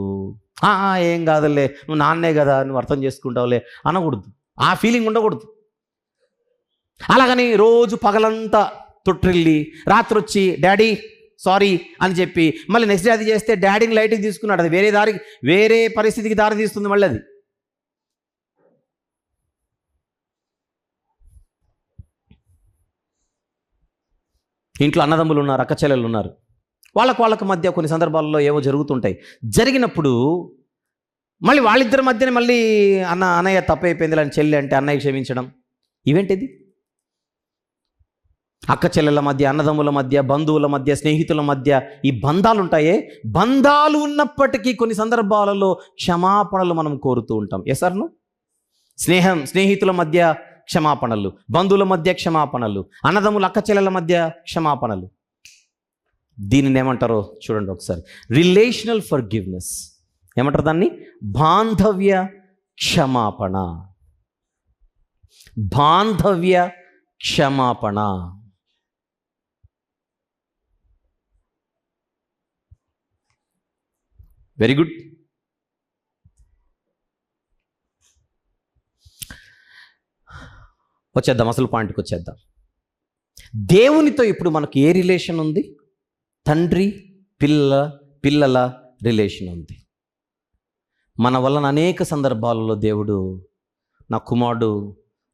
ఏం కాదులే, నువ్వు నాన్నే కదా, నువ్వు అర్థం చేసుకుంటావులే అనకూడదు. ఆ ఫీలింగ్ ఉండకూడదు. అలాగని రోజు పగలంతా తొట్టిల్లి రాత్రి వచ్చి డాడీ సారీ అని చెప్పి మళ్ళీ నెక్స్ట్ డే అది చేస్తే డాడీని లైట్కి తీసుకున్నాడు. అది వేరే పరిస్థితికి దారి తీస్తుంది. మళ్ళీ అది ఇంట్లో అన్నదమ్ములు ఉన్నారు, అక్క చెల్లెలు ఉన్నారు, వాళ్ళకు మధ్య కొన్ని సందర్భాల్లో ఏవో జరుగుతుంటాయి. జరిగినప్పుడు మళ్ళీ వాళ్ళిద్దరి మధ్యనే మళ్ళీ అన్నయ్య తప్పైపోయింది అని చెల్లి అంటే అన్నయ్య క్షమించడం, ఇవేంటిది? అక్క చెల్లెల మధ్య, అన్నదమ్ముల మధ్య, బంధువుల మధ్య, స్నేహితుల మధ్య ఈ బంధాలు ఉంటాయే, బంధాలు ఉన్నప్పటికీ కొన్ని సందర్భాలలో క్షమాపణలు మనం కోరుతూ ఉంటాం. ఎసర్ను స్నేహితుల మధ్య క్షమాపణలు, బంధువుల మధ్య క్షమాపణలు, అన్నదమ్ముల అక్క చెల్లెల మధ్య క్షమాపణలు. దీనిని ఏమంటారో చూడండి ఒకసారి. Relational forgiveness. ఏమంటారు దాన్ని? బాంధవ్య క్షమాపణ. బాంధవ్య క్షమాపణ. Very good. వచ్చేద్దాం, అసలు పాయింట్కి వచ్చేద్దాం. దేవునితో ఇప్పుడు మనకు ఏ రిలేషన్ ఉంది? తండ్రి పిల్లల రిలేషన్ ఉంది. మన వలన అనేక సందర్భాలలో దేవుడు నా కుమారుడు,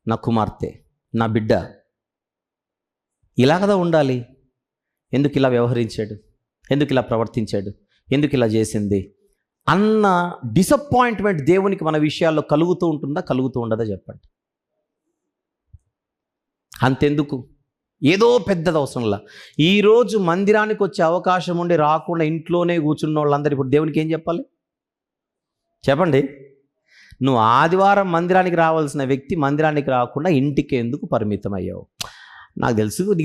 నా కుమార్తె, నా బిడ్డ ఇలా కదా ఉండాలి, ఎందుకు ఇలా వ్యవహరించాడు, ఎందుకు ఇలా ప్రవర్తించాడు, ఎందుకు ఇలా చేసింది అన్న డిసప్పాయింట్మెంట్ దేవునికి మన విషయాల్లో కలుగుతూ ఉంటుందా, కలుగుతూ ఉండదా? చెప్పండి. అంతెందుకు, ఏదో పెద్దది అవసరంలా. ఈరోజు మందిరానికి వచ్చే అవకాశం ఉండి రాకుండా ఇంట్లోనే కూర్చున్న వాళ్ళందరూ ఇప్పుడు దేవునికి ఏం చెప్పాలి? చెప్పండి. నువ్వు ఆదివారం మందిరానికి రావాల్సిన వ్యక్తి మందిరానికి రాకుండా ఇంటికి ఎందుకు పరిమితం అయ్యావు? నీకు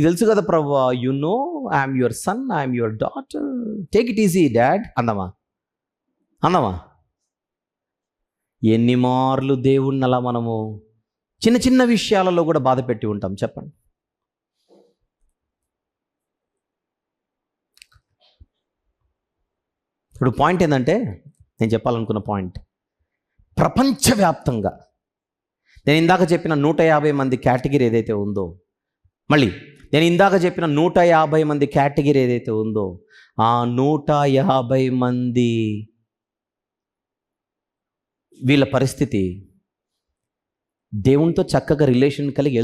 తెలుసు కదా ప్రభువా, you no I'm your son, I'm your daughter, take it easy dad అందమా? ఎన్ని మార్లు దేవుణ్ణి అలా మనము చిన్న చిన్న విషయాలలో కూడా బాధ పెట్టి ఉంటాం. చెప్పండి. ఇప్పుడు పాయింట్ ఏంటంటే, నేను చెప్పాలనుకున్న పాయింట్, ప్రపంచవ్యాప్తంగా నేను ఇందాక చెప్పిన 150 మంది కేటగిరీ ఏదైతే ఉందో, మళ్ళీ నేను ఇందాక చెప్పిన 150 మంది కేటగిరీ ఏదైతే ఉందో, ఆ 150 మంది వీళ్ళ పరిస్థితి, దేవునితో చక్కగా రిలేషన్ కలిగి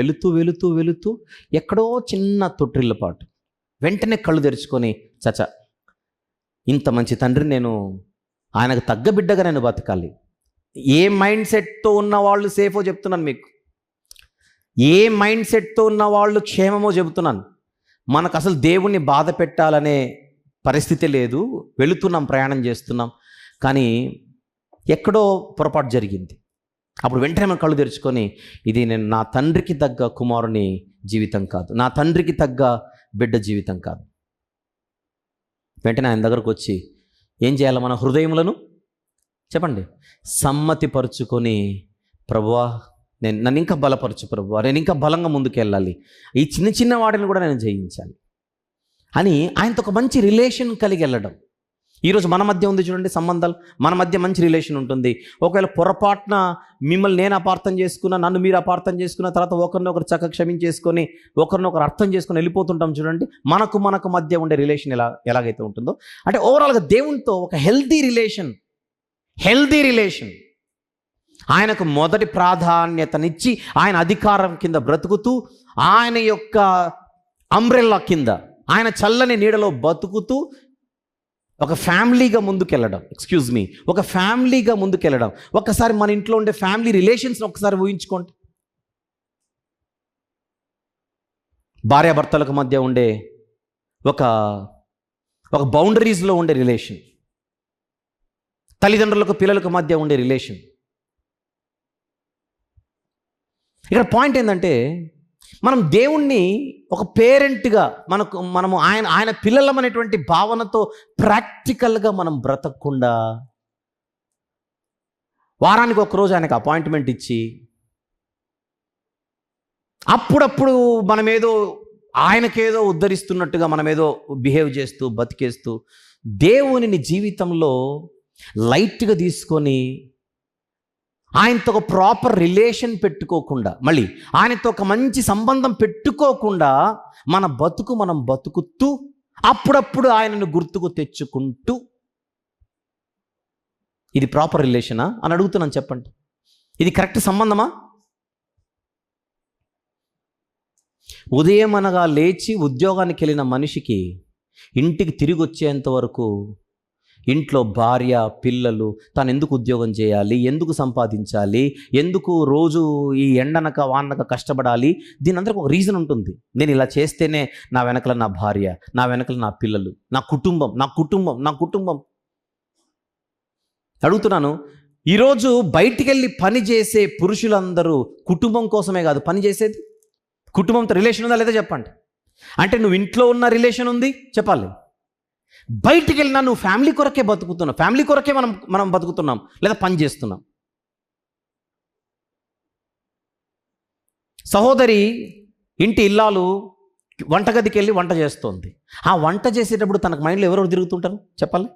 వెళుతూ ఎక్కడో చిన్న తొట్టిల్లపాటు, వెంటనే కళ్ళు తెరుచుకొని చచా ఇంత మంచి తండ్రి నేను, ఆయనకు తగ్గ బిడ్డగా నేను బతకాలి. ఏ మైండ్ సెట్తో ఉన్న వాళ్ళు సేఫో చెప్తున్నాను మీకు. ఏ మైండ్ సెట్తో ఉన్న వాళ్ళు క్షేమమో చెబుతున్నాను. మనకు అసలు దేవుణ్ణి బాధ పెట్టాలనే పరిస్థితి లేదు, వెళుతున్నాం, ప్రయాణం చేస్తున్నాం, కానీ ఎక్కడో పొరపాటు జరిగింది. అప్పుడు వెంటనే మనం కళ్ళు తెరుచుకొని, ఇది నేను నా తండ్రికి తగ్గ కుమారుని జీవితం కాదు, నా తండ్రికి తగ్గ బిడ్డ జీవితం కాదు. వెంటనే ఆయన దగ్గరకు వచ్చి ఏం చేయాలి? మన హృదయములను చెప్పండి సమ్మతిపరుచుకొని, ప్రభువా నన్ను ఇంకా బలపరచు ప్రభువా, నేను ఇంకా బలంగా ముందుకెళ్ళాలి, ఈ చిన్న చిన్న వాటిని కూడా నేను జయించాలి అని ఆయనతో ఒక మంచి రిలేషన్ కలిగి వెళ్ళడం. ఈరోజు మన మధ్య ఉంది చూడండి సంబంధాలు, మన మధ్య మంచి రిలేషన్ ఉంటుంది. ఒకవేళ పొరపాటున మిమ్మల్ని నేను అపార్థం చేసుకున్నా, నన్ను మీరు అపార్థం చేసుకున్న తర్వాత ఒకరినొకరు చక్కగా క్షమించేసుకొని ఒకరినొకరు అర్థం చేసుకొని వెళ్ళిపోతుంటాం చూడండి. మనకు మధ్య ఉండే రిలేషన్ ఎలాగైతే ఉంటుందో, అంటే ఓవరాల్గా దేవునితో ఒక హెల్దీ రిలేషన్, ఆయనకు మొదటి ప్రాధాన్యతనిచ్చి ఆయన అధికారం కింద బ్రతుకుతూ, ఆయన యొక్క అంబ్రెల్లా కింద, ఆయన చల్లని నీడలో బతుకుతూ ఒక ఫ్యామిలీగా ముందుకెళ్ళడం. ఒక ఫ్యామిలీగా ముందుకెళ్ళడం. ఒకసారి మన ఇంట్లో ఉండే ఫ్యామిలీ రిలేషన్స్ ఒకసారి ఊహించుకోండి. భార్యాభర్తలకు మధ్య ఉండే ఒక బౌండరీస్లో ఉండే రిలేషన్, తల్లిదండ్రులకు పిల్లలకు మధ్య ఉండే రిలేషన్. ఇక్కడ పాయింట్ ఏంటంటే, మనం దేవుణ్ణి ఒక పేరెంట్గా మనము ఆయన పిల్లలం అనేటువంటి భావనతో ప్రాక్టికల్గా మనం బ్రతకకుండా, వారానికి ఒకరోజు ఆయనకు అపాయింట్మెంట్ ఇచ్చి అప్పుడప్పుడు మనమేదో ఆయనకేదో ఉద్ధరిస్తున్నట్టుగా మనమేదో బిహేవ్ చేస్తూ బతికేస్తూ దేవునిని జీవితంలో లైట్గా తీసుకొని ఆయనతో ఒక ప్రాపర్ రిలేషన్ పెట్టుకోకుండా, మళ్ళీ ఆయనతో ఒక మంచి సంబంధం పెట్టుకోకుండా మనం బతుకుతూ అప్పుడప్పుడు ఆయనను గుర్తుకు తెచ్చుకుంటూ, ఇది ప్రాపర్ రిలేషనా అని అడుగుతున్నాను, చెప్పండి. ఇది కరెక్ట్ సంబంధమా? ఉదయం అనగా లేచి ఉద్యోగానికి వెళ్ళిన మనిషికి ఇంటికి తిరిగి వచ్చేంత వరకు ఇంట్లో భార్య పిల్లలు, తాను ఎందుకు ఉద్యోగం చేయాలి, ఎందుకు సంపాదించాలి, ఎందుకు రోజు ఈ ఎండనక వానక కష్టపడాలి, దీని అందరికి ఒక రీజన్ ఉంటుంది. నేను ఇలా చేస్తేనే నా వెనకల నా భార్య, నా వెనకల నా పిల్లలు, నా కుటుంబం. అడుగుతున్నాను, ఈరోజు బయటికి వెళ్ళి పని చేసే పురుషులందరూ కుటుంబం కోసమే కాదు పని చేసేది. కుటుంబంతో రిలేషన్ ఉందా లేదా చెప్పండి. అంటే నువ్వు ఇంట్లో ఉన్న రిలేషన్ ఉంది చెప్పాలి, బయటికి వెళ్ళినా నువ్వు ఫ్యామిలీ కొరకే బతుకుతున్నావు, ఫ్యామిలీ కొరకే మనం బతుకుతున్నాం లేదా పని చేస్తున్నాం. సహోదరి ఇంటి ఇల్లాలు వంటగదికి వెళ్ళి వంట చేస్తోంది. ఆ వంట చేసేటప్పుడు తనకు మైండ్లో ఎవరెవరు తిరుగుతుంటారు చెప్పాలి?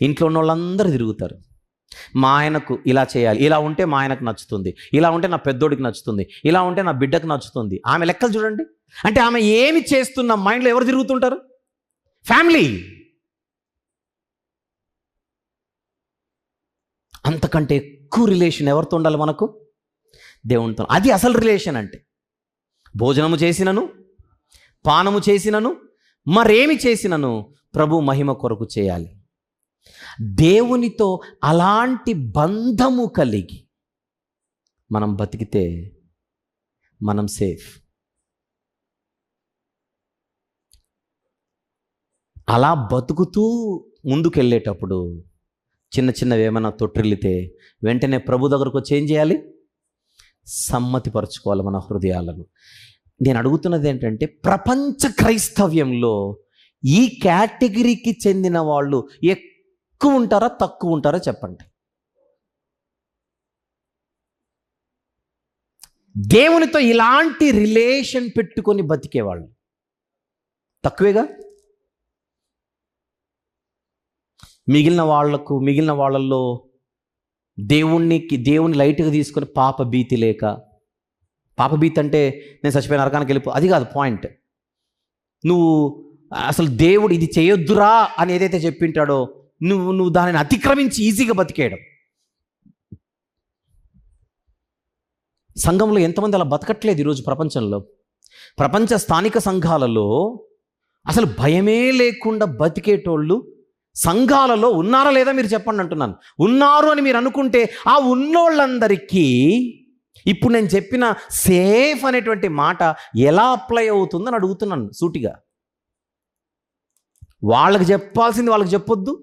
ఇంట్లో ఉన్న వాళ్ళందరూ తిరుగుతారు. మా ఆయనకు ఇలా చేయాలి, ఇలా ఉంటే మా ఆయనకు నచ్చుతుంది, ఇలా ఉంటే నా పెద్దోడికి నచ్చుతుంది, ఇలా ఉంటే నా బిడ్డకు నచ్చుతుంది. ఆమె లెక్కలు చూడండి. అంటే ఆమె ఏమి చేస్తున్న మైండ్లో ఎవరు తిరుగుతుంటారు? ఫ్యామిలీ. అంతకంటే ఎక్కువ రిలేషన్ ఎవరితో ఉండాలి మనకు? దేవునితో. అది అసలు రిలేషన్ అంటే. భోజనము చేసినను, పానము చేసినను, మరేమి చేసినను ప్రభు మహిమ కొరకు చేయాలి. దేవునితో అలాంటి బంధము కలిగి మనం బతికితే మనం సేఫ్. అలా బతుకుతూ ముందుకెళ్ళేటప్పుడు చిన్నవి ఏమైనా తొట్టిల్లితే వెంటనే ప్రభు దగ్గరకు వచ్చి ఏం చేయాలి? సమ్మతిపరచుకోవాలి మన హృదయాలను. నేను అడుగుతున్నది ఏంటంటే, ప్రపంచ క్రైస్తవ్యంలో ఈ కేటగిరీకి చెందిన వాళ్ళు ఎక్కువ ఉంటారా తక్కువ ఉంటారా చెప్పండి. దేవునితో ఇలాంటి రిలేషన్ పెట్టుకొని బతికేవాళ్ళు తక్కువేగా. మిగిలిన వాళ్ళల్లో దేవుని లైట్గా తీసుకొని పాప భీతి లేక, పాప భీతి అంటే నేను చచ్చిపోయిన నరకానికి వెళ్ళిపో, అది కాదు పాయింట్. నువ్వు అసలు దేవుడు ఇది చేయొద్దురా అని ఏదైతే చెప్పింటాడో నువ్వు దానిని అతిక్రమించి ఈజీగా బతికేయడం. సంఘంలో ఎంతమంది అలా బతకట్లేదు ఈరోజు ప్రపంచంలో. ప్రపంచ స్థానిక సంఘాలలో అసలు భయమే లేకుండా బతికేటోళ్ళు సంఘాలలో ఉన్నారా లేదా మీరు చెప్పండి అంటున్నాను. ఉన్నారు అని మీరు అనుకుంటే ఆ ఉన్నోళ్ళందరికీ ఇప్పుడు నేను చెప్పిన సేఫ్ అనేటువంటి మాట ఎలా అప్లై అవుతుందని అడుగుతున్నాను సూటిగా. వాళ్ళకి చెప్పాల్సింది వాళ్ళకి చెప్పొద్దు,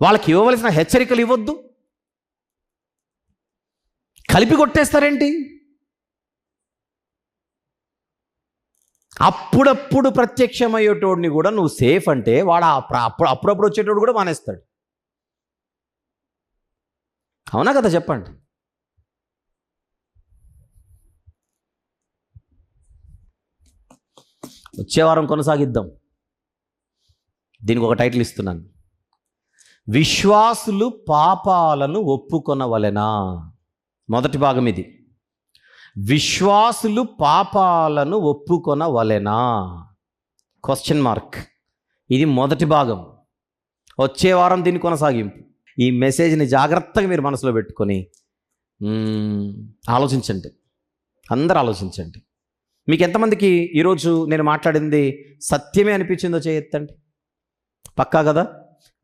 వాళ్ళకి ఇవ్వవలసిన హెచ్చరికలు ఇవ్వద్దు, కలిపి కొట్టేస్తారేంటి? అప్పుడప్పుడు ప్రత్యక్షమయ్యేటోడిని కూడా నువ్వు సేఫ్ అంటే వాడు అప్పుడప్పుడు వచ్చేటోడు కూడా మానేస్తాడు. అవునా కదా చెప్పండి. వచ్చే వారం కొనసాగిద్దాం. దీనికి ఒక టైటిల్ ఇస్తున్నాను, విశ్వాసులు పాపాలను ఒప్పుకొనవలెనా. మొదటి భాగం ఇది, విశ్వాసులు పాపాలను ఒప్పుకొనవలెనా, క్వశ్చన్ మార్క్. ఇది మొదటి భాగం. వచ్చే వారం దీన్ని కొనసాగింపు. ఈ మెసేజ్ని జాగ్రత్తగా మీరు మనసులో పెట్టుకొని ఆలోచించండి, అందరూ ఆలోచించండి. మీకు ఎంతమందికి ఈరోజు నేను మాట్లాడింది సత్యమే అనిపించిందో చేయొద్దండి. పక్కా కదా?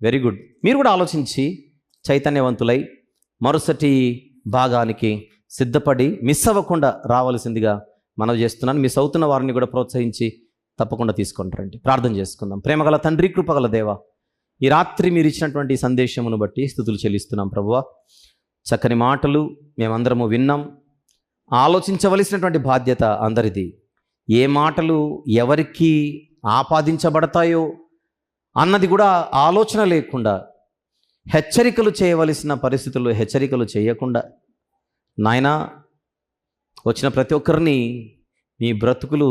Very good. మీరు కూడా ఆలోచించి చైతన్యవంతులై మరుసటి భాగానికి సిద్ధపడి మిస్ అవ్వకుండా రావాల్సిందిగా మనవి చేస్తున్నాను. మిస్ అవుతున్న వారిని కూడా ప్రోత్సహించి తప్పకుండా తీసుకుంటారండి. ప్రార్థన చేసుకుందాం. ప్రేమగల తండ్రి, కృపగల దేవ, ఈ రాత్రి మీరు ఇచ్చినటువంటి సందేశమును బట్టి స్తుతులు చెల్లిస్తున్నాం ప్రభువా. చక్కని మాటలు మేమందరము విన్నాం. ఆలోచించవలసినటువంటి బాధ్యత అందరిది. ఏ మాటలు ఎవరికి ఆపాదించబడతాయో అన్నది కూడా ఆలోచన లేకుండా, హెచ్చరికలు చేయవలసిన పరిస్థితుల్లో హెచ్చరికలు చేయకుండా, నాయనా వచ్చిన ప్రతి ఒక్కరిని మీ బ్రతుకులు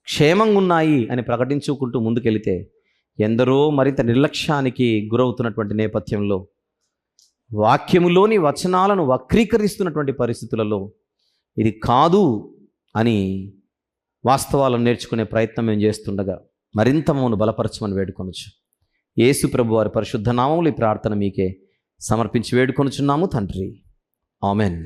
క్షేమంగా ఉన్నాయి అని ప్రకటించుకుంటూ ముందుకెళితే ఎందరో మరింత నిర్లక్ష్యానికి గురవుతున్నటువంటి నేపథ్యంలో, వాక్యములోని వచనాలను వక్రీకరిస్తున్నటువంటి పరిస్థితులలో ఇది కాదు అని వాస్తవాలను నేర్చుకునే ప్రయత్నం మేము చేస్తుండగా మరింత మమ్మల్ని బలపరచమని వేడుకొనొచ్చు. యేసు ప్రభు వారి పరిశుద్ధ నామములో ఈ ప్రార్థన మీకే సమర్పించి వేడుకొనుచున్నాము తండ్రి. ఆమెన్.